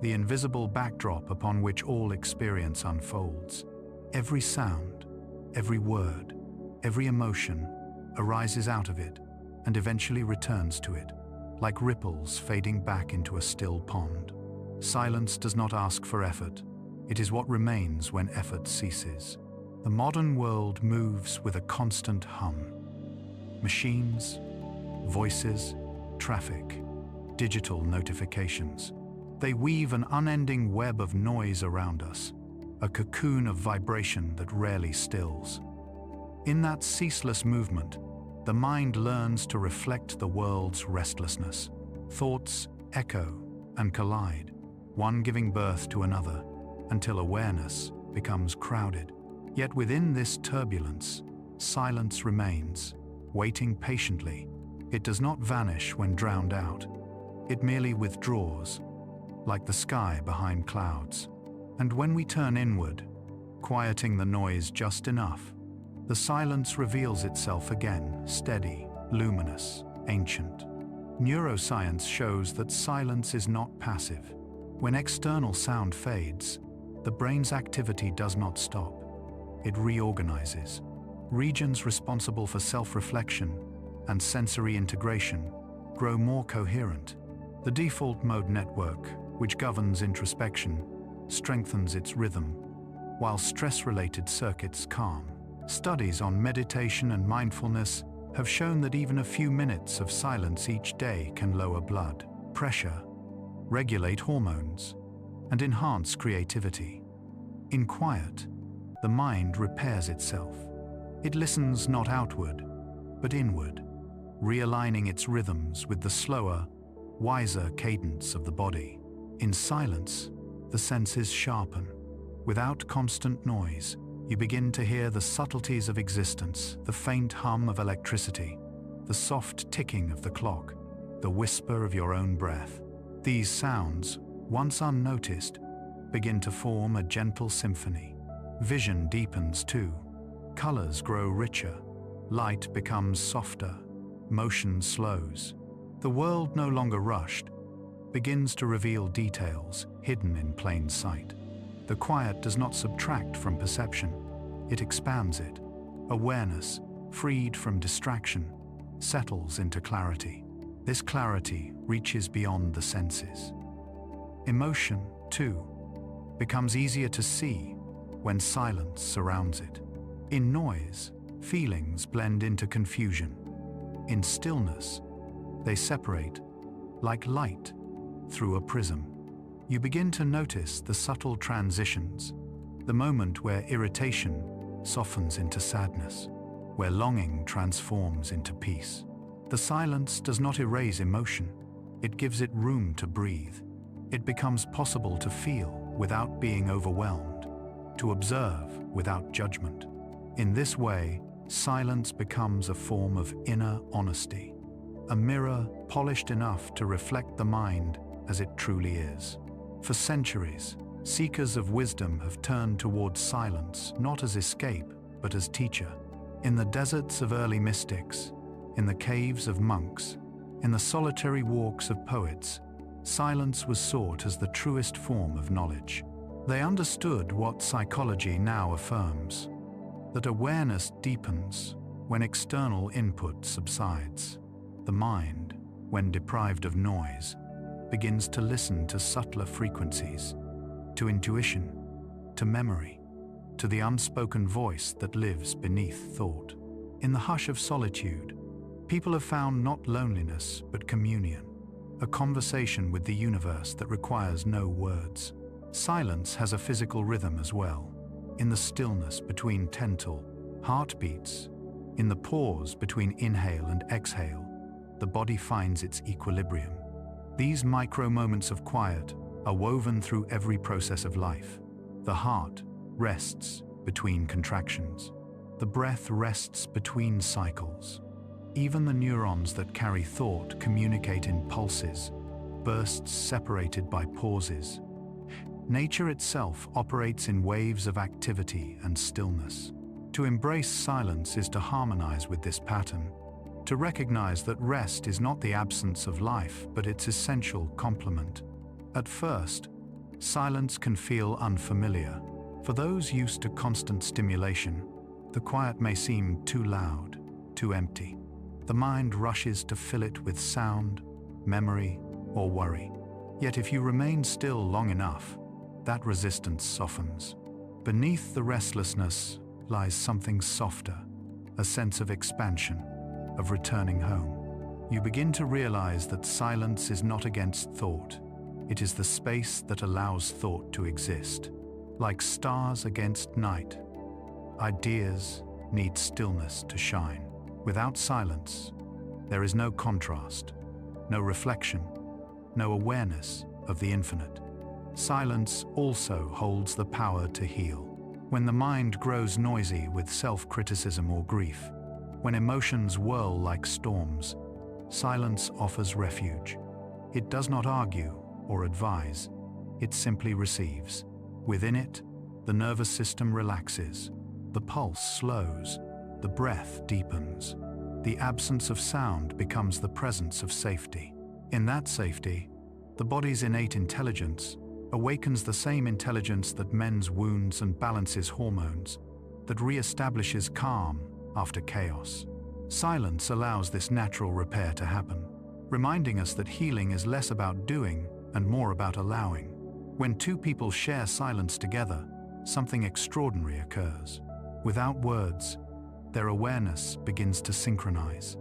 the invisible backdrop upon which all experience unfolds. Every sound, every word, every emotion arises out of it and eventually returns to it, like ripples fading back into a still pond. Silence does not ask for effort. It is what remains when effort ceases. The modern world moves with a constant hum. Machines, voices, traffic, digital notifications. They weave an unending web of noise around us, a cocoon of vibration that rarely stills. In that ceaseless movement, the mind learns to reflect the world's restlessness. Thoughts echo and collide, one giving birth to another, until awareness becomes crowded. Yet within this turbulence, silence remains, waiting patiently. It does not vanish when drowned out. It merely withdraws, like the sky behind clouds. And when we turn inward, quieting the noise just enough, the silence reveals itself again, steady, luminous, ancient. Neuroscience shows that silence is not passive. When external sound fades, the brain's activity does not stop. it reorganizes. Regions responsible for self-reflection and sensory integration grow more coherent. The default mode network, which governs introspection, strengthens its rhythm, while stress-related circuits calm. Studies on meditation and mindfulness have shown that even a few minutes of silence each day can lower blood pressure, regulate hormones, and enhance creativity. In quiet, the mind repairs itself. It listens not outward, but inward, realigning its rhythms with the slower, wiser cadence of the body. In silence, the senses sharpen. Without constant noise, you begin to hear the subtleties of existence, the faint hum of electricity, the soft ticking of the clock, the whisper of your own breath. These sounds, once unnoticed, begin to form a gentle symphony. Vision deepens too. Colors grow richer. Light becomes softer. Motion slows. The world, no longer rushed, begins to reveal details hidden in plain sight. The quiet does not subtract from perception. It expands it. Awareness, freed from distraction, settles into clarity. This clarity reaches beyond the senses. Emotion, too, becomes easier to see when silence surrounds it. In noise, feelings blend into confusion. In stillness, they separate like light through a prism. You begin to notice the subtle transitions, the moment where irritation softens into sadness, where longing transforms into peace. The silence does not erase emotion, it gives it room to breathe. It becomes possible to feel without being overwhelmed, to observe without judgment. In this way, silence becomes a form of inner honesty, a mirror polished enough to reflect the mind as it truly is. For centuries, seekers of wisdom have turned towards silence not as escape, but as teacher. In the deserts of early mystics, in the caves of monks, in the solitary walks of poets, silence was sought as the truest form of knowledge. They understood what psychology now affirms, that awareness deepens when external input subsides. The mind, when deprived of noise, begins to listen to subtler frequencies, to intuition, to memory, to the unspoken voice that lives beneath thought. In the hush of solitude, people have found not loneliness but communion, a conversation with the universe that requires no words. Silence has a physical rhythm as well. In the stillness between tensile heartbeats, in the pause between inhale and exhale, the body finds its equilibrium. These micro moments of quiet are woven through every process of life. The heart rests between contractions. The breath rests between cycles. Even the neurons that carry thought communicate in pulses, bursts separated by pauses. Nature itself operates in waves of activity and stillness. To embrace silence is to harmonize with this pattern, to recognize that rest is not the absence of life, but its essential complement. At first, silence can feel unfamiliar. For those used to constant stimulation, the quiet may seem too loud, too empty. The mind rushes to fill it with sound, memory, or worry. Yet if you remain still long enough, that resistance softens. Beneath the restlessness lies something softer, a sense of expansion, of returning home. You begin to realize that silence is not against thought. It is the space that allows thought to exist. Like stars against night, ideas need stillness to shine. Without silence, there is no contrast, no reflection, no awareness of the infinite. Silence also holds the power to heal. When the mind grows noisy with self-criticism or grief, when emotions whirl like storms, silence offers refuge. It does not argue or advise, it simply receives. Within it, the nervous system relaxes, the pulse slows, the breath deepens. The absence of sound becomes the presence of safety. In that safety, the body's innate intelligence awakens the same intelligence that mends wounds and balances hormones. that re-establishes calm after chaos. Silence allows this natural repair to happen, reminding us that healing is less about doing and more about allowing. When two people share silence together, something extraordinary occurs. Without words, their awareness begins to synchronize.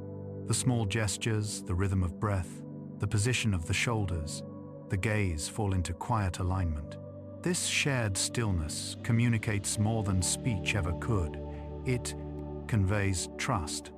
The small gestures, the rhythm of breath, the position of the shoulders, the gaze fall into quiet alignment. This shared stillness communicates more than speech ever could. It conveys trust.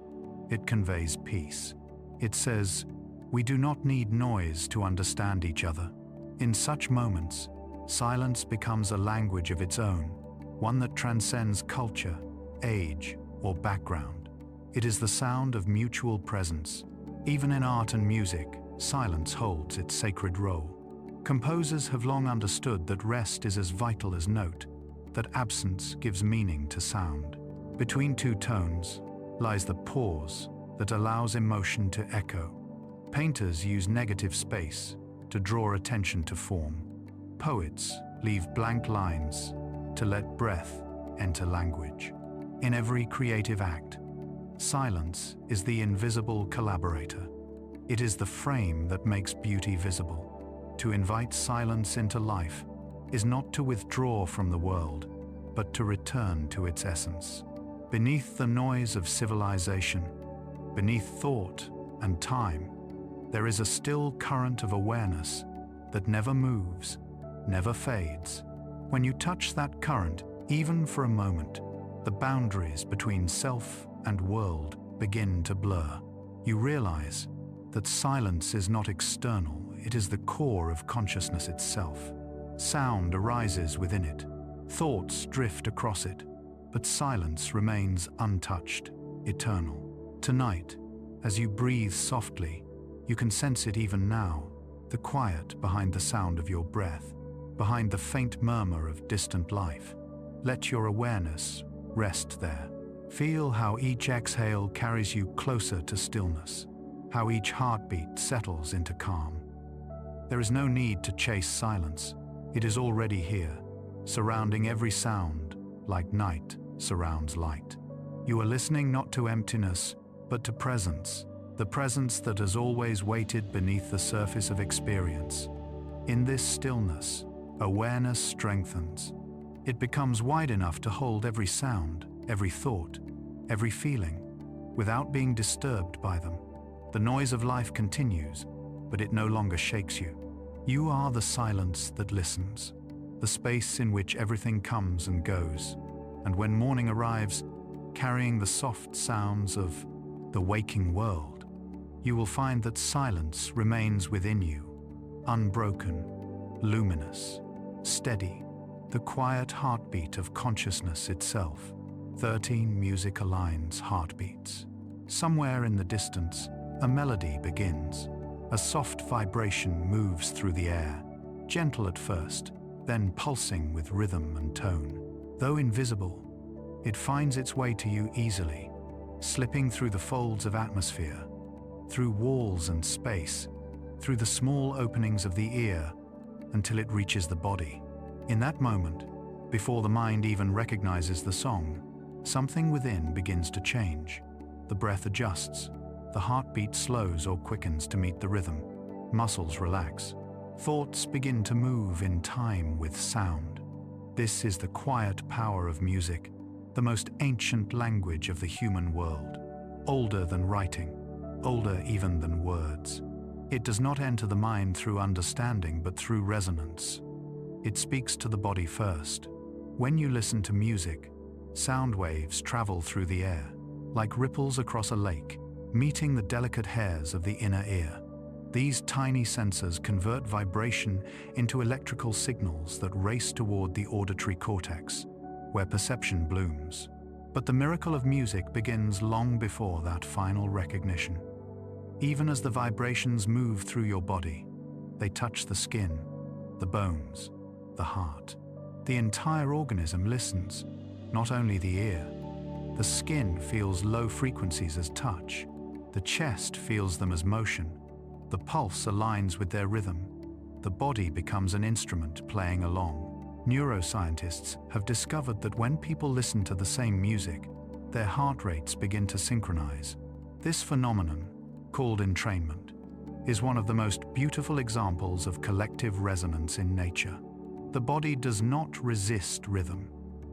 It conveys peace. It says, we do not need noise to understand each other. In such moments, silence becomes a language of its own, one that transcends culture, age, or background. It is the sound of mutual presence. Even in art and music, silence holds its sacred role. Composers have long understood that rest is as vital as note, that absence gives meaning to sound. Between two tones lies the pause that allows emotion to echo. Painters use negative space to draw attention to form. Poets leave blank lines to let breath enter language. In every creative act, silence is the invisible collaborator. It is the frame that makes beauty visible. To invite silence into life is not to withdraw from the world, but to return to its essence. Beneath the noise of civilization, beneath thought and time, there is a still current of awareness that never moves, never fades. When you touch that current, even for a moment, the boundaries between self and world begin to blur. You realize that silence is not external, it is the core of consciousness itself. Sound arises within it, thoughts drift across it, but silence remains untouched, eternal. Tonight, as you breathe softly, you can sense it even now, the quiet behind the sound of your breath, behind the faint murmur of distant life. Let your awareness rest there. Feel how each exhale carries you closer to stillness, how each heartbeat settles into calm. There is no need to chase silence. It is already here, surrounding every sound, like night surrounds light. You are listening not to emptiness, but to presence, the presence that has always waited beneath the surface of experience. In this stillness, awareness strengthens. It becomes wide enough to hold every sound, every thought, every feeling, without being disturbed by them. The noise of life continues, but it no longer shakes you. You are the silence that listens, the space in which everything comes and goes. And when morning arrives, carrying the soft sounds of the waking world, you will find that silence remains within you, unbroken, luminous, steady, the quiet heartbeat of consciousness itself. 13 music aligns heartbeats. Somewhere in the distance, a melody begins. A soft vibration moves through the air, gentle at first, then pulsing with rhythm and tone. Though invisible, it finds its way to you easily, slipping through the folds of atmosphere, through walls and space, through the small openings of the ear, until it reaches the body. In that moment, before the mind even recognizes the song, something within begins to change. The breath adjusts, the heartbeat slows or quickens to meet the rhythm, muscles relax, thoughts begin to move in time with sound. This is the quiet power of music, the most ancient language of the human world, older than writing, older even than words. It does not enter the mind through understanding but through resonance. It speaks to the body first. When you listen to music, sound waves travel through the air, like ripples across a lake, meeting the delicate hairs of the inner ear. These tiny sensors convert vibration into electrical signals that race toward the auditory cortex, where perception blooms. But the miracle of music begins long before that final recognition. Even as the vibrations move through your body, they touch the skin, the bones, the heart. The entire organism listens, not only the ear. The skin feels low frequencies as touch. The chest feels them as motion. The pulse aligns with their rhythm. The body becomes an instrument playing along. Neuroscientists have discovered that when people listen to the same music, their heart rates begin to synchronize. This phenomenon, called entrainment, is one of the most beautiful examples of collective resonance in nature. The body does not resist rhythm,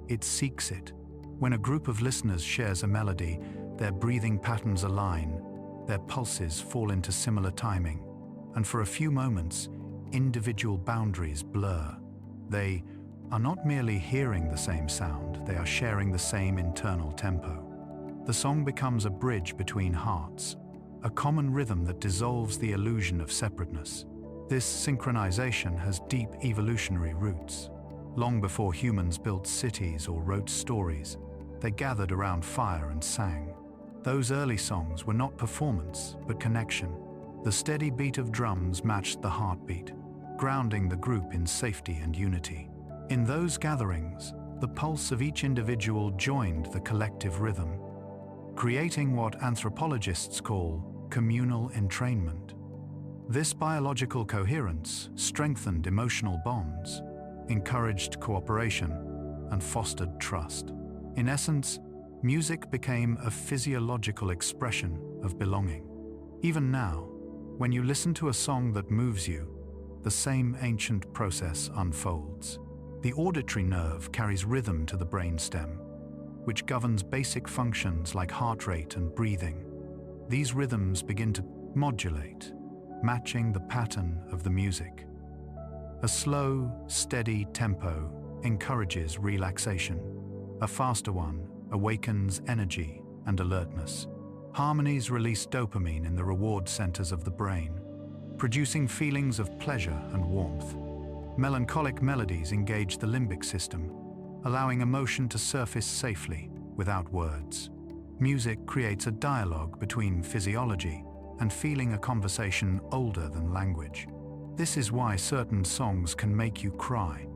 it seeks it. When a group of listeners shares a melody, their breathing patterns align, their pulses fall into similar timing, and for a few moments, individual boundaries blur. They are not merely hearing the same sound, they are sharing the same internal tempo. The song becomes a bridge between hearts, a common rhythm that dissolves the illusion of separateness. This synchronization has deep evolutionary roots. Long before humans built cities or wrote stories, they gathered around fire and sang. Those early songs were not performance, but connection. The steady beat of drums matched the heartbeat, grounding the group in safety and unity. In those gatherings, the pulse of each individual joined the collective rhythm, creating what anthropologists call communal entrainment. This biological coherence strengthened emotional bonds, encouraged cooperation, and fostered trust. In essence, music became a physiological expression of belonging. Even now, when you listen to a song that moves you, the same ancient process unfolds. The auditory nerve carries rhythm to the brainstem, which governs basic functions like heart rate and breathing. These rhythms begin to modulate, matching the pattern of the music. A slow, steady tempo encourages relaxation. A faster one awakens energy and alertness. Harmonies release dopamine in the reward centers of the brain, producing feelings of pleasure and warmth. Melancholic melodies engage the limbic system, allowing emotion to surface safely without words. Music creates a dialogue between physiology and feeling, a conversation older than language. This is why certain songs can make you cry,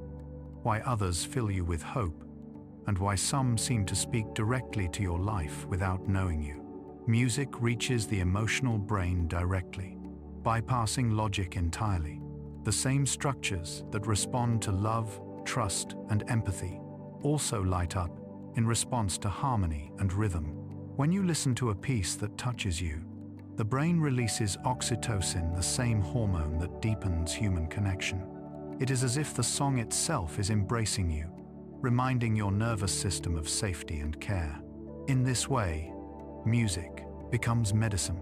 why others fill you with hope, and why some seem to speak directly to your life without knowing you. Music reaches the emotional brain directly, bypassing logic entirely. The same structures that respond to love, trust, and empathy also light up in response to harmony and rhythm. When you listen to a piece that touches you, the brain releases oxytocin, the same hormone that deepens human connection. It is as if the song itself is embracing you, reminding your nervous system of safety and care. In this way, music becomes medicine,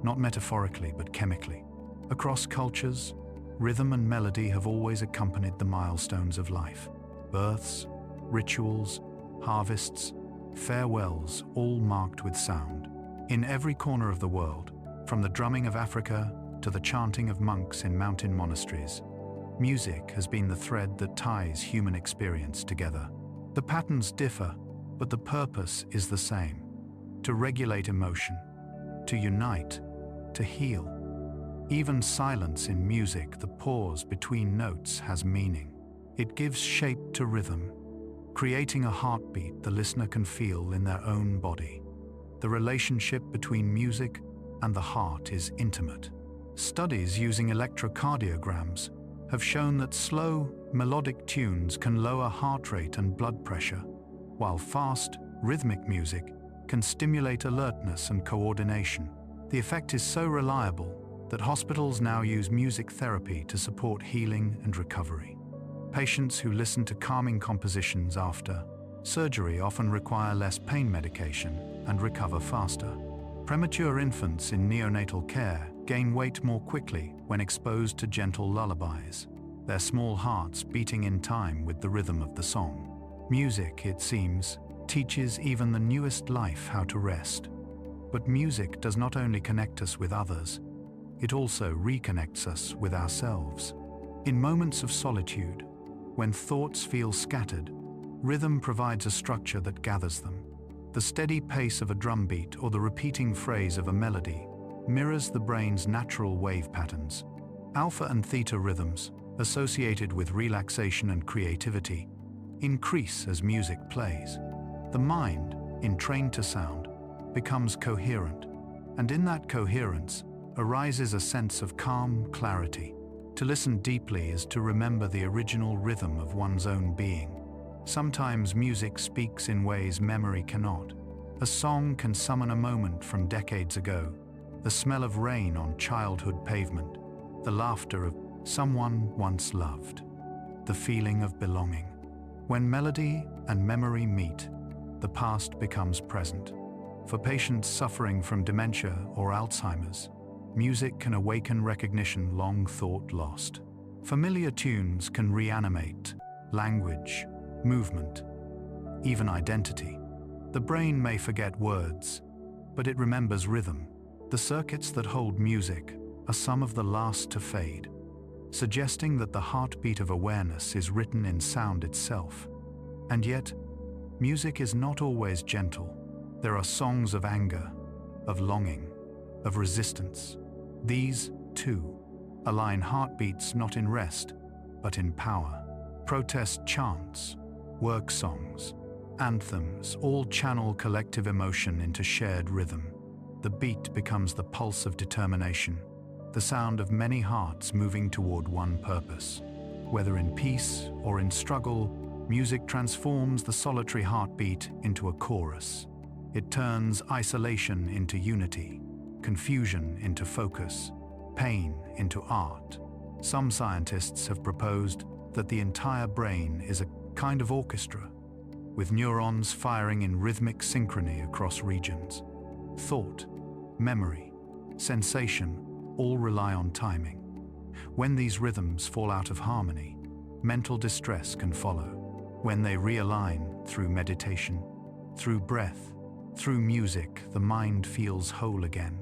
not metaphorically but chemically. Across cultures, rhythm and melody have always accompanied the milestones of life. Births, rituals, harvests, farewells, all marked with sound. In every corner of the world, from the drumming of Africa to the chanting of monks in mountain monasteries, music has been the thread that ties human experience together. The patterns differ, but the purpose is the same: to regulate emotion, to unite, to heal. Even silence in music, the pause between notes, has meaning. It gives shape to rhythm, creating a heartbeat the listener can feel in their own body. The relationship between music and the heart is intimate. Studies using electrocardiograms have shown that slow, melodic tunes can lower heart rate and blood pressure, while fast, rhythmic music can stimulate alertness and coordination. The effect is so reliable that hospitals now use music therapy to support healing and recovery. Patients who listen to calming compositions after surgery often require less pain medication and recover faster. Premature infants in neonatal care gain weight more quickly when exposed to gentle lullabies, their small hearts beating in time with the rhythm of the song. Music, it seems, teaches even the newest life how to rest. But music does not only connect us with others, it also reconnects us with ourselves. In moments of solitude, when thoughts feel scattered, rhythm provides a structure that gathers them. The steady pace of a drum beat or the repeating phrase of a melody mirrors the brain's natural wave patterns. Alpha and theta rhythms, associated with relaxation and creativity, increase as music plays. The mind, entrained to sound, becomes coherent, and in that coherence arises a sense of calm clarity. To listen deeply is to remember the original rhythm of one's own being. Sometimes music speaks in ways memory cannot. A song can summon a moment from decades ago, the smell of rain on childhood pavement, the laughter of someone once loved, the feeling of belonging. When melody and memory meet, the past becomes present. For patients suffering from dementia or Alzheimer's, music can awaken recognition long thought lost. Familiar tunes can reanimate language, movement, even identity. The brain may forget words, but it remembers rhythm. The circuits that hold music are some of the last to fade, suggesting that the heartbeat of awareness is written in sound itself. And yet, music is not always gentle. There are songs of anger, of longing, of resistance. These, too, align heartbeats not in rest, but in power. Protest chants, work songs, anthems all channel collective emotion into shared rhythm. The beat becomes the pulse of determination, the sound of many hearts moving toward one purpose. Whether in peace or in struggle, music transforms the solitary heartbeat into a chorus. It turns isolation into unity, confusion into focus, pain into art. Some scientists have proposed that the entire brain is a kind of orchestra, with neurons firing in rhythmic synchrony across regions. Thought, memory, sensation all rely on timing. When these rhythms fall out of harmony, mental distress can follow. When they realign through meditation, through breath, through music, the mind feels whole again.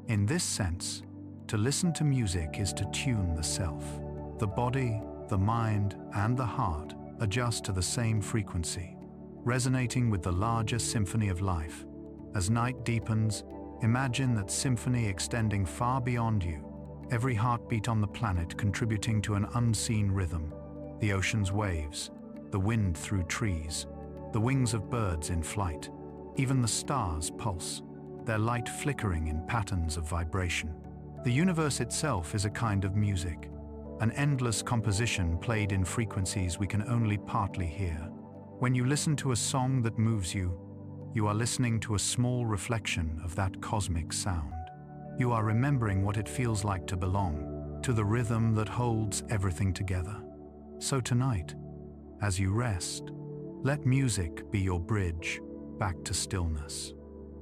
In this sense, to listen to music is to tune the self. The body, the mind, and the heart adjust to the same frequency, resonating with the larger symphony of life. As night deepens, imagine that symphony extending far beyond you, every heartbeat on the planet contributing to an unseen rhythm. The ocean's waves, the wind through trees, the wings of birds in flight, even the stars pulse, their light flickering in patterns of vibration. The universe itself is a kind of music, an endless composition played in frequencies we can only partly hear. When you listen to a song that moves you, you are listening to a small reflection of that cosmic sound. You are remembering what it feels like to belong to the rhythm that holds everything together. So tonight, as you rest, let music be your bridge back to stillness.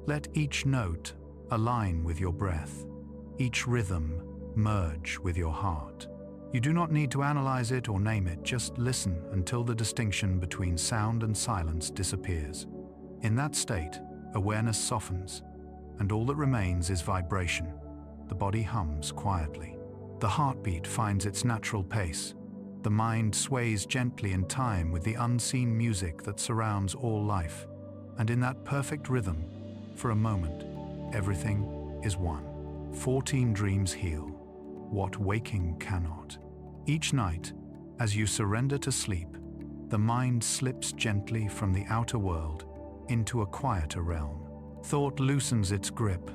Let each note align with your breath, each rhythm merge with your heart. You do not need to analyze it or name it, just listen until the distinction between sound and silence disappears. In that state, awareness softens, and all that remains is vibration. The body hums quietly. The heartbeat finds its natural pace. The mind sways gently in time with the unseen music that surrounds all life. And in that perfect rhythm, for a moment, everything is one. 14 dreams heal what waking cannot. Each night, as you surrender to sleep, the mind slips gently from the outer world into a quieter realm. Thought loosens its grip,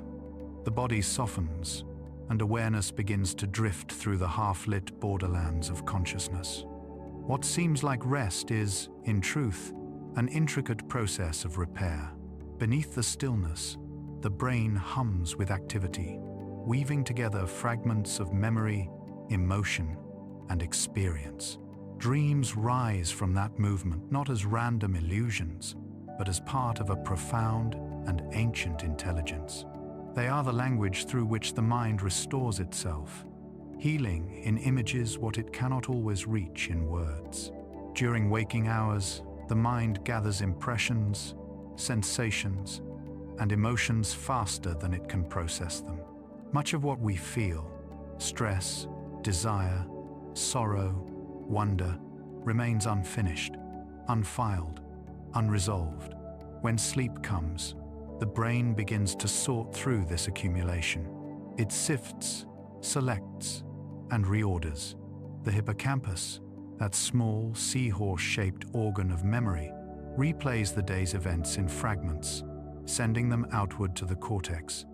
the body softens, and awareness begins to drift through the half-lit borderlands of consciousness. What seems like rest is, in truth, an intricate process of repair. Beneath the stillness, the brain hums with activity, weaving together fragments of memory, emotion, and experience. Dreams rise from that movement not as random illusions, but as part of a profound and ancient intelligence. They are the language through which the mind restores itself, healing in images what it cannot always reach in words. During waking hours, the mind gathers impressions, sensations, and emotions faster than it can process them. Much of what we feel, stress, desire, sorrow, wonder, remains unfinished, unfiled, unresolved. When sleep comes, the brain begins to sort through this accumulation. It sifts, selects, and reorders. The hippocampus, that small, seahorse-shaped organ of memory, replays the day's events in fragments, sending them outward to the cortex,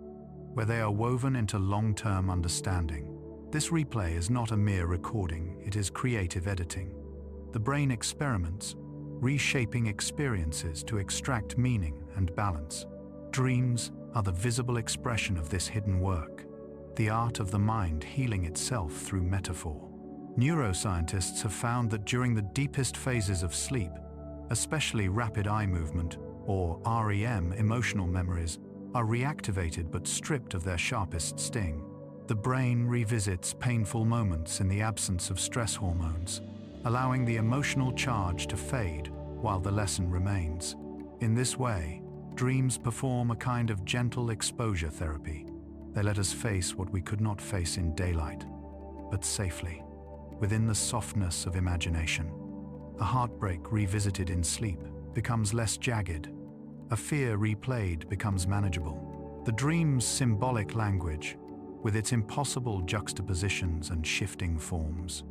where they are woven into long-term understanding. This replay is not a mere recording, it is creative editing. The brain experiments, reshaping experiences to extract meaning and balance. Dreams are the visible expression of this hidden work, the art of the mind healing itself through metaphor. Neuroscientists have found that during the deepest phases of sleep, especially rapid eye movement, or REM, emotional memories, are reactivated but stripped of their sharpest sting. The brain revisits painful moments in the absence of stress hormones, allowing the emotional charge to fade while the lesson remains. In this way, dreams perform a kind of gentle exposure therapy. They let us face what we could not face in daylight, but safely, within the softness of imagination. A heartbreak revisited in sleep becomes less jagged. A fear replayed becomes manageable. The dream's symbolic language, with its impossible juxtapositions and shifting forms,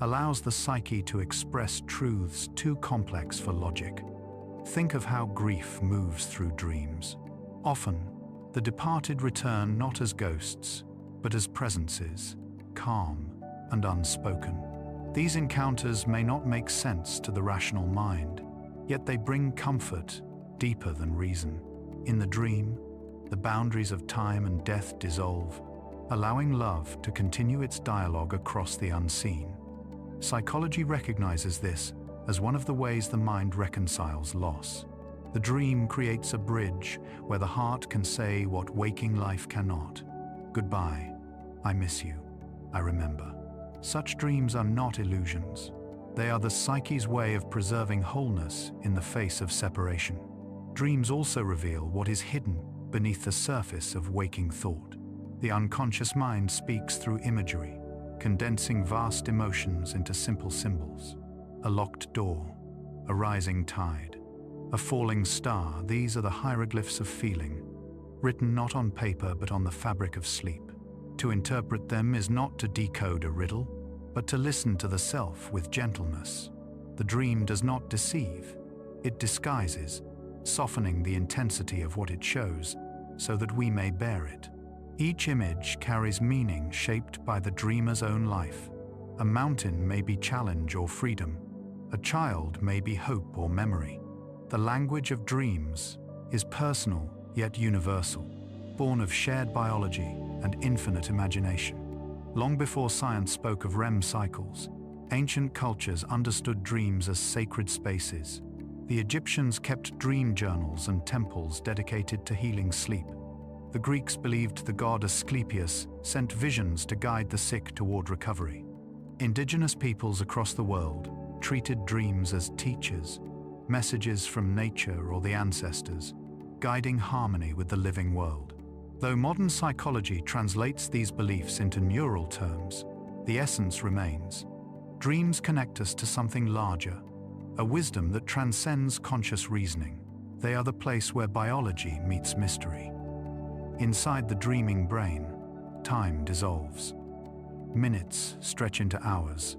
allows the psyche to express truths too complex for logic. Think of how grief moves through dreams. Often, the departed return not as ghosts, but as presences, calm and unspoken. These encounters may not make sense to the rational mind, yet they bring comfort deeper than reason. In the dream, the boundaries of time and death dissolve, allowing love to continue its dialogue across the unseen. Psychology recognizes this as one of the ways the mind reconciles loss. The dream creates a bridge where the heart can say what waking life cannot. Goodbye, I miss you, I remember. Such dreams are not illusions. They are the psyche's way of preserving wholeness in the face of separation. Dreams also reveal what is hidden beneath the surface of waking thought. The unconscious mind speaks through imagery, condensing vast emotions into simple symbols. A locked door, a rising tide, a falling star, these are the hieroglyphs of feeling, written not on paper but on the fabric of sleep. To interpret them is not to decode a riddle, but to listen to the self with gentleness. The dream does not deceive, it disguises, softening the intensity of what it shows so that we may bear it. Each image carries meaning shaped by the dreamer's own life. A mountain may be challenge or freedom. A child may be hope or memory. The language of dreams is personal yet universal, born of shared biology and infinite imagination. Long before science spoke of REM cycles, ancient cultures understood dreams as sacred spaces. The Egyptians kept dream journals and temples dedicated to healing sleep. The Greeks believed the god Asclepius sent visions to guide the sick toward recovery. Indigenous peoples across the world treated dreams as teachers, messages from nature or the ancestors, guiding harmony with the living world. Though modern psychology translates these beliefs into neural terms, the essence remains. Dreams connect us to something larger, a wisdom that transcends conscious reasoning. They are the place where biology meets mystery. Inside the dreaming brain, time dissolves. Minutes stretch into hours.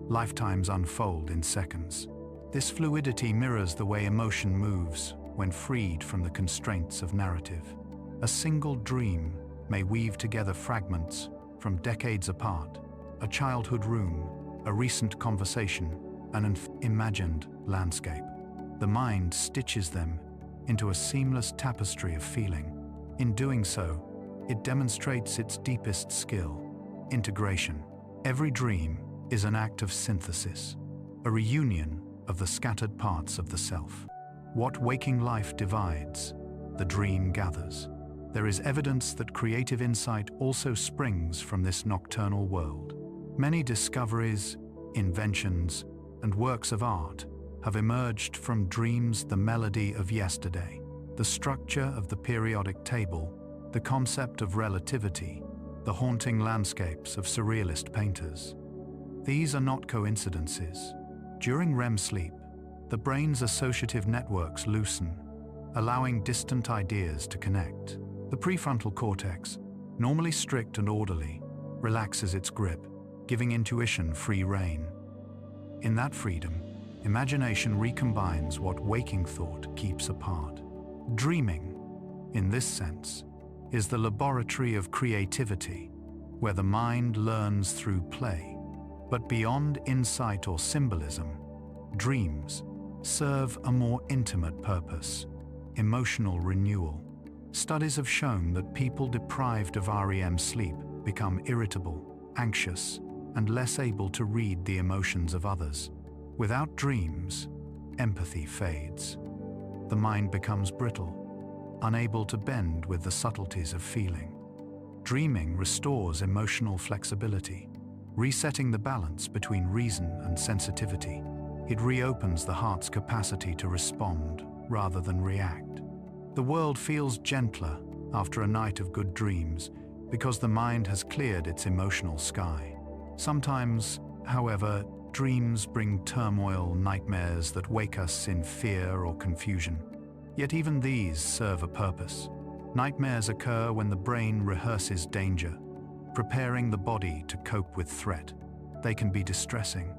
Lifetimes unfold in seconds. This fluidity mirrors the way emotion moves when freed from the constraints of narrative. A single dream may weave together fragments from decades apart, a childhood room, a recent conversation, and an imagined landscape. The mind stitches them into a seamless tapestry of feeling. In doing so, it demonstrates its deepest skill, integration. Every dream is an act of synthesis, a reunion of the scattered parts of the self. What waking life divides, the dream gathers. There is evidence that creative insight also springs from this nocturnal world. Many discoveries, inventions, and works of art have emerged from dreams, the melody of yesterday. The structure of the periodic table, the concept of relativity, the haunting landscapes of surrealist painters. These are not coincidences. During REM sleep, the brain's associative networks loosen, allowing distant ideas to connect. The prefrontal cortex, normally strict and orderly, relaxes its grip, giving intuition free rein. In that freedom, imagination recombines what waking thought keeps apart. Dreaming, in this sense, is the laboratory of creativity, where the mind learns through play. But beyond insight or symbolism, dreams serve a more intimate purpose: emotional renewal. Studies have shown that people deprived of REM sleep become irritable, anxious, and less able to read the emotions of others. Without dreams, empathy fades. The mind becomes brittle, unable to bend with the subtleties of feeling. Dreaming restores emotional flexibility, resetting the balance between reason and sensitivity. It reopens the heart's capacity to respond rather than react. The world feels gentler after a night of good dreams because the mind has cleared its emotional sky. Sometimes, however, dreams bring turmoil, nightmares that wake us in fear or confusion. Yet even these serve a purpose. Nightmares occur when the brain rehearses danger, preparing the body to cope with threat. They can be distressing,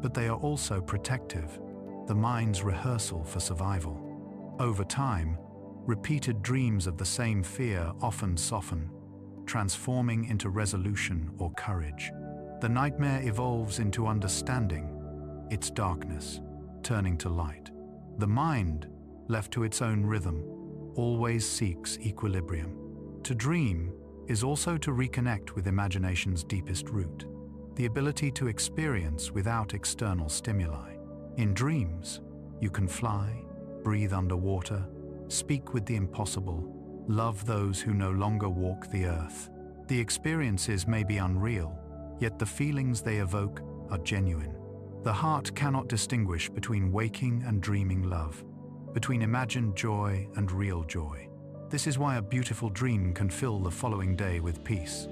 but they are also protective, the mind's rehearsal for survival. Over time, repeated dreams of the same fear often soften, transforming into resolution or courage. The nightmare evolves into understanding, its darkness turning to light. The mind, left to its own rhythm, always seeks equilibrium. To dream is also to reconnect with imagination's deepest root, the ability to experience without external stimuli. In dreams, you can fly, breathe underwater, speak with the impossible, love those who no longer walk the earth. The experiences may be unreal, yet the feelings they evoke are genuine. The heart cannot distinguish between waking and dreaming love, between imagined joy and real joy. This is why a beautiful dream can fill the following day with peace,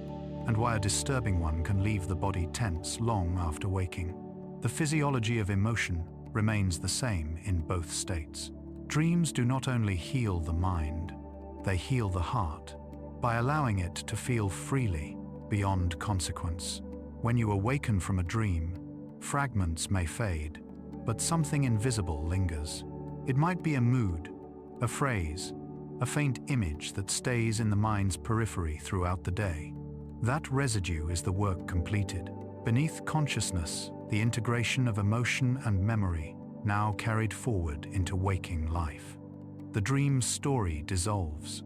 and why a disturbing one can leave the body tense long after waking. The physiology of emotion remains the same in both states. Dreams do not only heal the mind, they heal the heart by allowing it to feel freely, beyond consequence. When you awaken from a dream, fragments may fade, but something invisible lingers. It might be a mood, a phrase, a faint image that stays in the mind's periphery throughout the day. That residue is the work completed. Beneath consciousness, the integration of emotion and memory, now carried forward into waking life. The dream's story dissolves,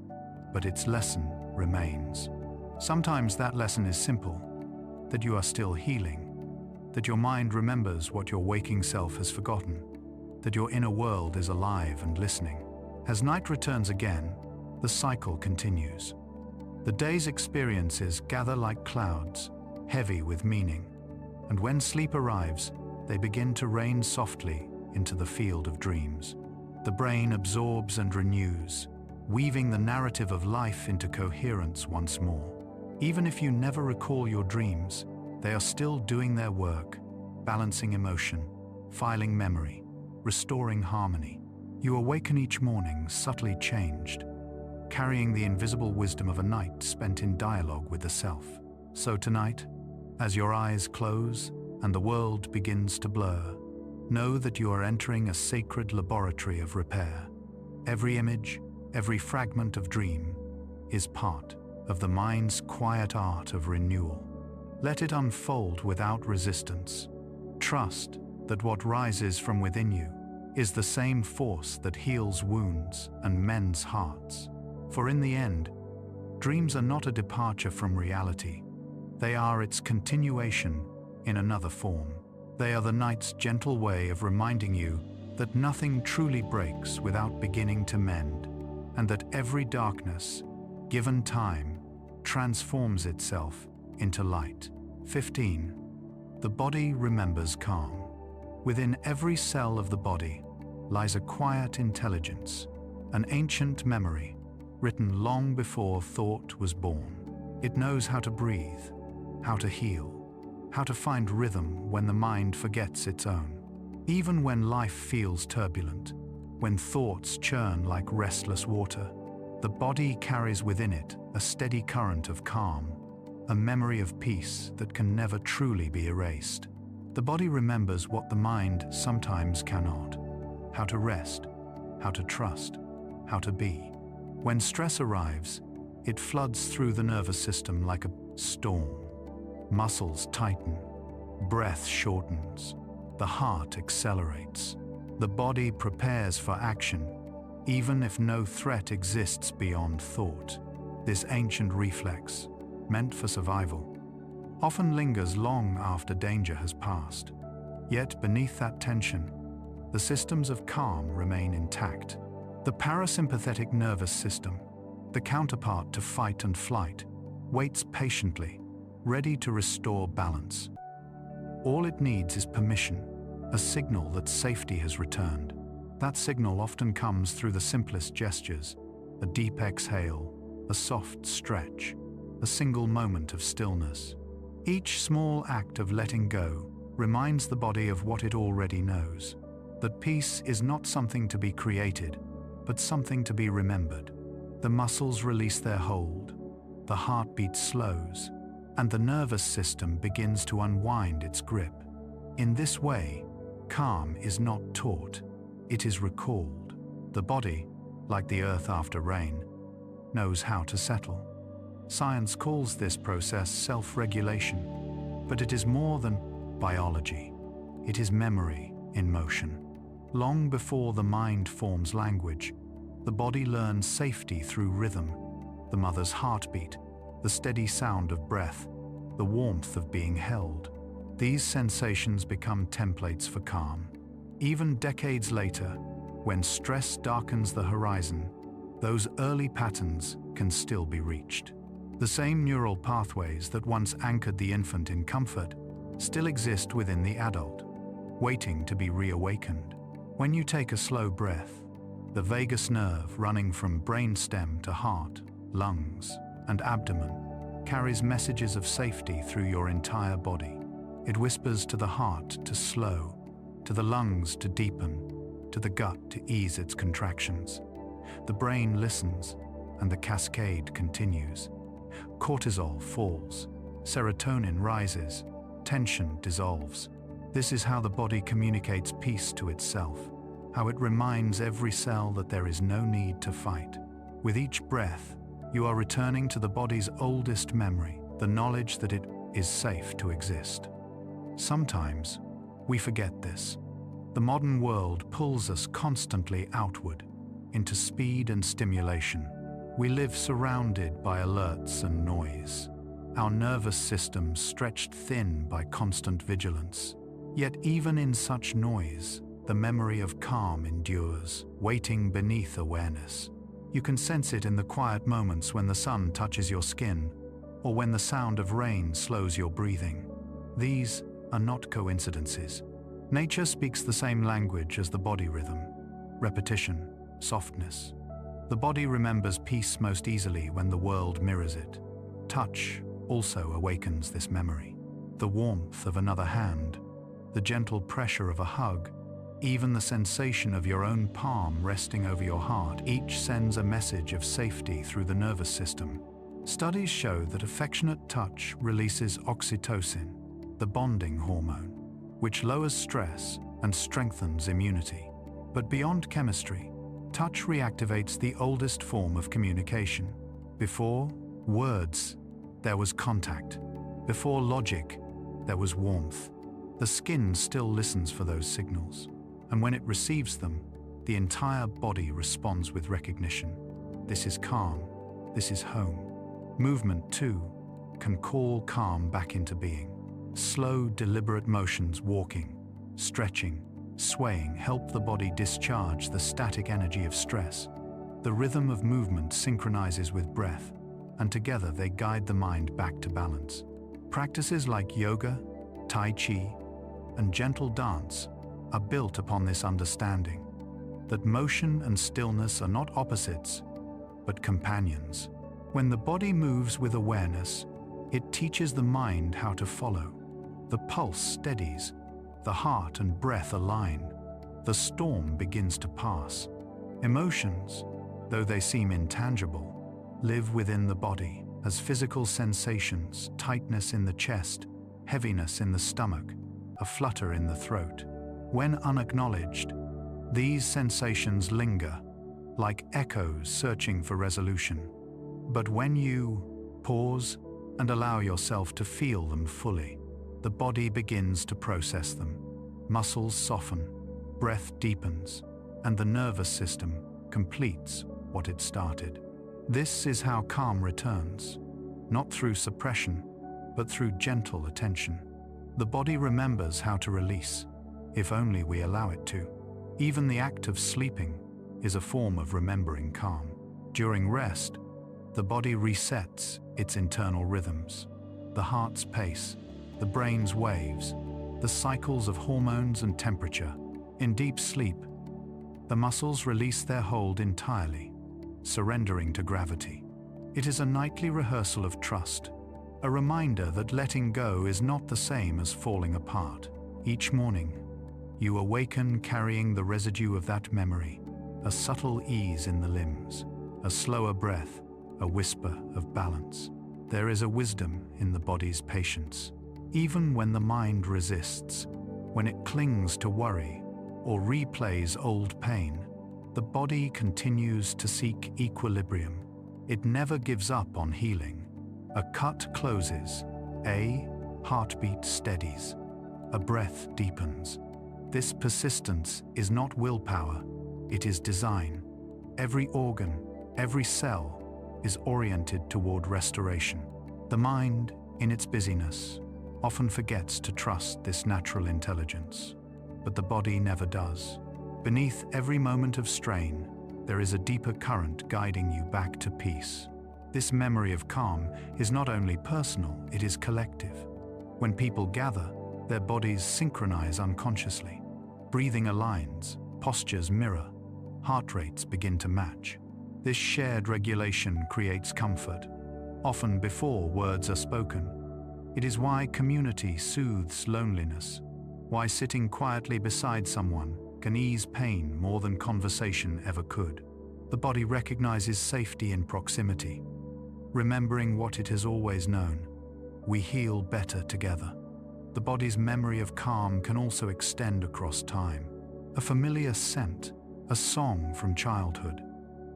but its lesson remains. Sometimes that lesson is simple: that you are still healing, that your mind remembers what your waking self has forgotten, that your inner world is alive and listening. As night returns again, the cycle continues. The day's experiences gather like clouds, heavy with meaning, and when sleep arrives, they begin to rain softly into the field of dreams. The brain absorbs and renews, weaving the narrative of life into coherence once more. Even if you never recall your dreams, they are still doing their work, balancing emotion, filing memory, restoring harmony. You awaken each morning subtly changed, carrying the invisible wisdom of a night spent in dialogue with the self. So tonight, as your eyes close and the world begins to blur, know that you are entering a sacred laboratory of repair. Every image, every fragment of dream is part of the mind's quiet art of renewal. Let it unfold without resistance. Trust that what rises from within you is the same force that heals wounds and mends hearts. For in the end, dreams are not a departure from reality. They are its continuation in another form. They are the night's gentle way of reminding you that nothing truly breaks without beginning to mend, and that every darkness, given time, transforms itself into light. 15. The body remembers calm. Within every cell of the body lies a quiet intelligence, an ancient memory, written long before thought was born. It knows how to breathe, how to heal, how to find rhythm when the mind forgets its own. Even when life feels turbulent, when thoughts churn like restless water, the body carries within it a steady current of calm, a memory of peace that can never truly be erased. The body remembers what the mind sometimes cannot: how to rest, how to trust, how to be. When stress arrives, it floods through the nervous system like a storm. Muscles tighten, breath shortens, the heart accelerates. The body prepares for action, even if no threat exists beyond thought. This ancient reflex, meant for survival, often lingers long after danger has passed. Yet beneath that tension, the systems of calm remain intact. The parasympathetic nervous system, the counterpart to fight and flight, waits patiently, ready to restore balance. All it needs is permission, a signal that safety has returned. That signal often comes through the simplest gestures: a deep exhale, a soft stretch, a single moment of stillness. Each small act of letting go reminds the body of what it already knows, that peace is not something to be created, but something to be remembered. The muscles release their hold, the heartbeat slows, and the nervous system begins to unwind its grip. In this way, calm is not taught, it is recalled. The body, like the earth after rain, knows how to settle. Science calls this process self-regulation, but it is more than biology. It is memory in motion. Long before the mind forms language, the body learns safety through rhythm, the mother's heartbeat, the steady sound of breath, the warmth of being held. These sensations become templates for calm. Even decades later, when stress darkens the horizon, those early patterns can still be reached. The same neural pathways that once anchored the infant in comfort still exist within the adult, waiting to be reawakened. When you take a slow breath, the vagus nerve running from brainstem to heart, lungs, and abdomen carries messages of safety through your entire body. It whispers to the heart to slow, to the lungs to deepen, to the gut to ease its contractions. The brain listens, and the cascade continues. Cortisol falls, serotonin rises, tension dissolves. This is how the body communicates peace to itself, how it reminds every cell that there is no need to fight. With each breath, you are returning to the body's oldest memory, the knowledge that it is safe to exist. Sometimes, we forget this. The modern world pulls us constantly outward, into speed and stimulation. We live surrounded by alerts and noise, our nervous system stretched thin by constant vigilance. Yet even in such noise, the memory of calm endures, waiting beneath awareness. You can sense it in the quiet moments when the sun touches your skin, or when the sound of rain slows your breathing. These are not coincidences. Nature speaks the same language as the body rhythm: repetition, softness. The body remembers peace most easily when the world mirrors it. Touch also awakens this memory. The warmth of another hand, the gentle pressure of a hug, even the sensation of your own palm resting over your heart, each sends a message of safety through the nervous system. Studies show that affectionate touch releases oxytocin, the bonding hormone, which lowers stress and strengthens immunity. But beyond chemistry, touch reactivates the oldest form of communication. Before words, there was contact. Before logic, there was warmth. The skin still listens for those signals, and when it receives them, the entire body responds with recognition. This is calm. This is home. Movement, too, can call calm back into being. Slow, deliberate motions, walking, stretching, swaying, help the body discharge the static energy of stress. The rhythm of movement synchronizes with breath, and together they guide the mind back to balance. Practices like yoga, tai chi, and gentle dance are built upon this understanding, that motion and stillness are not opposites, but companions. When the body moves with awareness, it teaches the mind how to follow. The pulse steadies, the heart and breath align, the storm begins to pass. Emotions, though they seem intangible, live within the body as physical sensations: tightness in the chest, heaviness in the stomach, a flutter in the throat. When unacknowledged, these sensations linger, like echoes searching for resolution. But when you pause, and allow yourself to feel them fully. The body begins to process them. Muscles soften, breath deepens, and the nervous system completes what it started. This is how calm returns, not through suppression, but through gentle attention. The body remembers how to release, if only we allow it to. Even the act of sleeping is a form of remembering calm. During rest, the body resets its internal rhythms, the heart's pace, the brain's waves, the cycles of hormones and temperature. In deep sleep, the muscles release their hold entirely, surrendering to gravity. It is a nightly rehearsal of trust, a reminder that letting go is not the same as falling apart. Each morning, you awaken carrying the residue of that memory, a subtle ease in the limbs, a slower breath, a whisper of balance. There is a wisdom in the body's patience. Even when the mind resists, when it clings to worry or replays old pain, the body continues to seek equilibrium. It never gives up on healing. A cut closes, a heartbeat steadies, a breath deepens. This persistence is not willpower, it is design. Every organ, every cell is oriented toward restoration. The mind, in its busyness, often forgets to trust this natural intelligence, but the body never does. Beneath every moment of strain, there is a deeper current guiding you back to peace. This memory of calm is not only personal, it is collective. When people gather, their bodies synchronize unconsciously. Breathing aligns, postures mirror, heart rates begin to match. This shared regulation creates comfort, often before words are spoken. It is why community soothes loneliness, why sitting quietly beside someone can ease pain more than conversation ever could. The body recognizes safety in proximity. Remembering what it has always known, we heal better together. The body's memory of calm can also extend across time. A familiar scent, a song from childhood,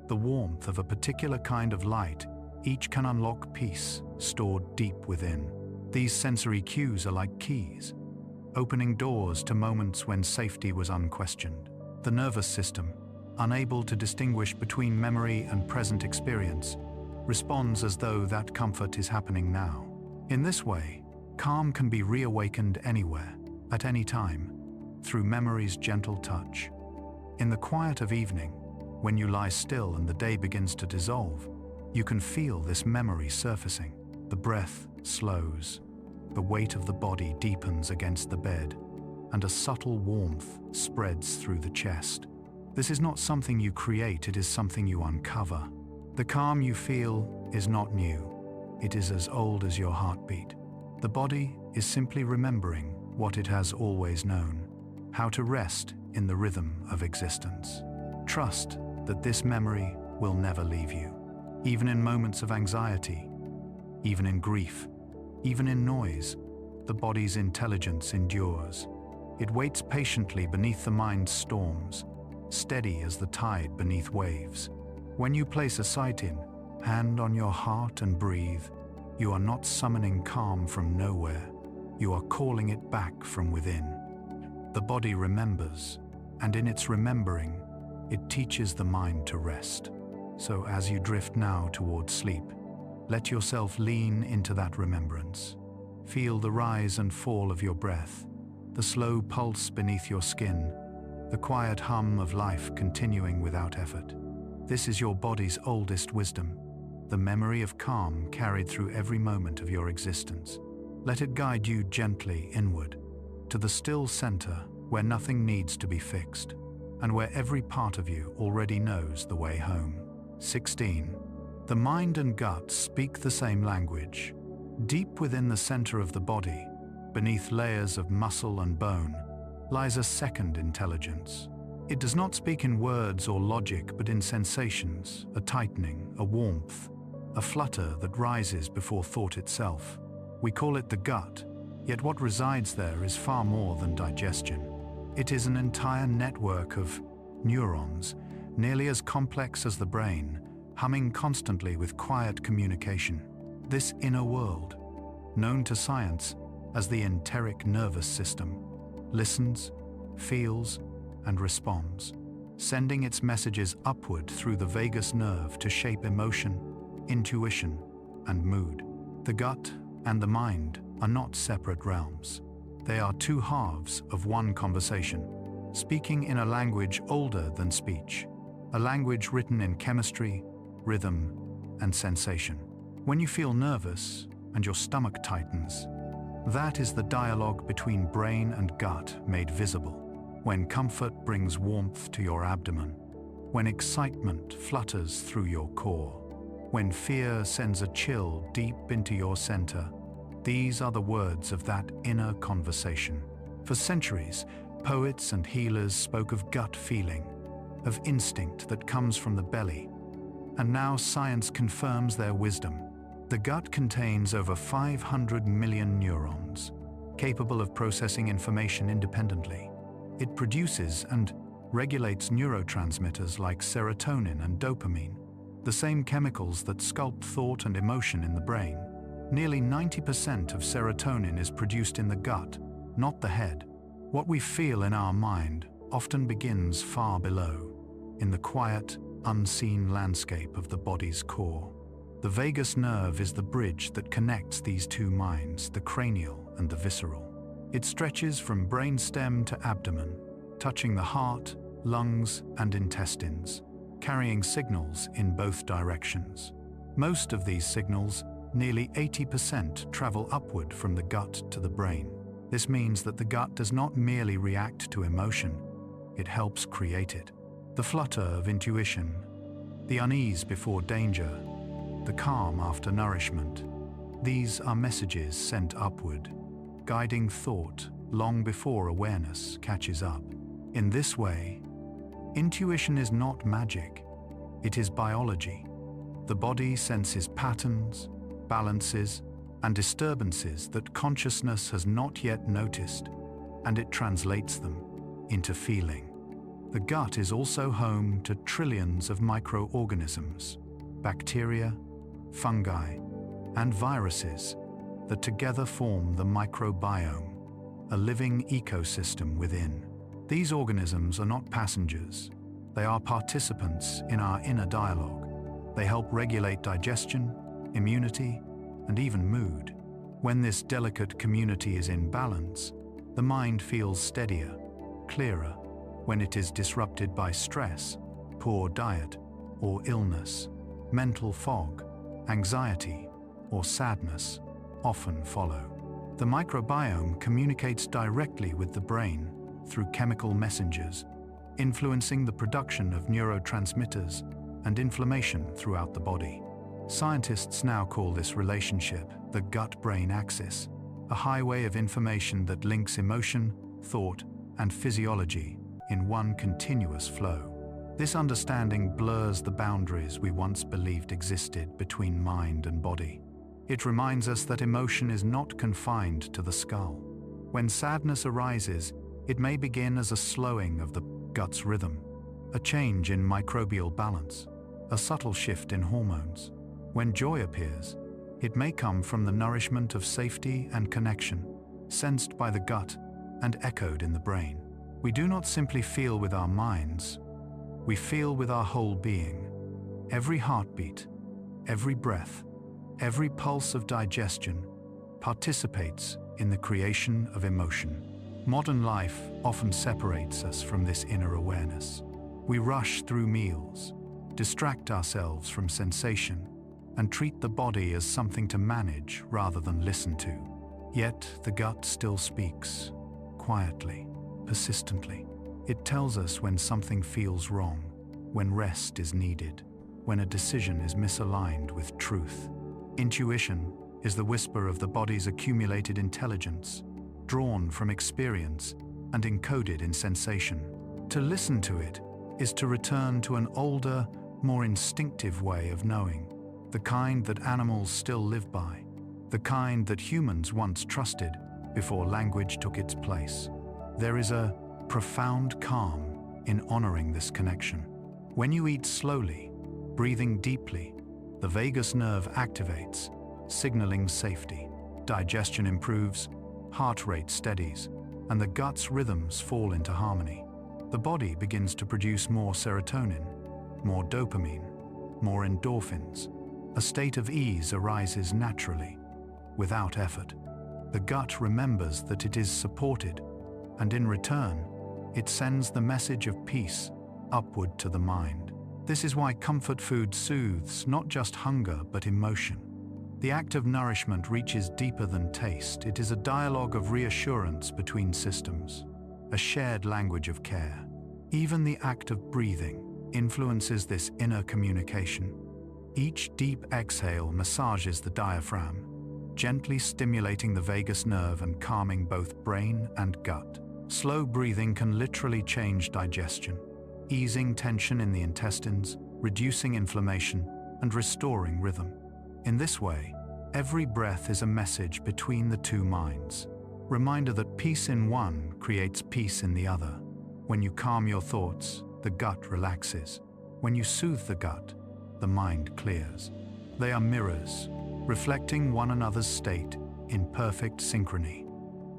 the warmth of a particular kind of light, each can unlock peace stored deep within. These sensory cues are like keys, opening doors to moments when safety was unquestioned. The nervous system, unable to distinguish between memory and present experience, responds as though that comfort is happening now. In this way, calm can be reawakened anywhere, at any time, through memory's gentle touch. In the quiet of evening, when you lie still and the day begins to dissolve, you can feel this memory surfacing. The breath slows, the weight of the body deepens against the bed, and a subtle warmth spreads through the chest. This is not something you create, it is something you uncover. The calm you feel is not new. It is as old as your heartbeat. The body is simply remembering what it has always known, how to rest in the rhythm of existence. Trust that this memory will never leave you. Even in moments of anxiety, even in grief, even in noise, the body's intelligence endures. It waits patiently beneath the mind's storms, steady as the tide beneath waves. When you place a sight in, hand on your heart and breathe, you are not summoning calm from nowhere. You are calling it back from within. The body remembers, and in its remembering, it teaches the mind to rest. So as you drift now towards sleep, let yourself lean into that remembrance. Feel the rise and fall of your breath, the slow pulse beneath your skin, the quiet hum of life continuing without effort. This is your body's oldest wisdom, the memory of calm carried through every moment of your existence. Let it guide you gently inward, to the still center where nothing needs to be fixed, and where every part of you already knows the way home. 16. The mind and gut speak the same language. Deep within the center of the body, beneath layers of muscle and bone, lies a second intelligence. It does not speak in words or logic, but in sensations, a tightening, a warmth, a flutter that rises before thought itself. We call it the gut, yet what resides there is far more than digestion. It is an entire network of neurons, nearly as complex as the brain, humming constantly with quiet communication. This inner world, known to science as the enteric nervous system, listens, feels, and responds, sending its messages upward through the vagus nerve to shape emotion, intuition, and mood. The gut and the mind are not separate realms. They are two halves of one conversation, speaking in a language older than speech, a language written in chemistry, rhythm, and sensation. When you feel nervous and your stomach tightens, that is the dialogue between brain and gut made visible. When comfort brings warmth to your abdomen, when excitement flutters through your core, when fear sends a chill deep into your center, these are the words of that inner conversation. For centuries, poets and healers spoke of gut feeling, of instinct that comes from the belly, and now science confirms their wisdom. The gut contains over 500 million neurons, capable of processing information independently. It produces and regulates neurotransmitters like serotonin and dopamine, the same chemicals that sculpt thought and emotion in the brain. Nearly 90% of serotonin is produced in the gut, not the head. What we feel in our mind often begins far below, in the quiet, unseen landscape of the body's core. The vagus nerve is the bridge that connects these two minds, the cranial and the visceral. It stretches from brainstem to abdomen, touching the heart, lungs, and intestines, carrying signals in both directions. Most of these signals, nearly 80%, travel upward from the gut to the brain. This means that the gut does not merely react to emotion, it helps create it. The flutter of intuition, the unease before danger, the calm after nourishment. These are messages sent upward, guiding thought long before awareness catches up. In this way, intuition is not magic, it is biology. The body senses patterns, balances, and disturbances that consciousness has not yet noticed, and it translates them into feeling. The gut is also home to trillions of microorganisms, bacteria, fungi, and viruses that together form the microbiome, a living ecosystem within. These organisms are not passengers, they are participants in our inner dialogue. They help regulate digestion, immunity, and even mood. When this delicate community is in balance, the mind feels steadier, clearer. When it is disrupted by stress, poor diet, or illness, mental fog, anxiety, or sadness often follow. The microbiome communicates directly with the brain through chemical messengers, influencing the production of neurotransmitters and inflammation throughout the body. Scientists now call this relationship the gut-brain axis, a highway of information that links emotion, thought, and physiology in one continuous flow. This understanding blurs the boundaries we once believed existed between mind and body. It reminds us that emotion is not confined to the skull. When sadness arises, it may begin as a slowing of the gut's rhythm, a change in microbial balance, a subtle shift in hormones. When joy appears, it may come from the nourishment of safety and connection, sensed by the gut and echoed in the brain. We do not simply feel with our minds, we feel with our whole being. Every heartbeat, every breath, every pulse of digestion participates in the creation of emotion. Modern life often separates us from this inner awareness. We rush through meals, distract ourselves from sensation, and treat the body as something to manage rather than listen to. Yet the gut still speaks, quietly, persistently. It tells us when something feels wrong, when rest is needed, when a decision is misaligned with truth. Intuition is the whisper of the body's accumulated intelligence, drawn from experience and encoded in sensation. To listen to it is to return to an older, more instinctive way of knowing, the kind that animals still live by, the kind that humans once trusted before language took its place. There is a profound calm in honoring this connection. When you eat slowly, breathing deeply, the vagus nerve activates, signaling safety. Digestion improves, heart rate steadies, and the gut's rhythms fall into harmony. The body begins to produce more serotonin, more dopamine, more endorphins. A state of ease arises naturally, without effort. The gut remembers that it is supported, and in return, it sends the message of peace upward to the mind. This is why comfort food soothes not just hunger but emotion. The act of nourishment reaches deeper than taste. It is a dialogue of reassurance between systems, a shared language of care. Even the act of breathing influences this inner communication. Each deep exhale massages the diaphragm, gently stimulating the vagus nerve and calming both brain and gut. Slow breathing can literally change digestion, easing tension in the intestines, reducing inflammation, and restoring rhythm. In this way, every breath is a message between the two minds. Reminder that peace in one creates peace in the other. When you calm your thoughts, the gut relaxes. When you soothe the gut, the mind clears. They are mirrors, reflecting one another's state in perfect synchrony.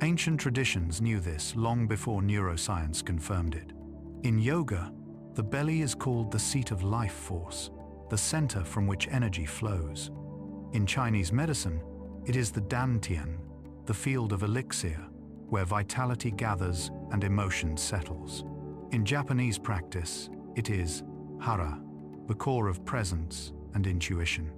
Ancient traditions knew this long before neuroscience confirmed it. In yoga, the belly is called the seat of life force, the center from which energy flows. In Chinese medicine, it is the dantian, the field of elixir, where vitality gathers and emotion settles. In Japanese practice, it is hara, the core of presence and intuition.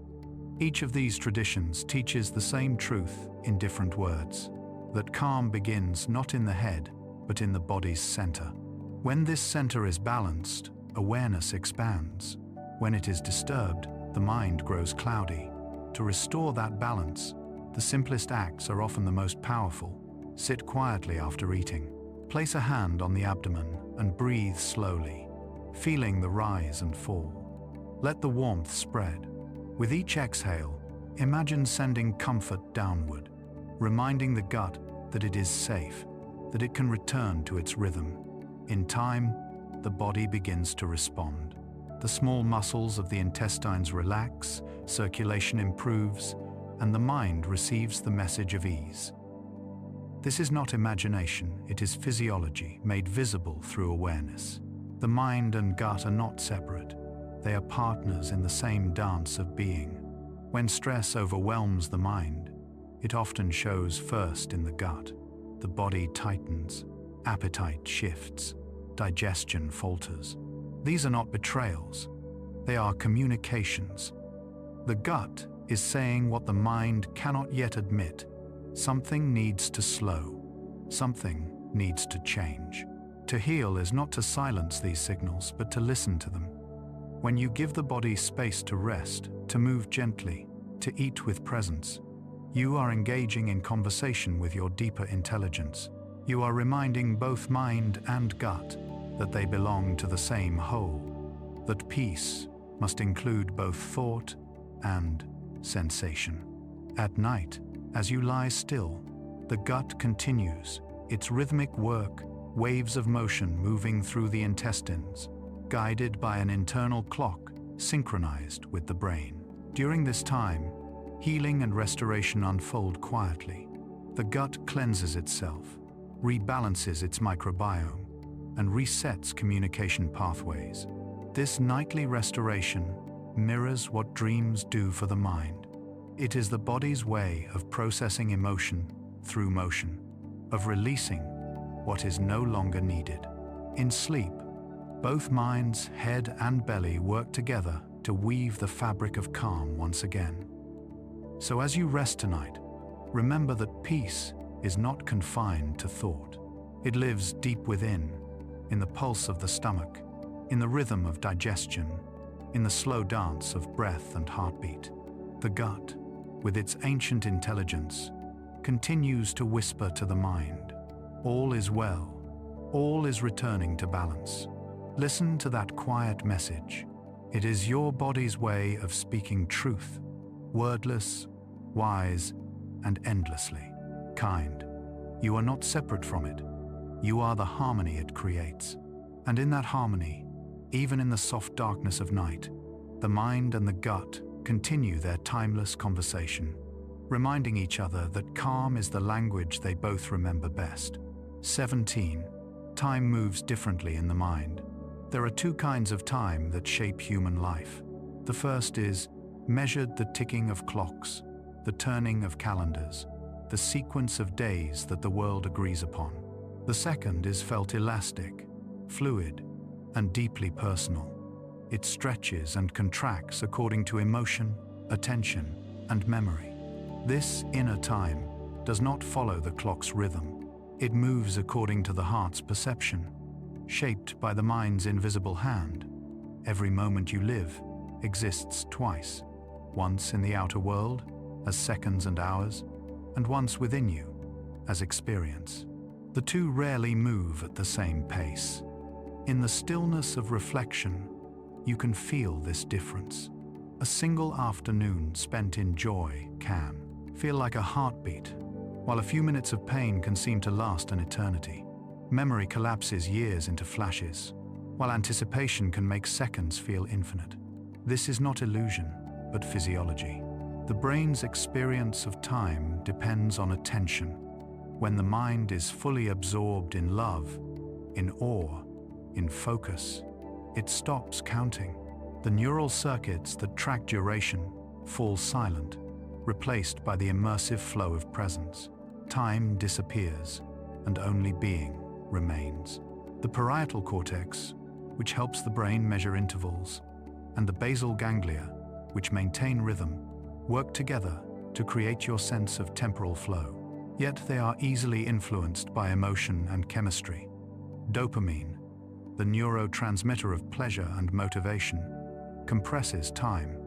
Each of these traditions teaches the same truth in different words, that calm begins not in the head, but in the body's center. When this center is balanced, awareness expands. When it is disturbed, the mind grows cloudy. To restore that balance, the simplest acts are often the most powerful. Sit quietly after eating. Place a hand on the abdomen and breathe slowly, feeling the rise and fall. Let the warmth spread. With each exhale, imagine sending comfort downward, reminding the gut that it is safe, that it can return to its rhythm. In time, the body begins to respond. The small muscles of the intestines relax, circulation improves, and the mind receives the message of ease. This is not imagination, it is physiology made visible through awareness. The mind and gut are not separate. They are partners in the same dance of being. When stress overwhelms the mind, it often shows first in the gut. The body tightens, appetite shifts, digestion falters. These are not betrayals, they are communications. The gut is saying what the mind cannot yet admit. Something needs to slow, something needs to change. To heal is not to silence these signals, but to listen to them. When you give the body space to rest, to move gently, to eat with presence, you are engaging in conversation with your deeper intelligence. You are reminding both mind and gut that they belong to the same whole, that peace must include both thought and sensation. At night, as you lie still, the gut continues its rhythmic work, waves of motion moving through the intestines, guided by an internal clock synchronized with the brain. During this time, healing and restoration unfold quietly. The gut cleanses itself, rebalances its microbiome, and resets communication pathways. This nightly restoration mirrors what dreams do for the mind. It is the body's way of processing emotion through motion, of releasing what is no longer needed. In sleep, both minds, head and belly work together to weave the fabric of calm once again. So as you rest tonight, remember that peace is not confined to thought. It lives deep within, in the pulse of the stomach, in the rhythm of digestion, in the slow dance of breath and heartbeat. The gut, with its ancient intelligence, continues to whisper to the mind, all is well, all is returning to balance. Listen to that quiet message. It is your body's way of speaking truth, wordless, wise, and endlessly kind. You are not separate from it. You are the harmony it creates. And in that harmony, even in the soft darkness of night, the mind and the gut continue their timeless conversation. reminding each other that calm is the language they both remember best. 17. Time moves differently in the mind. There are two kinds of time that shape human life. The first is measured, the ticking of clocks, the turning of calendars, the sequence of days that the world agrees upon. The second is felt elastic, fluid, and deeply personal. It stretches and contracts according to emotion, attention, and memory. This inner time does not follow the clock's rhythm. It moves according to the heart's perception, shaped by the mind's invisible hand. Every moment you live exists twice, once in the outer world, as seconds and hours, and once within you, as experience. The two rarely move at the same pace. In the stillness of reflection, you can feel this difference. A single afternoon spent in joy can feel like a heartbeat, while a few minutes of pain can seem to last an eternity. Memory collapses years into flashes, while anticipation can make seconds feel infinite. This is not illusion, but physiology. The brain's experience of time depends on attention. When the mind is fully absorbed in love, in awe, in focus, it stops counting. The neural circuits that track duration fall silent, replaced by the immersive flow of presence. Time disappears, and only being remains. The parietal cortex, which helps the brain measure intervals, and the basal ganglia, which maintain rhythm, work together to create your sense of temporal flow. Yet they are easily influenced by emotion and chemistry. Dopamine, the neurotransmitter of pleasure and motivation, compresses time.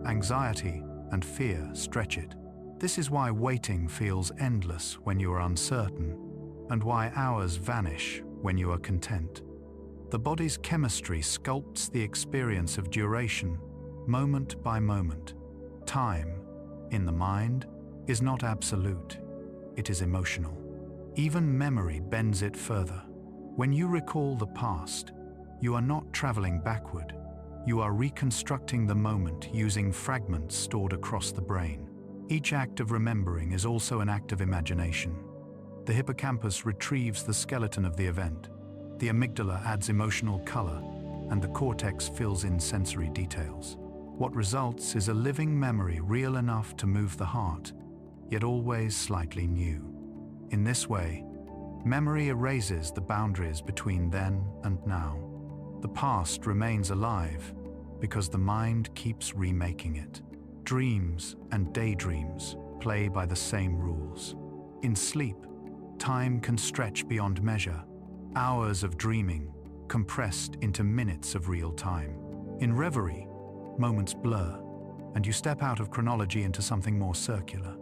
Anxiety and fear stretch it. This is why waiting feels endless when you are uncertain, and why hours vanish when you are content. The body's chemistry sculpts the experience of duration, moment by moment. Time, in the mind, is not absolute. It is emotional. Even memory bends it further. When you recall the past, you are not traveling backward. You are reconstructing the moment using fragments stored across the brain. Each act of remembering is also an act of imagination. The hippocampus retrieves the skeleton of the event. The amygdala adds emotional color, and the cortex fills in sensory details. What results is a living memory real enough to move the heart, yet always slightly new. In this way, memory erases the boundaries between then and now. The past remains alive because the mind keeps remaking it. Dreams and daydreams play by the same rules. In sleep, time can stretch beyond measure, hours of dreaming compressed into minutes of real time. In reverie, moments blur, and you step out of chronology into something more circular.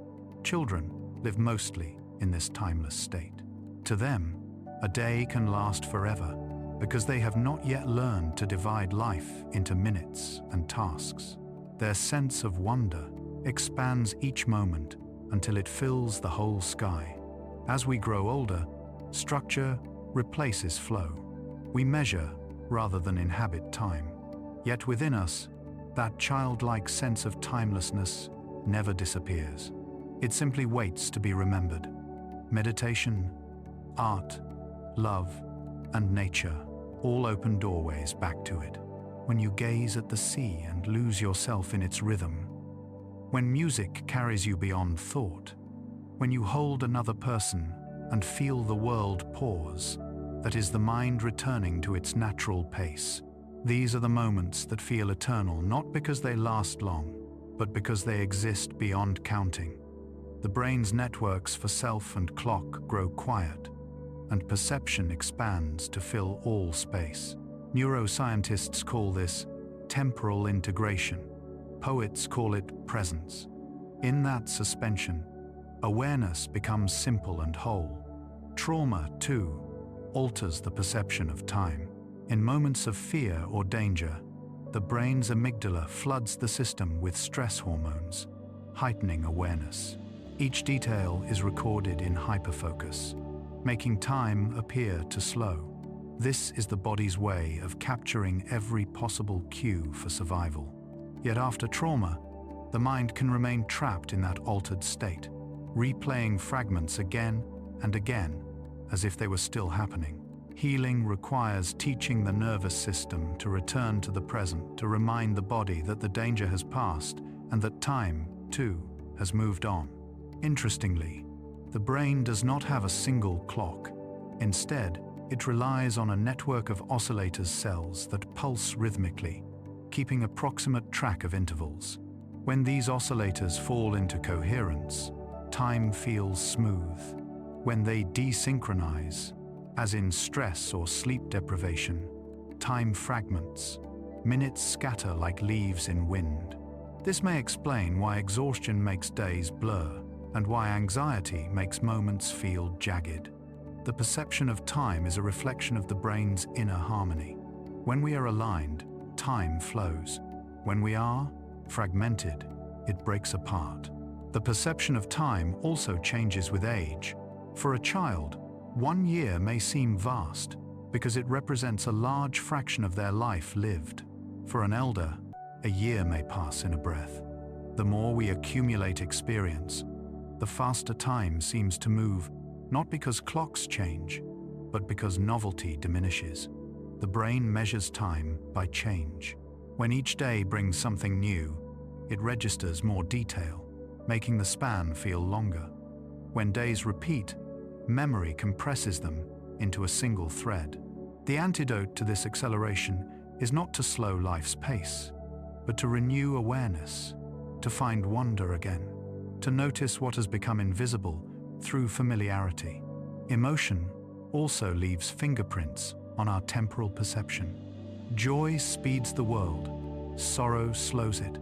Children live mostly in this timeless state. To them, a day can last forever because they have not yet learned to divide life into minutes and tasks. Their sense of wonder expands each moment until it fills the whole sky. As we grow older, structure replaces flow. We measure rather than inhabit time. Yet within us, that childlike sense of timelessness never disappears. It simply waits to be remembered. Meditation, art, love, and nature all open doorways back to it. When you gaze at the sea and lose yourself in its rhythm, when music carries you beyond thought, when you hold another person and feel the world pause, that is the mind returning to its natural pace. These are the moments that feel eternal, not because they last long, but because they exist beyond counting. The brain's networks for self and clock grow quiet, and perception expands to fill all space. Neuroscientists call this temporal integration. Poets call it presence. In that suspension, awareness becomes simple and whole. Trauma, too, alters the perception of time. In moments of fear or danger, the brain's amygdala floods the system with stress hormones, heightening awareness. Each detail is recorded in hyperfocus, making time appear to slow. This is the body's way of capturing every possible cue for survival. Yet after trauma, the mind can remain trapped in that altered state, replaying fragments again and again as if they were still happening. Healing requires teaching the nervous system to return to the present, to remind the body that the danger has passed and that time, too, has moved on. Interestingly, the brain does not have a single clock. Instead, it relies on a network of oscillators cells that pulse rhythmically, keeping approximate track of intervals. When these oscillators fall into coherence, time feels smooth. When they desynchronize, as in stress or sleep deprivation, time fragments. Minutes scatter like leaves in wind. This may explain why exhaustion makes days blur and why anxiety makes moments feel jagged. The perception of time is a reflection of the brain's inner harmony. When we are aligned, time flows. When we are fragmented, it breaks apart. The perception of time also changes with age. For a child, 1 year may seem vast because it represents a large fraction of their life lived. For an elder, a year may pass in a breath. The more we accumulate experience, the faster time seems to move, not because clocks change, but because novelty diminishes. The brain measures time by change. When each day brings something new, it registers more detail, making the span feel longer. When days repeat, memory compresses them into a single thread. The antidote to this acceleration is not to slow life's pace, but to renew awareness, to find wonder again, to notice what has become invisible through familiarity. Emotion also leaves fingerprints on our temporal perception. Joy speeds the world, sorrow slows it,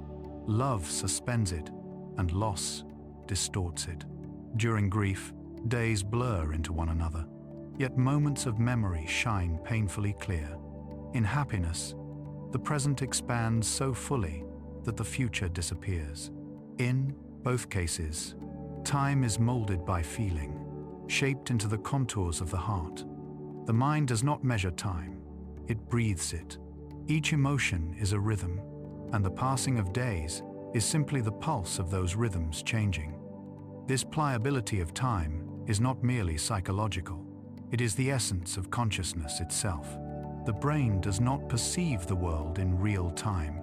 love suspends it, and loss distorts it. During grief, days blur into one another, yet moments of memory shine painfully clear. In happiness, the present expands so fully that the future disappears. In both cases, time is molded by feeling, shaped into the contours of the heart. The mind does not measure time, it breathes it. Each emotion is a rhythm, and the passing of days is simply the pulse of those rhythms changing. This pliability of time is not merely psychological, it is the essence of consciousness itself. The brain does not perceive the world in real time.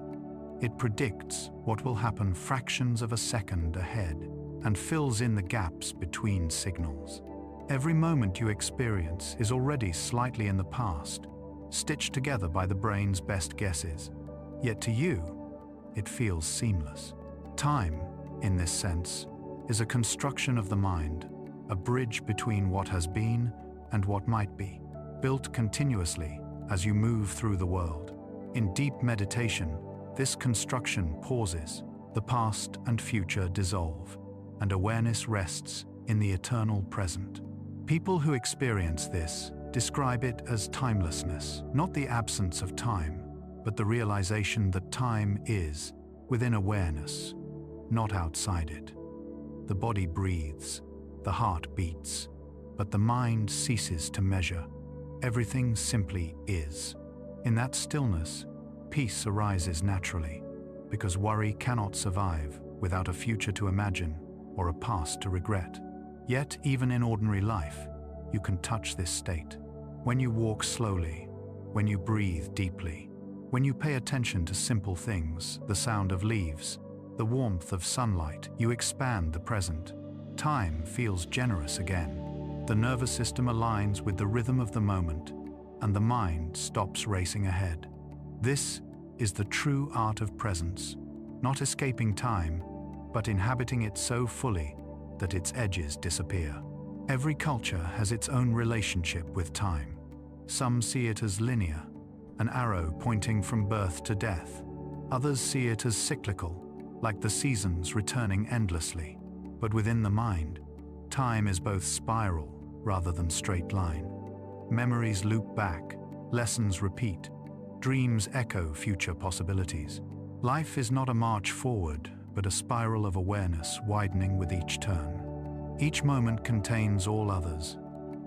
It predicts what will happen fractions of a second ahead and fills in the gaps between signals. Every moment you experience is already slightly in the past, stitched together by the brain's best guesses. Yet to you, it feels seamless. Time, in this sense, is a construction of the mind, a bridge between what has been and what might be, built continuously as you move through the world. In deep meditation, this construction pauses, the past and future dissolve, and awareness rests in the eternal present. People who experience this describe it as timelessness, not the absence of time, but the realization that time is within awareness, not outside it. The body breathes, the heart beats, but the mind ceases to measure. Everything simply is. In that stillness, peace arises naturally, because worry cannot survive without a future to imagine or a past to regret. Yet, even in ordinary life, you can touch this state. When you walk slowly, when you breathe deeply, when you pay attention to simple things, the sound of leaves, the warmth of sunlight, you expand the present. Time feels generous again. The nervous system aligns with the rhythm of the moment, and the mind stops racing ahead. This is the true art of presence, not escaping time, but inhabiting it so fully that its edges disappear. Every culture has its own relationship with time. Some see it as linear, an arrow pointing from birth to death. Others see it as cyclical, like the seasons returning endlessly. But within the mind, time is both spiral rather than straight line. Memories loop back, lessons repeat, dreams echo future possibilities. Life is not a march forward, but a spiral of awareness widening with each turn. Each moment contains all others,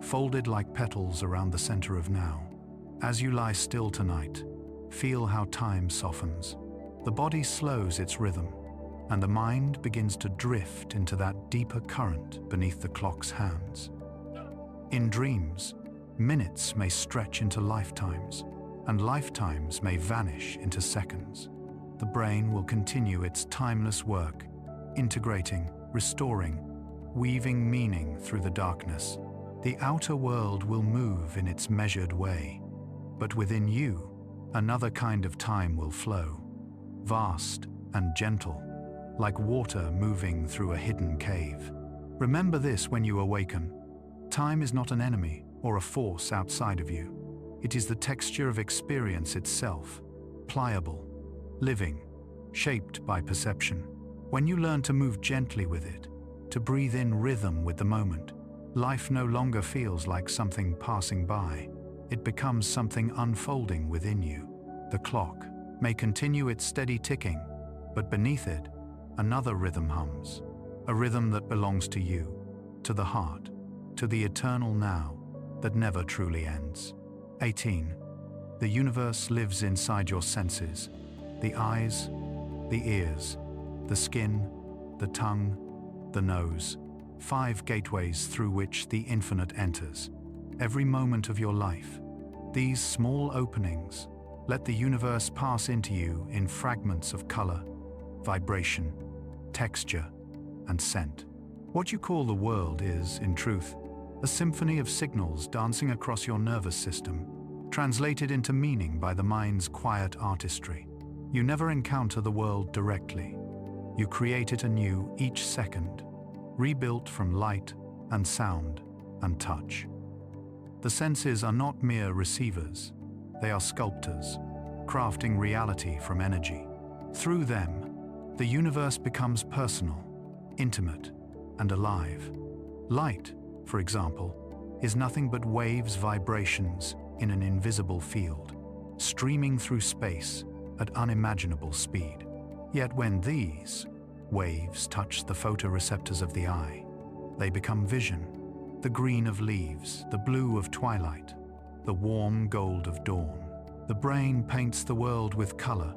folded like petals around the center of now. As you lie still tonight, feel how time softens. The body slows its rhythm. and the mind begins to drift into that deeper current beneath the clock's hands. In dreams, minutes may stretch into lifetimes, and lifetimes may vanish into seconds. The brain will continue its timeless work, integrating, restoring, weaving meaning through the darkness. The outer world will move in its measured way, but within you, another kind of time will flow, vast and gentle, like water moving through a hidden cave. Remember this when you awaken. Time is not an enemy or a force outside of you. It is the texture of experience itself, pliable, living, shaped by perception. When you learn to move gently with it, to breathe in rhythm with the moment, life no longer feels like something passing by. It becomes something unfolding within you. The clock may continue its steady ticking, but beneath it, another rhythm hums, a rhythm that belongs to you, to the heart, to the eternal now that never truly ends. 18. The universe lives inside your senses, the eyes, the ears, the skin, the tongue, the nose, 5 gateways through which the infinite enters. Every moment of your life, these small openings let the universe pass into you in fragments of color, vibration, texture, and scent. What you call the world is, in truth, a symphony of signals dancing across your nervous system, translated into meaning by the mind's quiet artistry. You never encounter the world directly. You create it anew each second, rebuilt from light and sound and touch. The senses are not mere receivers. They are sculptors, crafting reality from energy. Through them, the universe becomes personal, intimate, and alive. Light, for example, is nothing but waves, vibrations in an invisible field, streaming through space at unimaginable speed. Yet when these waves touch the photoreceptors of the eye, they become vision, the green of leaves, the blue of twilight, the warm gold of dawn. The brain paints the world with color,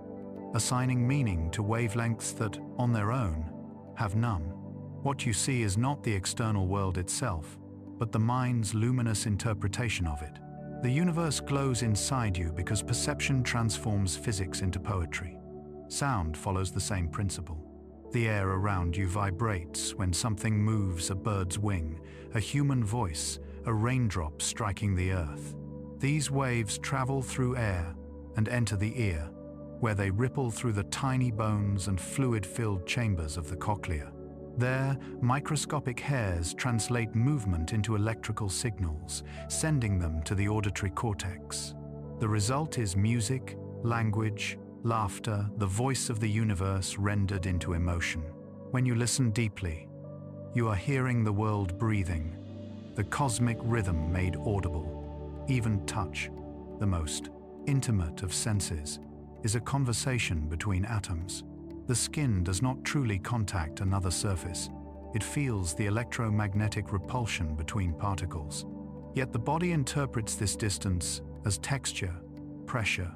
assigning meaning to wavelengths that, on their own, have none. What you see is not the external world itself, but the mind's luminous interpretation of it. The universe glows inside you because perception transforms physics into poetry. Sound follows the same principle. The air around you vibrates when something moves: a bird's wing, a human voice, a raindrop striking the earth. These waves travel through air and enter the ear, where they ripple through the tiny bones and fluid-filled chambers of the cochlea. There, microscopic hairs translate movement into electrical signals, sending them to the auditory cortex. The result is music, language, laughter, the voice of the universe rendered into emotion. When you listen deeply, you are hearing the world breathing, the cosmic rhythm made audible. Even touch, the most intimate of senses, is a conversation between atoms. The skin does not truly contact another surface. It feels the electromagnetic repulsion between particles. Yet the body interprets this distance as texture, pressure,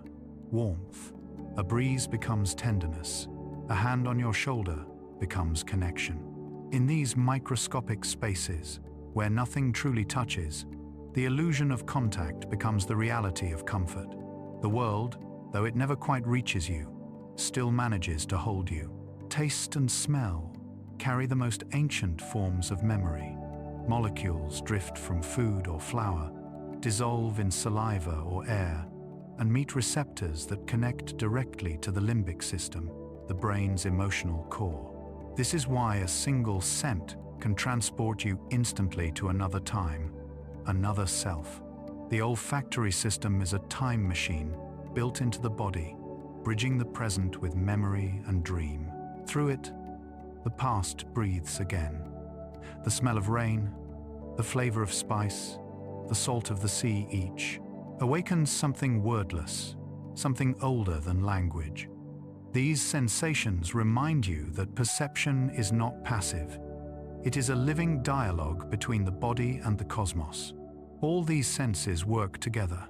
warmth. A breeze becomes tenderness. A hand on your shoulder becomes connection. In these microscopic spaces, where nothing truly touches, the illusion of contact becomes the reality of comfort. The world, though it never quite reaches you, still manages to hold you. Taste and smell carry the most ancient forms of memory. Molecules drift from food or flour, dissolve in saliva or air, and meet receptors that connect directly to the limbic system, the brain's emotional core. This is why a single scent can transport you instantly to another time, another self. The olfactory system is a time machine built into the body, bridging the present with memory and dream. Through it, the past breathes again. The smell of rain, the flavor of spice, the salt of the sea each awakens something wordless, something older than language. These sensations remind you that perception is not passive. It is a living dialogue between the body and the cosmos. All these senses work together,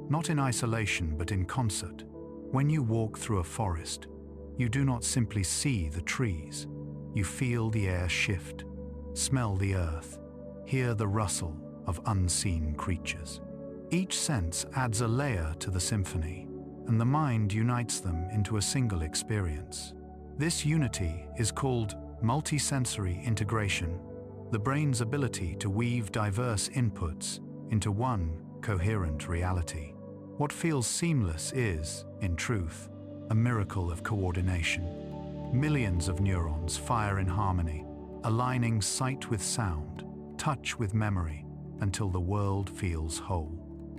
not in isolation but in concert. When you walk through a forest, You do not simply see the trees. You feel the air shift, smell the earth, hear the rustle of unseen creatures. Each sense adds a layer to the symphony, and the mind unites them into a single experience. This unity is called multisensory integration, the brain's ability to weave diverse inputs into one coherent reality. What feels seamless is, in truth, a miracle of coordination. Millions of neurons fire in harmony, aligning sight with sound, touch with memory, until the world feels whole.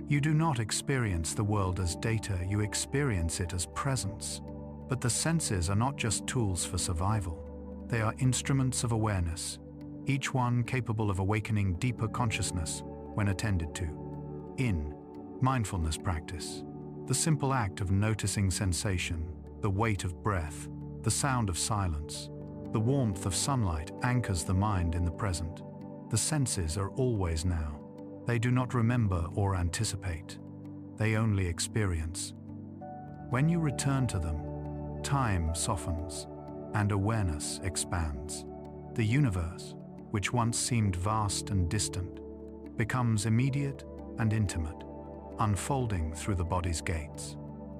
You do not experience the world as data, you experience it as presence. But the senses are not just tools for survival. They are instruments of awareness, each one capable of awakening deeper consciousness when attended to. In mindfulness practice, the simple act of noticing sensation, the weight of breath, the sound of silence, the warmth of sunlight anchors the mind in the present. The senses are always now. They do not remember or anticipate. They only experience. When you return to them, time softens and awareness expands. The universe, which once seemed vast and distant, becomes immediate and intimate, unfolding through the body's gates.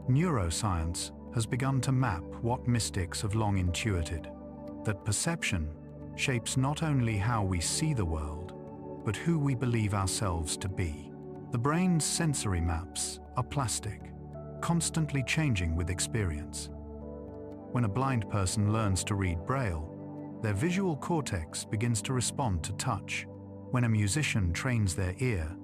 Neuroscience has begun to map what mystics have long intuited, that perception shapes not only how we see the world, but who we believe ourselves to be. The brain's sensory maps are plastic, constantly changing with experience. When a blind person learns to read Braille, their visual cortex begins to respond to touch. When a musician trains their ear,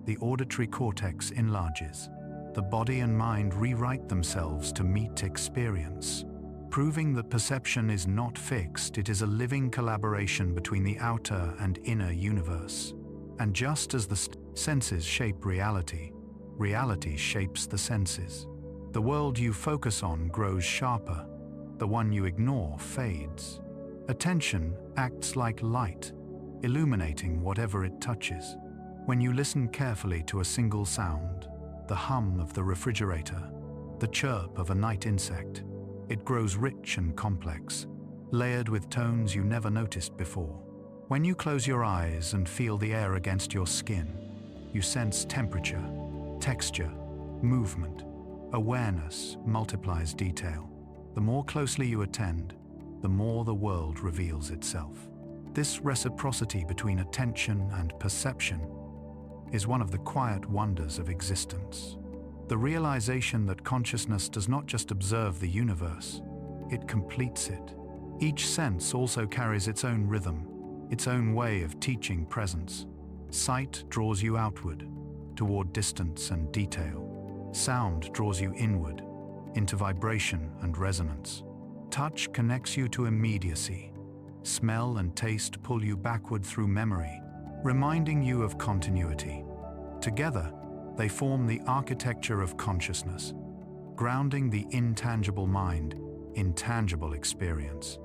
the auditory cortex enlarges. The body and mind rewrite themselves to meet experience, proving that perception is not fixed, it is a living collaboration between the outer and inner universe. And just as the senses shape reality, reality shapes the senses. The world you focus on grows sharper, the one you ignore fades. Attention acts like light, illuminating whatever it touches. When you listen carefully to a single sound, the hum of the refrigerator, the chirp of a night insect, it grows rich and complex, layered with tones you never noticed before. When you close your eyes and feel the air against your skin, you sense temperature, texture, movement. Awareness multiplies detail. The more closely you attend, the more the world reveals itself. This reciprocity between attention and perception is one of the quiet wonders of existence. The realization that consciousness does not just observe the universe, it completes it. Each sense also carries its own rhythm, its own way of teaching presence. Sight draws you outward, toward distance and detail. Sound draws you inward, into vibration and resonance. Touch connects you to immediacy. Smell and taste pull you backward through memory, reminding you of continuity. Together, they form the architecture of consciousness, grounding the intangible mind in tangible experience.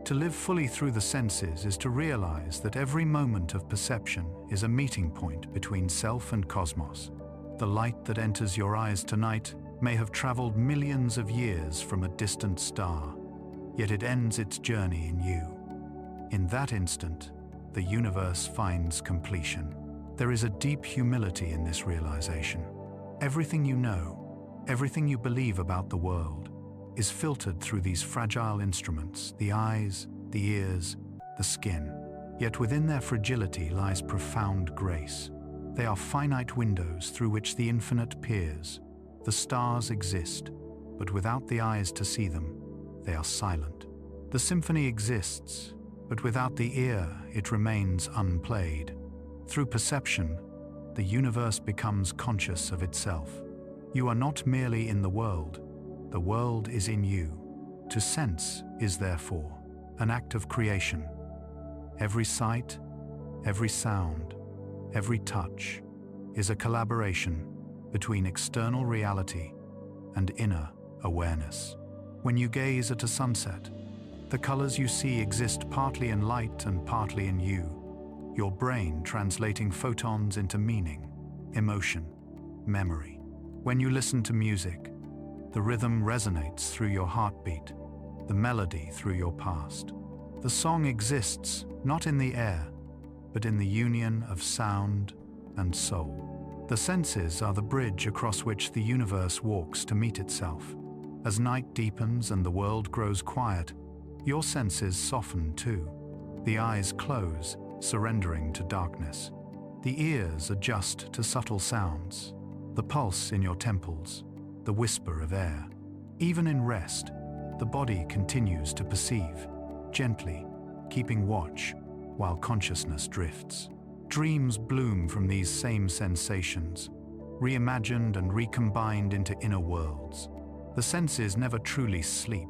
To live fully through the senses is to realize that every moment of perception is a meeting point between self and cosmos. The light that enters your eyes tonight may have traveled millions of years from a distant star, yet it ends its journey in you. In that instant, the universe finds completion. There is a deep humility in this realization. Everything you know, everything you believe about the world, is filtered through these fragile instruments, the eyes, the ears, the skin. Yet within their fragility lies profound grace. They are finite windows through which the infinite peers. The stars exist, but without the eyes to see them, they are silent. The symphony exists, but without the ear, it remains unplayed. Through perception, the universe becomes conscious of itself. You are not merely in the world is in you. To sense is therefore an act of creation. Every sight, every sound, every touch is a collaboration between external reality and inner awareness. When you gaze at a sunset, the colors you see exist partly in light and partly in you, your brain translating photons into meaning, emotion, memory. When you listen to music, the rhythm resonates through your heartbeat, the melody through your past. The song exists not in the air, but in the union of sound and soul. The senses are the bridge across which the universe walks to meet itself. As night deepens and the world grows quiet, your senses soften too. The eyes close, surrendering to darkness. The ears adjust to subtle sounds, the pulse in your temples, the whisper of air. Even in rest, the body continues to perceive, gently, keeping watch while consciousness drifts. Dreams bloom from these same sensations, reimagined and recombined into inner worlds. The senses never truly sleep.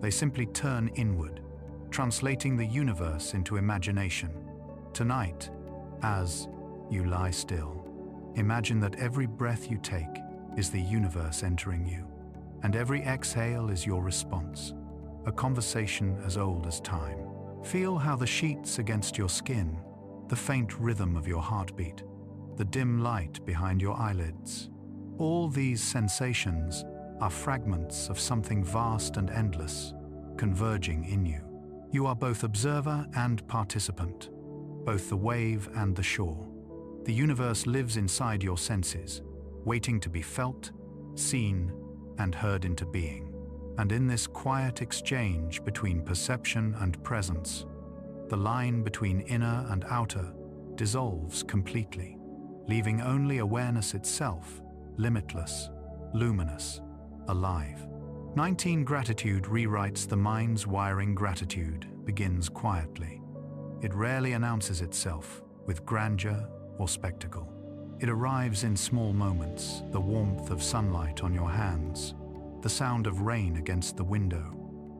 They simply turn inward, translating the universe into imagination. Tonight, as you lie still, imagine that every breath you take is the universe entering you, and every exhale is your response, a conversation as old as time. Feel how the sheets against your skin, the faint rhythm of your heartbeat, the dim light behind your eyelids. All these sensations are fragments of something vast and endless, converging in you. You are both observer and participant, both the wave and the shore. The universe lives inside your senses, waiting to be felt, seen, and heard into being. And in this quiet exchange between perception and presence, the line between inner and outer dissolves completely, leaving only awareness itself, limitless, luminous, alive. 19 Gratitude rewrites the mind's wiring. Gratitude begins quietly. It rarely announces itself with grandeur or spectacle. It arrives in small moments, the warmth of sunlight on your hands, the sound of rain against the window,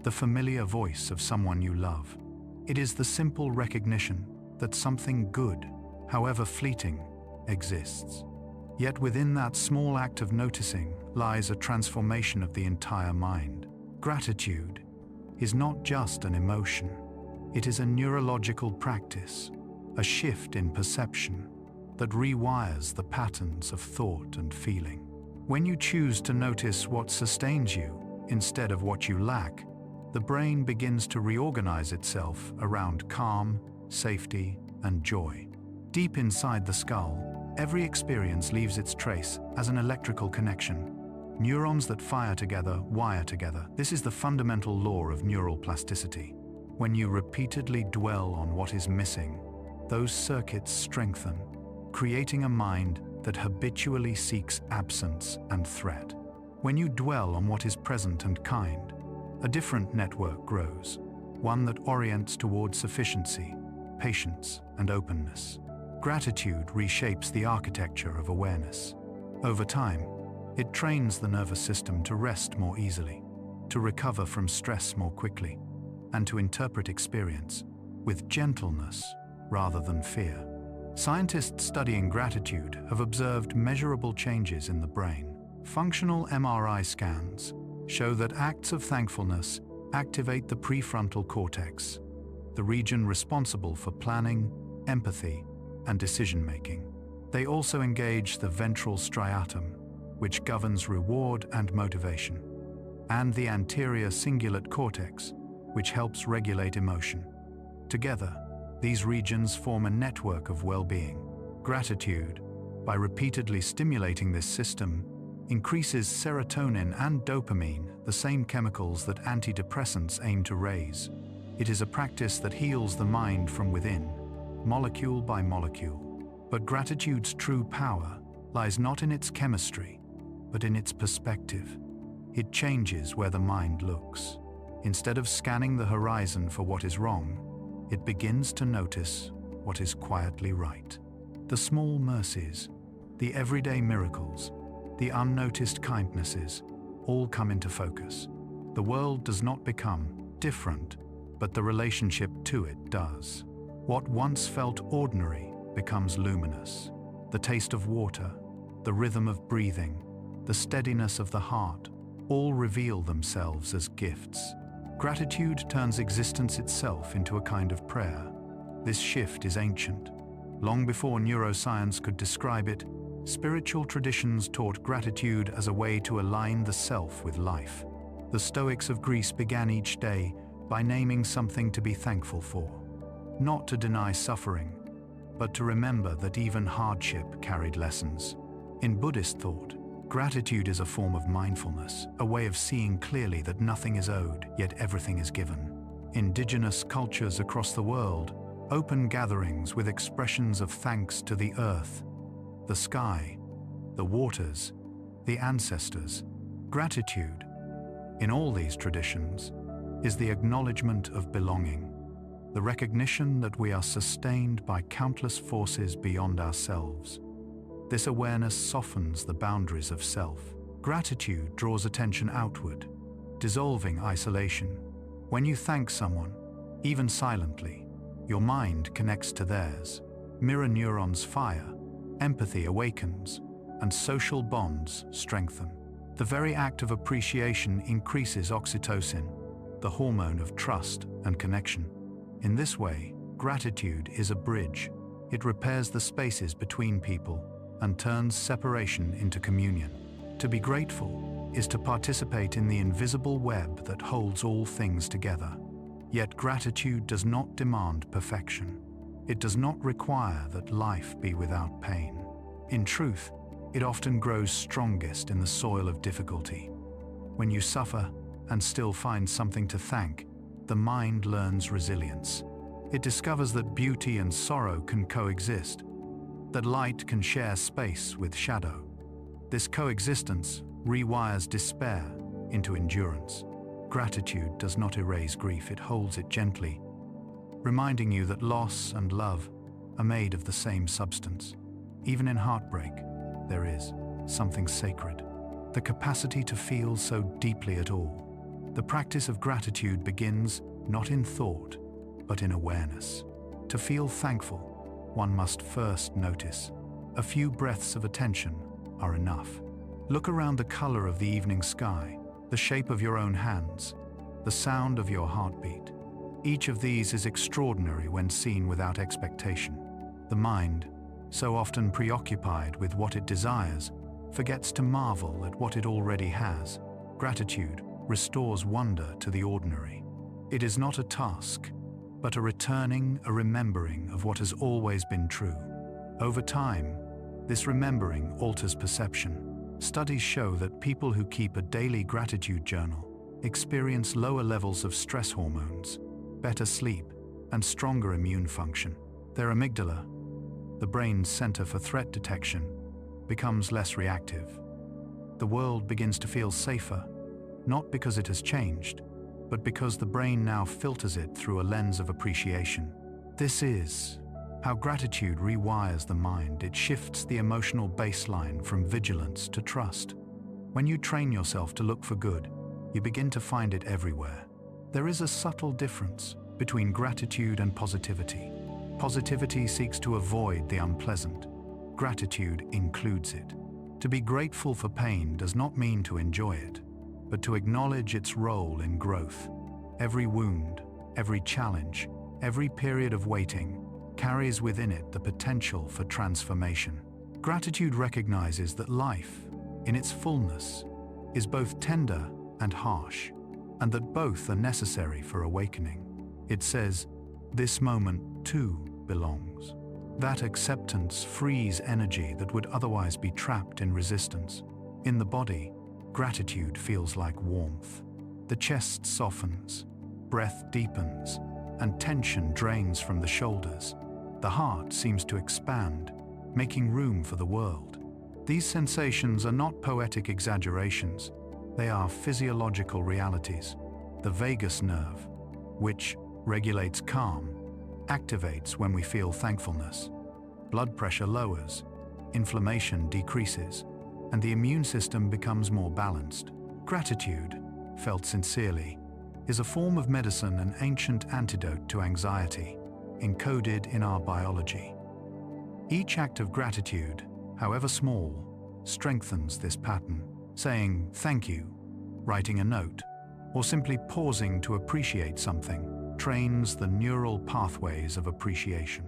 the familiar voice of someone you love. It is the simple recognition that something good, however fleeting, exists. Yet within that small act of noticing lies a transformation of the entire mind. Gratitude is not just an emotion. It is a neurological practice, a shift in perception that rewires the patterns of thought and feeling. When you choose to notice what sustains you instead of what you lack, the brain begins to reorganize itself around calm, safety, and joy. Deep inside the skull, every experience leaves its trace as an electrical connection. Neurons that fire together wire together. This is the fundamental law of neural plasticity. When you repeatedly dwell on what is missing, those circuits strengthen, creating a mind that habitually seeks absence and threat. When you dwell on what is present and kind, a different network grows, one that orients toward sufficiency, patience, and openness. Gratitude reshapes the architecture of awareness. Over time, it trains the nervous system to rest more easily, to recover from stress more quickly, and to interpret experience with gentleness rather than fear. Scientists studying gratitude have observed measurable changes in the brain. Functional MRI scans show that acts of thankfulness activate the prefrontal cortex, the region responsible for planning, empathy, and decision-making. They also engage the ventral striatum, which governs reward and motivation, and the anterior cingulate cortex, which helps regulate emotion. Together, these regions form a network of well-being. Gratitude, by repeatedly stimulating this system, increases serotonin and dopamine, the same chemicals that antidepressants aim to raise. It is a practice that heals the mind from within, molecule by molecule. But gratitude's true power lies not in its chemistry, but in its perspective. It changes where the mind looks. Instead of scanning the horizon for what is wrong, it begins to notice what is quietly right. The small mercies, the everyday miracles, the unnoticed kindnesses, all come into focus. The world does not become different, but the relationship to it does. What once felt ordinary becomes luminous. The taste of water, the rhythm of breathing, the steadiness of the heart, all reveal themselves as gifts. Gratitude turns existence itself into a kind of prayer. This shift is ancient. Long before neuroscience could describe it, spiritual traditions taught gratitude as a way to align the self with life. The Stoics of Greece began each day by naming something to be thankful for, not to deny suffering, but to remember that even hardship carried lessons. In Buddhist thought, gratitude is a form of mindfulness, a way of seeing clearly that nothing is owed, yet everything is given. Indigenous cultures across the world open gatherings with expressions of thanks to the earth, the sky, the waters, the ancestors. Gratitude, in all these traditions, is the acknowledgement of belonging, the recognition that we are sustained by countless forces beyond ourselves. This awareness softens the boundaries of self. Gratitude draws attention outward, dissolving isolation. When you thank someone, even silently, your mind connects to theirs. Mirror neurons fire, empathy awakens, and social bonds strengthen. The very act of appreciation increases oxytocin, the hormone of trust and connection. In this way, gratitude is a bridge. It repairs the spaces between people and turns separation into communion. To be grateful is to participate in the invisible web that holds all things together. Yet gratitude does not demand perfection. It does not require that life be without pain. In truth, it often grows strongest in the soil of difficulty. When you suffer and still find something to thank, the mind learns resilience. It discovers that beauty and sorrow can coexist, that light can share space with shadow. This coexistence rewires despair into endurance. Gratitude does not erase grief, it holds it gently, reminding you that loss and love are made of the same substance. Even in heartbreak, there is something sacred, the capacity to feel so deeply at all. The practice of gratitude begins not in thought, but in awareness. To feel thankful, one must first notice. A few breaths of attention are enough. Look around the color of the evening sky, the shape of your own hands, the sound of your heartbeat. Each of these is extraordinary when seen without expectation. The mind, so often preoccupied with what it desires, forgets to marvel at what it already has. Gratitude restores wonder to the ordinary. It is not a task, but a returning, a remembering of what has always been true. Over time, this remembering alters perception. Studies show that people who keep a daily gratitude journal experience lower levels of stress hormones, better sleep, and stronger immune function. Their amygdala, the brain's center for threat detection, becomes less reactive. The world begins to feel safer, not because it has changed, but because the brain now filters it through a lens of appreciation. This is how gratitude rewires the mind. It shifts the emotional baseline from vigilance to trust. When you train yourself to look for good, you begin to find it everywhere. There is a subtle difference between gratitude and positivity. Positivity seeks to avoid the unpleasant. Gratitude includes it. To be grateful for pain does not mean to enjoy it, but to acknowledge its role in growth. Every wound, every challenge, every period of waiting carries within it the potential for transformation. Gratitude recognizes that life, in its fullness, is both tender and harsh, and that both are necessary for awakening. It says, "This moment, too, belongs." That acceptance frees energy that would otherwise be trapped in resistance. In the body, gratitude feels like warmth. The chest softens, breath deepens, and tension drains from the shoulders. The heart seems to expand, making room for the world. These sensations are not poetic exaggerations. They are physiological realities. The vagus nerve, which regulates calm, activates when we feel thankfulness. Blood pressure lowers, inflammation decreases, and the immune system becomes more balanced. Gratitude, felt sincerely, is a form of medicine, an ancient antidote to anxiety, encoded in our biology. Each act of gratitude, however small, strengthens this pattern. Saying thank you, writing a note, or simply pausing to appreciate something trains the neural pathways of appreciation.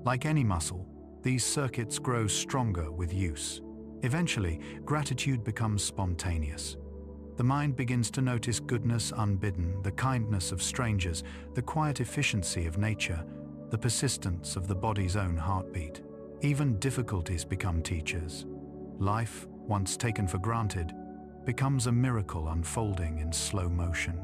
Like any muscle, these circuits grow stronger with use. Eventually, gratitude becomes spontaneous. The mind begins to notice goodness unbidden, the kindness of strangers, the quiet efficiency of nature, the persistence of the body's own heartbeat. Even difficulties become teachers. Life, once taken for granted, becomes a miracle unfolding in slow motion.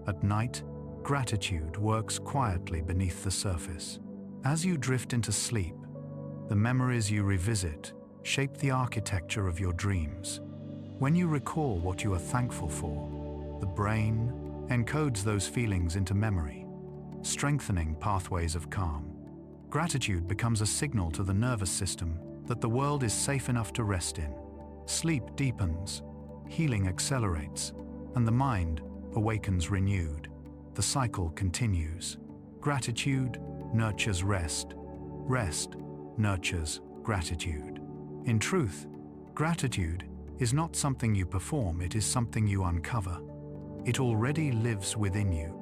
At night, gratitude works quietly beneath the surface. As you drift into sleep, the memories you revisit shape the architecture of your dreams. When you recall what you are thankful for, the brain encodes those feelings into memory, strengthening pathways of calm. Gratitude becomes a signal to the nervous system that the world is safe enough to rest in. Sleep deepens, healing accelerates, and the mind awakens renewed. The cycle continues. Gratitude nurtures rest. Rest nurtures gratitude. In truth, gratitude is not something you perform, it is something you uncover. It already lives within you,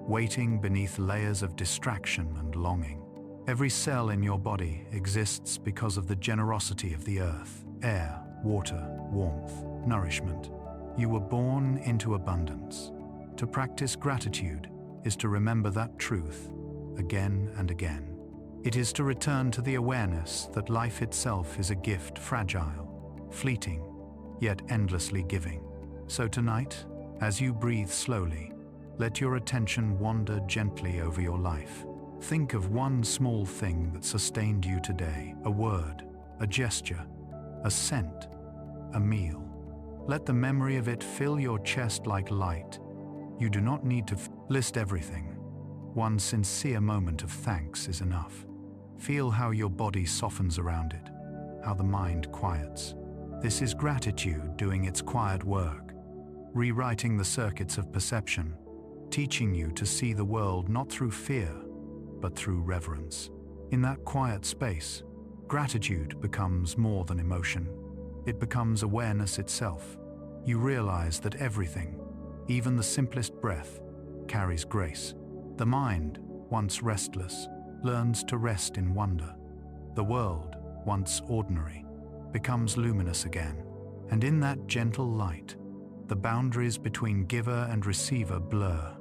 waiting beneath layers of distraction and longing. Every cell in your body exists because of the generosity of the earth, air, water, warmth, nourishment. You were born into abundance. To practice gratitude is to remember that truth again and again. It is to return to the awareness that life itself is a gift, fragile, fleeting, yet endlessly giving. So tonight, as you breathe slowly, let your attention wander gently over your life. Think of one small thing that sustained you today, a word, a gesture, a scent, a meal. Let the memory of it fill your chest like light. You do not need to list everything. One sincere moment of thanks is enough. Feel how your body softens around it, how the mind quiets. This is gratitude doing its quiet work, rewriting the circuits of perception, teaching you to see the world not through fear, but through reverence. In that quiet space, gratitude becomes more than emotion. It becomes awareness itself. You realize that everything, even the simplest breath, carries grace. The mind, once restless, learns to rest in wonder. The world, once ordinary, becomes luminous again. And in that gentle light, the boundaries between giver and receiver blur,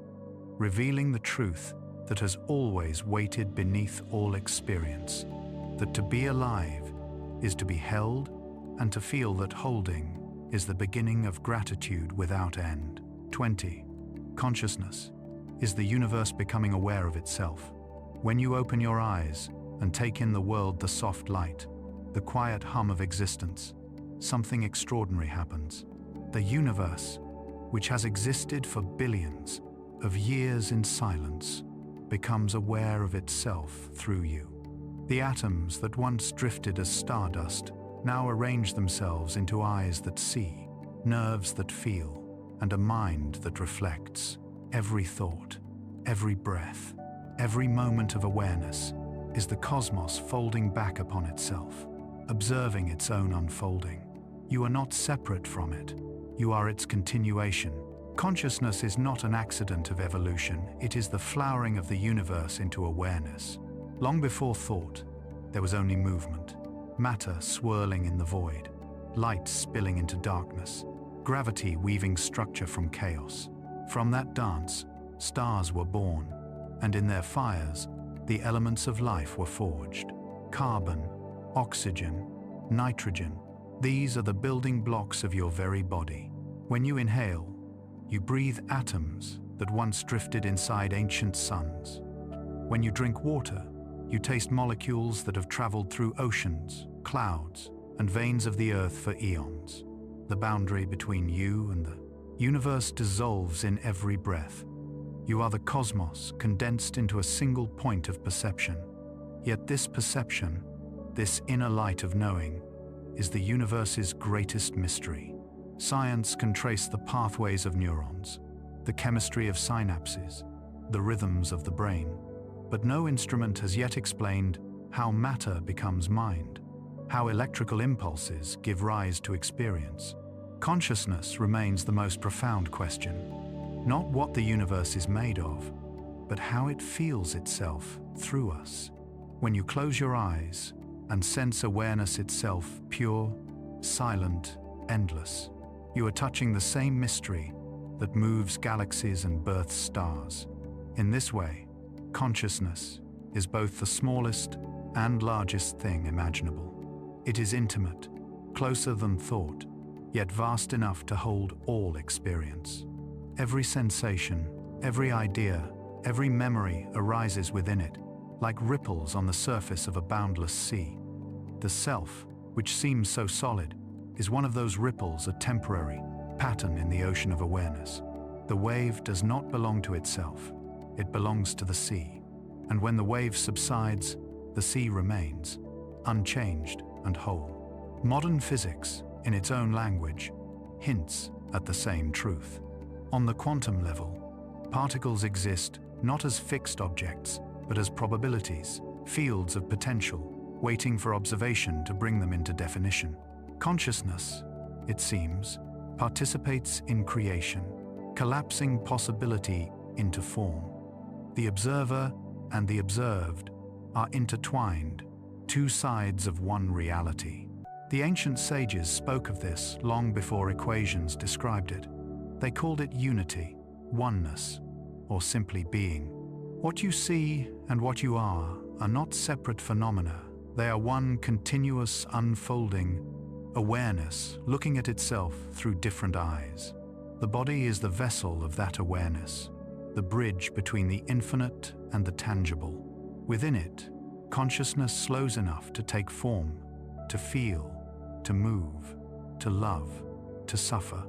revealing the truth that has always waited beneath all experience, that to be alive is to be held, and to feel that holding is the beginning of gratitude without end. 20. Consciousness is the universe becoming aware of itself. When you open your eyes and take in the world, the soft light, the quiet hum of existence, something extraordinary happens. The universe, which has existed for billions of years in silence, becomes aware of itself through you. The atoms that once drifted as stardust now arrange themselves into eyes that see, nerves that feel, and a mind that reflects. Every thought, every breath, every moment of awareness is the cosmos folding back upon itself, observing its own unfolding. You are not separate from it. You are its continuation. Consciousness is not an accident of evolution. It is the flowering of the universe into awareness. Long before thought, there was only movement, matter swirling in the void, light spilling into darkness, gravity weaving structure from chaos. From that dance, stars were born, and in their fires, the elements of life were forged. Carbon, oxygen, nitrogen, these are the building blocks of your very body. When you inhale, you breathe atoms that once drifted inside ancient suns. When you drink water, you taste molecules that have traveled through oceans, clouds, and veins of the earth for eons. The boundary between you and the universe dissolves in every breath. You are the cosmos condensed into a single point of perception. Yet this perception, this inner light of knowing, is the universe's greatest mystery. Science can trace the pathways of neurons, the chemistry of synapses, the rhythms of the brain, but no instrument has yet explained how matter becomes mind, how electrical impulses give rise to experience. Consciousness remains the most profound question. Not what the universe is made of, but how it feels itself through us. When you close your eyes and sense awareness itself pure, silent, endless, You are touching the same mystery that moves galaxies and births stars. In this way, consciousness is both the smallest and largest thing imaginable. It is intimate, closer than thought, yet vast enough to hold all experience. Every sensation, every idea, every memory arises within it, like ripples on the surface of a boundless sea. The self, which seems so solid, is one of those ripples, a temporary pattern in the ocean of awareness. The wave does not belong to itself, it belongs to the sea. And when the wave subsides, the sea remains, unchanged and whole. Modern physics, in its own language, hints at the same truth. On the quantum level, particles exist not as fixed objects, but as probabilities, fields of potential, waiting for observation to bring them into definition. Consciousness, it seems, participates in creation, collapsing possibility into form. The observer and the observed are intertwined, two sides of one reality. The ancient sages spoke of this long before equations described it. They called it unity, oneness, or simply being. What you see and what you are not separate phenomena. They are one continuous unfolding awareness looking at itself through different eyes. The body is the vessel of that awareness, the bridge between the infinite and the tangible. Within it, consciousness slows enough to take form, to feel, to move, to love, to suffer.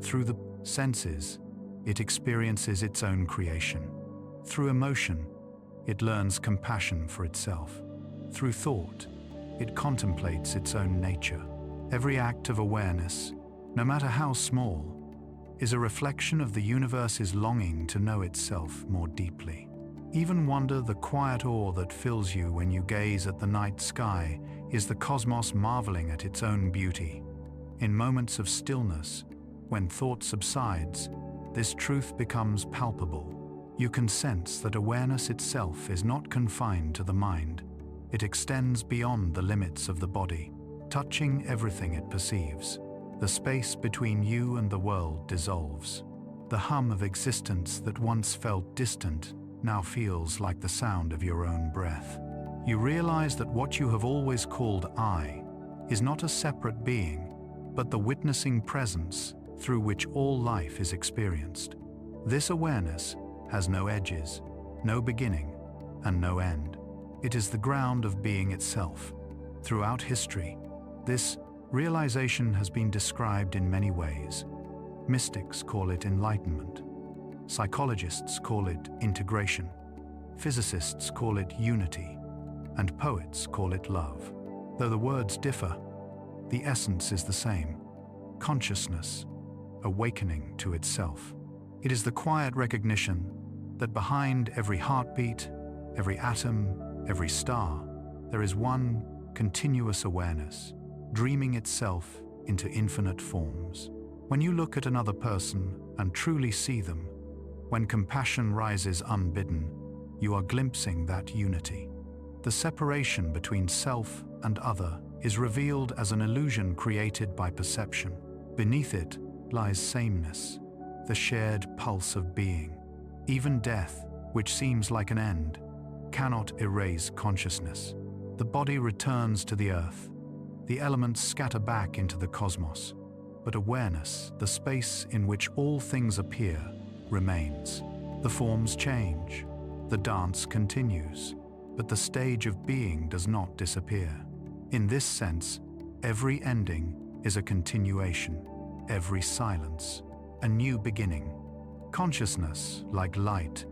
Through the senses, it experiences its own creation. Through emotion, it learns compassion for itself. Through thought, it contemplates its own nature. Every act of awareness, no matter how small, is a reflection of the universe's longing to know itself more deeply. Even wonder, the quiet awe that fills you when you gaze at the night sky, is the cosmos marveling at its own beauty. In moments of stillness, when thought subsides, this truth becomes palpable. You can sense that awareness itself is not confined to the mind. It extends beyond the limits of the body, touching everything it perceives. The space between you and the world dissolves. The hum of existence that once felt distant now feels like the sound of your own breath. You realize that what you have always called I is not a separate being, but the witnessing presence through which all life is experienced. This awareness has no edges, no beginning, and no end. It is the ground of being itself. Throughout history, this realization has been described in many ways. Mystics call it enlightenment. Psychologists call it integration. Physicists call it unity. And poets call it love. Though the words differ, the essence is the same: consciousness, awakening to itself. It is the quiet recognition that behind every heartbeat, every atom, every star, there is one continuous awareness, dreaming itself into infinite forms. When you look at another person and truly see them, when compassion rises unbidden, you are glimpsing that unity. The separation between self and other is revealed as an illusion created by perception. Beneath it lies sameness, the shared pulse of being. Even death, which seems like an end, cannot erase consciousness. The body returns to the earth. The elements scatter back into the cosmos. But awareness, the space in which all things appear, remains. The forms change. The dance continues. But the stage of being does not disappear. In this sense, every ending is a continuation. Every silence, a new beginning. Consciousness, like light,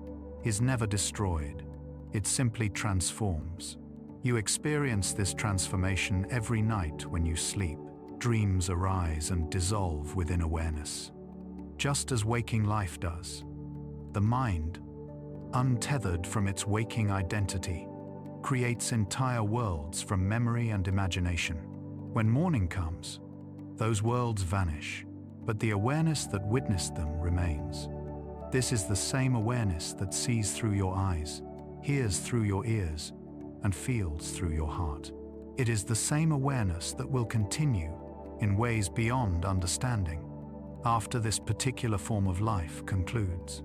is never destroyed. It simply transforms. You experience this transformation every night when you sleep. Dreams arise and dissolve within awareness, just as waking life does. The mind, untethered from its waking identity, creates entire worlds from memory and imagination. When morning comes, those worlds vanish, but the awareness that witnessed them remains. This is the same awareness that sees through your eyes, hears through your ears, and feels through your heart. It is the same awareness that will continue in ways beyond understanding. after this particular form of life concludes.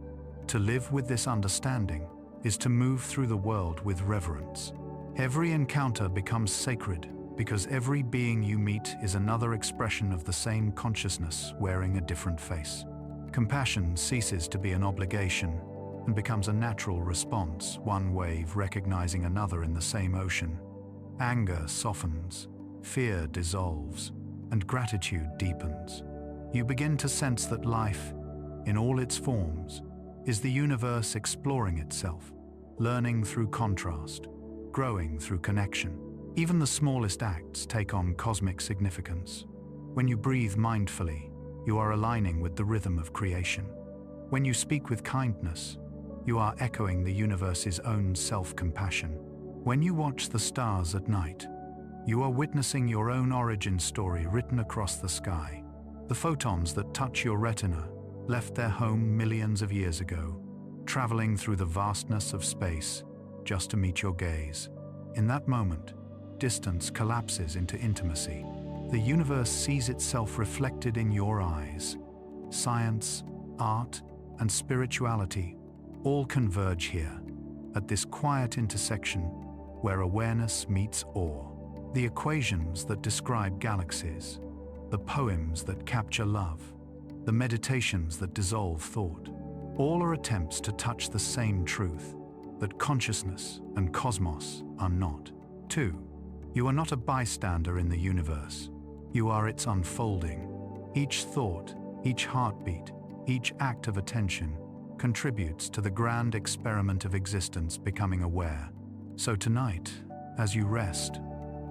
To live with this understanding is to move through the world with reverence. Every encounter becomes sacred because every being you meet is another expression of the same consciousness wearing a different face. Compassion ceases to be an obligation and becomes a natural response, one wave recognizing another in the same ocean. Anger softens, fear dissolves, and gratitude deepens. You begin to sense that life, in all its forms, is the universe exploring itself, learning through contrast, growing through connection. Even the smallest acts take on cosmic significance. When you breathe mindfully, you are aligning with the rhythm of creation. When you speak with kindness, you are echoing the universe's own self-compassion. When you watch the stars at night, you are witnessing your own origin story written across the sky. The photons that touch your retina left their home millions of years ago, traveling through the vastness of space just to meet your gaze. In that moment, distance collapses into intimacy. The universe sees itself reflected in your eyes. Science, art, and spirituality all converge here, at this quiet intersection where awareness meets awe. The equations that describe galaxies, the poems that capture love, the meditations that dissolve thought, all are attempts to touch the same truth, that consciousness and cosmos are not two. You are not a bystander in the universe. You are its unfolding. Each thought, each heartbeat, each act of attention contributes to the grand experiment of existence becoming aware. So tonight, as you rest,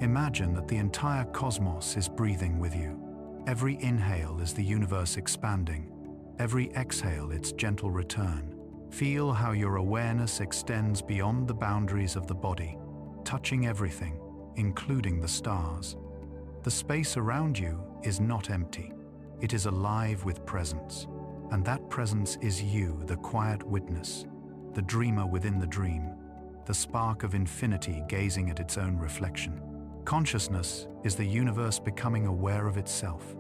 imagine that the entire cosmos is breathing with you. Every inhale is the universe expanding. Every exhale its gentle return. Feel how your awareness extends beyond the boundaries of the body, touching everything, including the stars. The space around you is not empty. It is alive with presence. And that presence is you, the quiet witness, the dreamer within the dream, the spark of infinity gazing at its own reflection. Consciousness is the universe becoming aware of itself,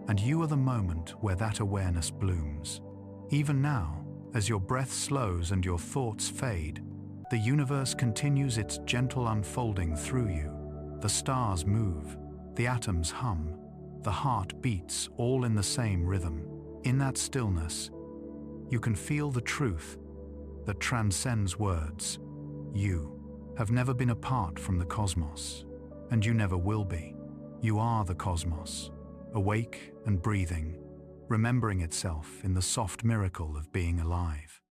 and you are the moment where that awareness blooms. Even now, as your breath slows and your thoughts fade, the universe continues its gentle unfolding through you. The stars move, the atoms hum, the heart beats, all in the same rhythm. In that stillness, you can feel the truth that transcends words. You have never been apart from the cosmos, and you never will be. You are the cosmos, awake and breathing, remembering itself in the soft miracle of being alive.